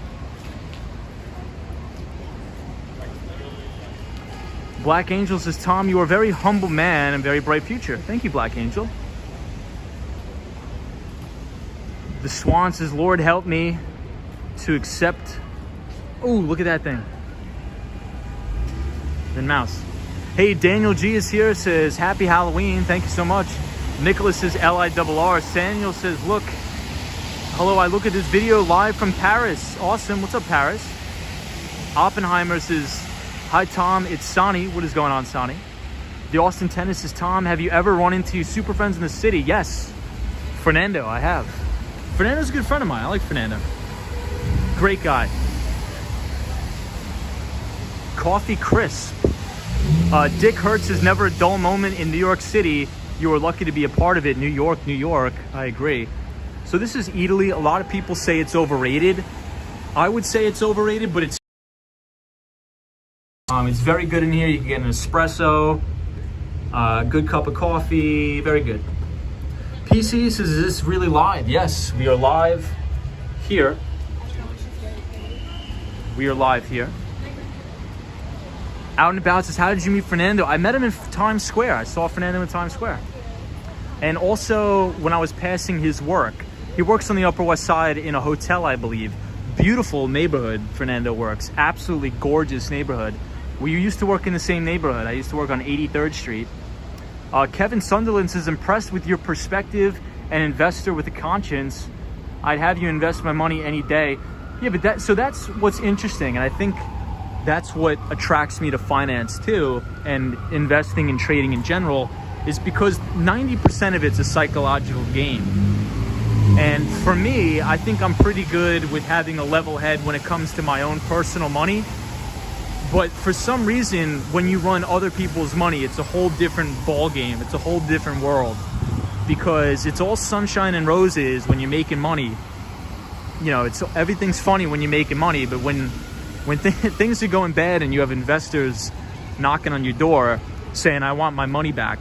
Black Angel says, Tom, you are a very humble man and very bright future. Thank you, Black Angel. The Swan says, Lord, help me to accept. Oh, look at that thing. Then mouse. Hey, Daniel G is here, says, happy Halloween. Thank you so much. Nicholas says, LIRR. Samuel says, look. Hello, I look at this video live from Paris. Awesome. What's up, Paris? Oppenheimer says, hi, Tom. It's Sonny. What is going on, Sonny? The Austin Tennis says, Tom, have you ever run into super friends in the city? Yes. Fernando, I have. Fernando's a good friend of mine. I like Fernando. Great guy. Coffee Crisp. Dick Hertz is never a dull moment in New York City. You are lucky to be a part of it. New York, New York. I agree. So this is Italy. A lot of people say it's overrated. I would say it's overrated, but it's very good in here. You can get an espresso, good cup of coffee, very good. PC says, is this really live? Yes, we are live here. We are live here. Out and About says, how did you meet Fernando? I met him in Times Square. I saw Fernando in Times Square. And also when I was passing his work, he works on the Upper West Side in a hotel, I believe. Beautiful neighborhood, Fernando works. Absolutely gorgeous neighborhood. We used to work in the same neighborhood. I used to work on 83rd Street. Kevin Sunderland says, impressed with your perspective and investor with a conscience. I'd have you invest my money any day. Yeah, but that's what's interesting. And I think that's what attracts me to finance too, and investing and trading in general, is because 90% of it's a psychological game. And for me, I think I'm pretty good with having a level head when it comes to my own personal money. But for some reason, when you run other people's money, it's a whole different ball game. It's a whole different world, because it's all sunshine and roses when you're making money. You know, everything's funny when you're making money, but when things are going bad and you have investors knocking on your door saying, I want my money back,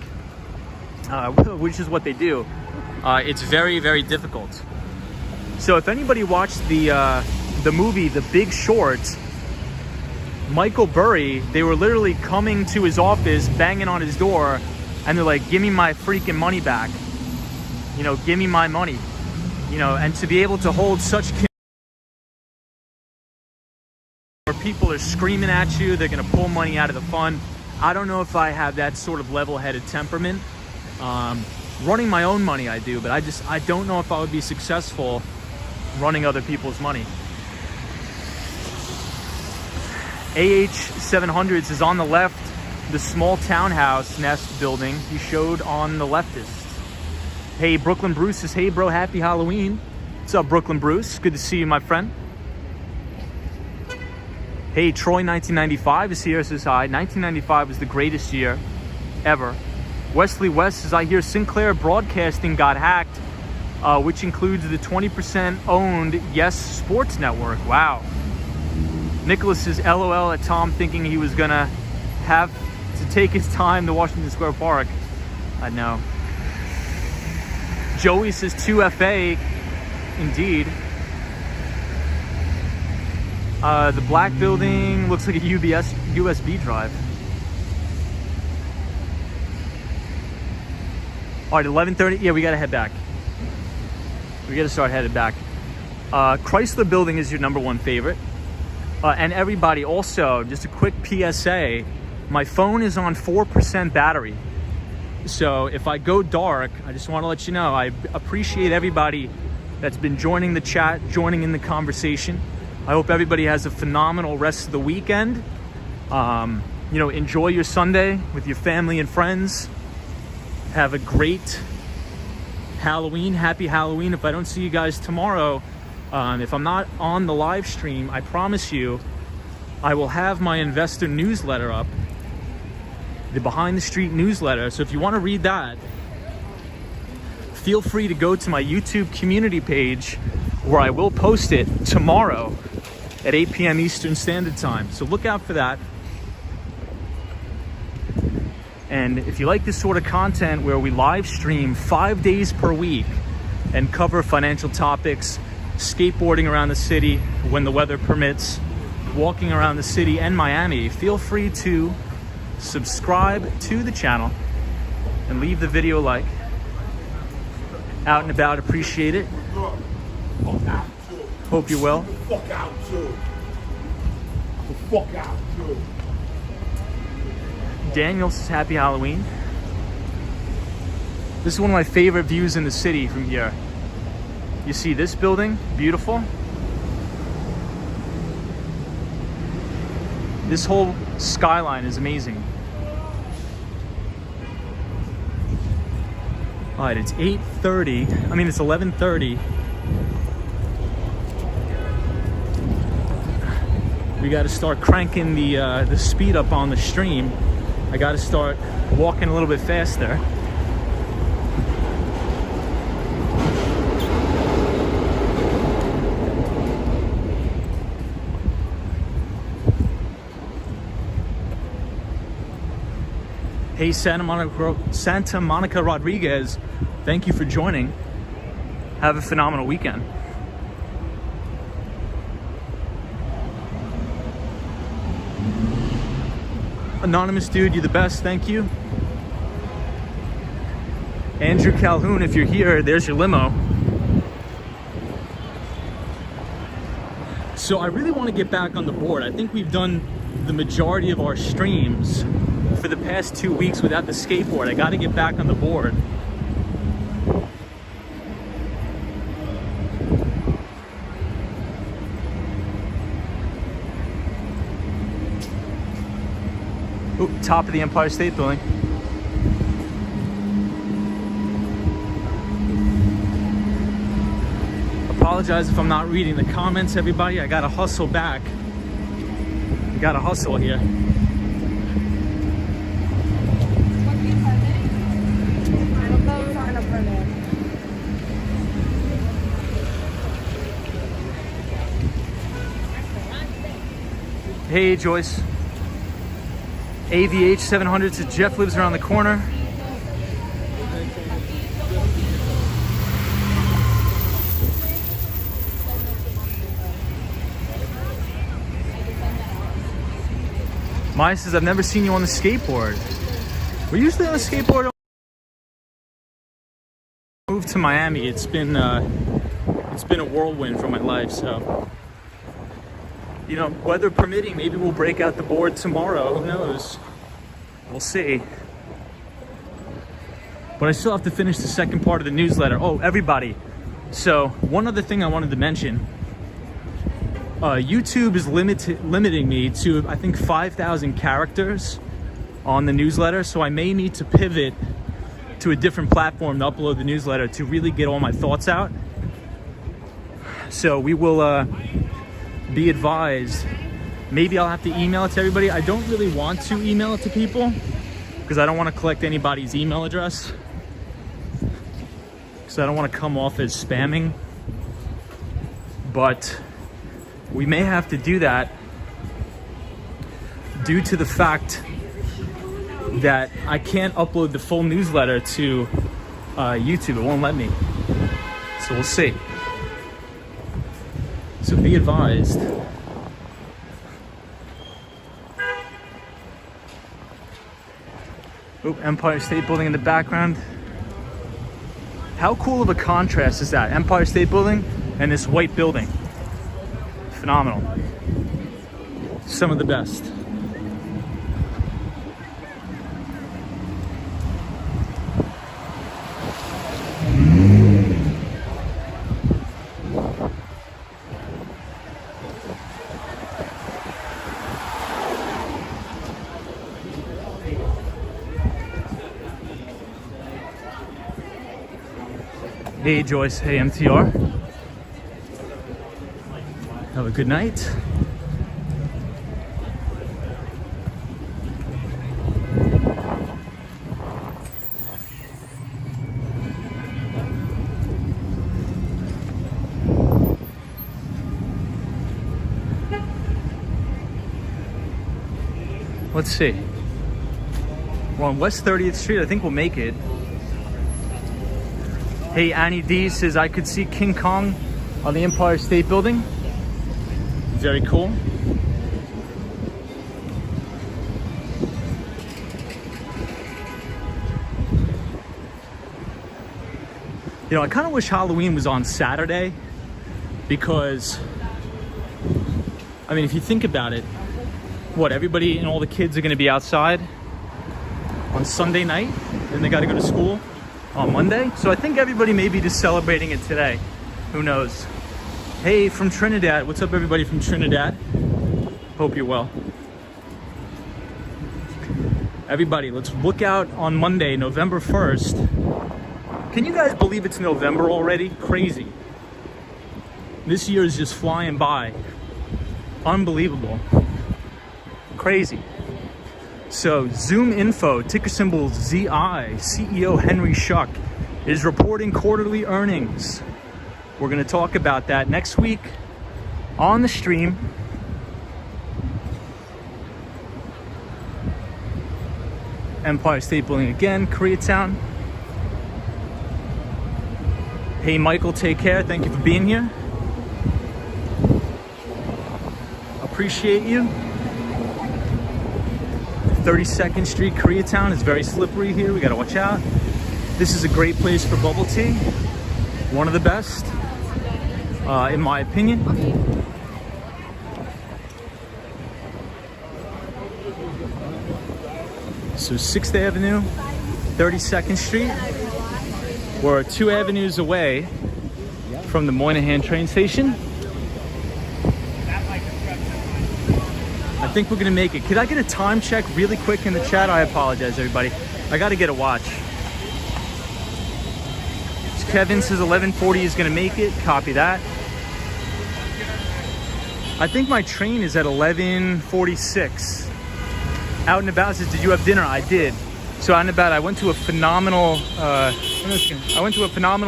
which is what they do, it's very, very difficult. So if anybody watched the movie The Big Short, Michael Burry, they were literally coming to his office, banging on his door, and they're like, give me my freaking money back. You know, give me my money. You know, and to be able to hold such where people are screaming at you, they're going to pull money out of the fund. I don't know if I have that sort of level-headed temperament. Running my own money, I do, but I don't know if I would be successful running other people's money. AH700s is on the left, the small townhouse nest building he showed on the leftist. Hey, Brooklyn Bruce says, hey bro, happy Halloween. What's up, Brooklyn Bruce? Good to see you, my friend. Hey, Troy 1995 is here, says hi. 1995 was the greatest year ever. Wesley West says, I hear Sinclair Broadcasting got hacked, which includes the 20% owned Yes Sports Network. Wow. Nicholas says, LOL at Tom thinking he was gonna have to take his time to Washington Square Park. I know. Joey says 2FA. Indeed. The black building looks like a USB drive. All right, 11:30. Yeah, we gotta head back. We gotta start headed back. Chrysler Building is your #1 favorite. And everybody, also, just a quick PSA, my phone is on 4% battery. So if I go dark, I just want to let you know, I appreciate everybody that's been joining the chat, joining in the conversation. I hope everybody has a phenomenal rest of the weekend. You know, enjoy your Sunday with your family and friends. Have a great Halloween. Happy Halloween. If I don't see you guys tomorrow, if I'm not on the live stream, I promise you, I will have my investor newsletter up, the Behind the Street newsletter. So if you want to read that, feel free to go to my YouTube community page, where I will post it tomorrow at 8 p.m. Eastern Standard Time. So look out for that. And if you like this sort of content where we live stream 5 days per week and cover financial topics, skateboarding around the city when the weather permits, walking around the city and Miami, feel free to subscribe to the channel and leave the video a like. Out and about, appreciate it. Hope you're well. Fuck out too. Fuck out too. Daniel says happy Halloween. This is one of my favorite views in the city from here. You see this building, beautiful. This whole skyline is amazing. All right, it's 8:30. I mean, it's 11:30. We got to start cranking the speed up on the stream. I got to start walking a little bit faster. Hey, Santa Monica Rodriguez, thank you for joining. Have a phenomenal weekend. Anonymous dude, you're the best, thank you. Andrew Calhoun, if you're here, there's your limo. So I really want to get back on the board. I think we've done the majority of our streams for the past 2 weeks without the skateboard. I got to get back on the board. Ooh, top of the Empire State Building. Apologize if I'm not reading the comments, everybody. I gotta hustle back. I gotta hustle here. Hey, Joyce. AVH 700 says Jeff lives around the corner. Maya says, I've never seen you on the skateboard. We're usually on the skateboard. Moved to Miami. It's been a whirlwind for my life, so. You know, weather permitting, maybe we'll break out the board tomorrow. Who knows? We'll see. But I still have to finish the second part of the newsletter. Oh, everybody. So, one other thing I wanted to mention. YouTube is limiting me to, I think, 5,000 characters on the newsletter. So I may need to pivot to a different platform to upload the newsletter to really get all my thoughts out. So we will... be advised, maybe I'll have to email it to everybody. I don't really want to email it to people because I don't want to collect anybody's email address, because I don't want to come off as spamming. But we may have to do that due to the fact that I can't upload the full newsletter to YouTube. It won't let me. So we'll see. So be advised. Oop, Empire State Building in the background. How cool of a contrast is that? Empire State Building and this white building. Phenomenal. Some of the best. Hey Joyce, hey MTR. Have a good night. Let's see. We're on West 30th Street. I think we'll make it. Hey, Annie D says I could see King Kong on the Empire State Building. Very cool. You know, I kind of wish Halloween was on Saturday because, I mean, if you think about it, what, everybody and all the kids are going to be outside on Sunday night and they got to go to school on Monday. So I think everybody may be just celebrating it today. Who knows? Hey, from Trinidad. What's up, everybody from Trinidad? Hope you're well. Everybody, let's look out on Monday, November 1st. Can you guys believe it's November already? Crazy. This year is just flying by. Unbelievable. Crazy. So Zoom Info, ticker symbol ZI, CEO Henry Schuck is reporting quarterly earnings. We're going to talk about that next week on the stream. Empire State Building again, Koreatown. Hey Michael, take care. Thank you for being here. Appreciate you. 32nd Street, Koreatown is very slippery here. We gotta watch out. This is a great place for bubble tea. One of the best, in my opinion. So 6th Avenue, 32nd Street. We're 2 avenues away from the Moynihan train station. I think we're gonna make it. Could I get a time check really quick in the chat? I apologize, everybody. I gotta get a watch. Kevin says 11:40 is gonna make it. Copy that. I think my train is at 11:46. Out and about says, did you have dinner? I did. So out and about, I went to a phenomenal,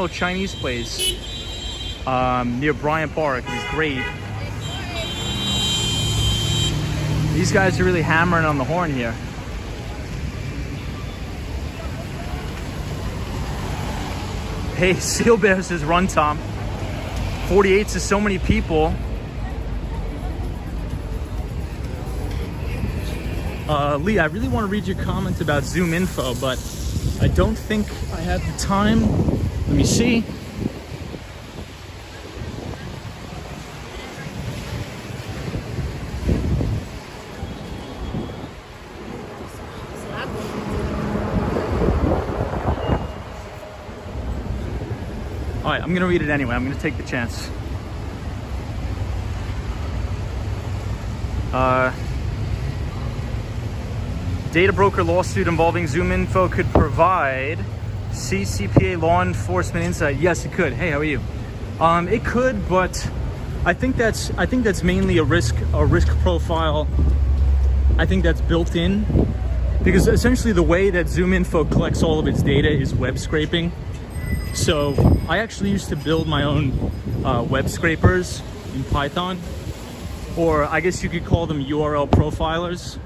Chinese place near Bryant Park. It was great. These guys are really hammering on the horn here. Hey, Seal Bear says run, Tom. 48 says so many people. Lee, I really want to read your comments about Zoom Info, but I don't think I have the time. Let me see. All right, I'm going to read it anyway. I'm going to take the chance. Data broker lawsuit involving Zoom Info could provide CCPA law enforcement insight. Yes, it could. Hey, how are you? It could, but I think that's mainly a risk profile. I think that's built in because essentially the way that Zoom Info collects all of its data is web scraping. So I actually used to build my own web scrapers in Python, or I guess you could call them URL profilers.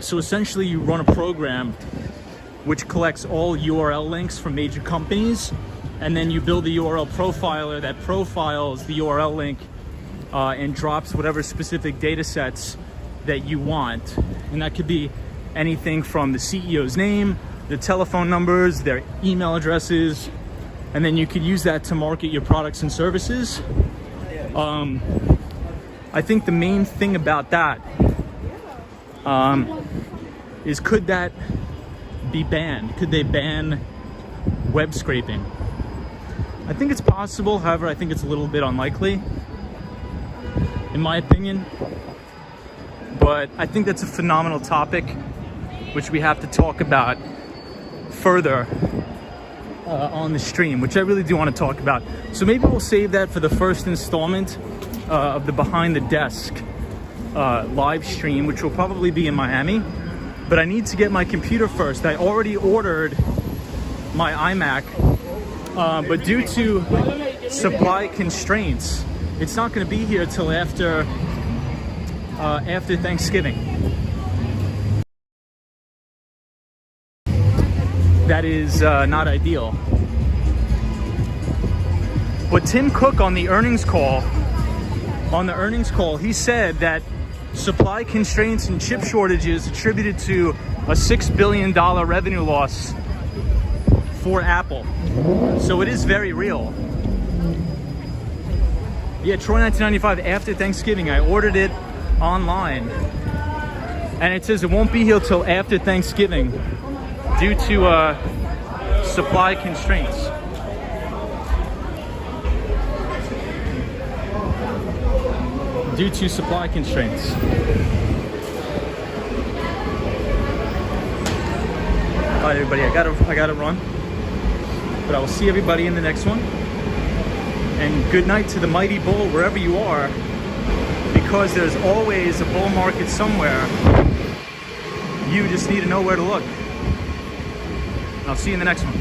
So essentially you run a program which collects all URL links from major companies, and then you build a URL profiler that profiles the URL link and drops whatever specific data sets that you want. And that could be anything from the CEO's name, the telephone numbers, their email addresses, and then you could use that to market your products and services. I think the main thing about that is, could that be banned? Could they ban web scraping? I think it's possible, however, I think it's a little bit unlikely, in my opinion. But I think that's a phenomenal topic, which we have to talk about further on the stream, which I really do want to talk about. So maybe we'll save that for the first installment of the Behind the Desk live stream, which will probably be in Miami. But I need to get my computer first. I already ordered my iMac, but due to supply constraints, it's not going to be here till after Thanksgiving. That is not ideal. But Tim Cook on the earnings call, he said that supply constraints and chip shortages attributed to a $6 billion revenue loss for Apple. So it is very real. Yeah, Troy 1995, after Thanksgiving. I ordered it online, and it says it won't be here till after Thanksgiving due to supply constraints. Due to supply constraints. All right, everybody, I gotta run, but I will see everybody in the next one. And good night to the mighty bull wherever you are, because there's always a bull market somewhere. You just need to know where to look. I'll see you in the next one.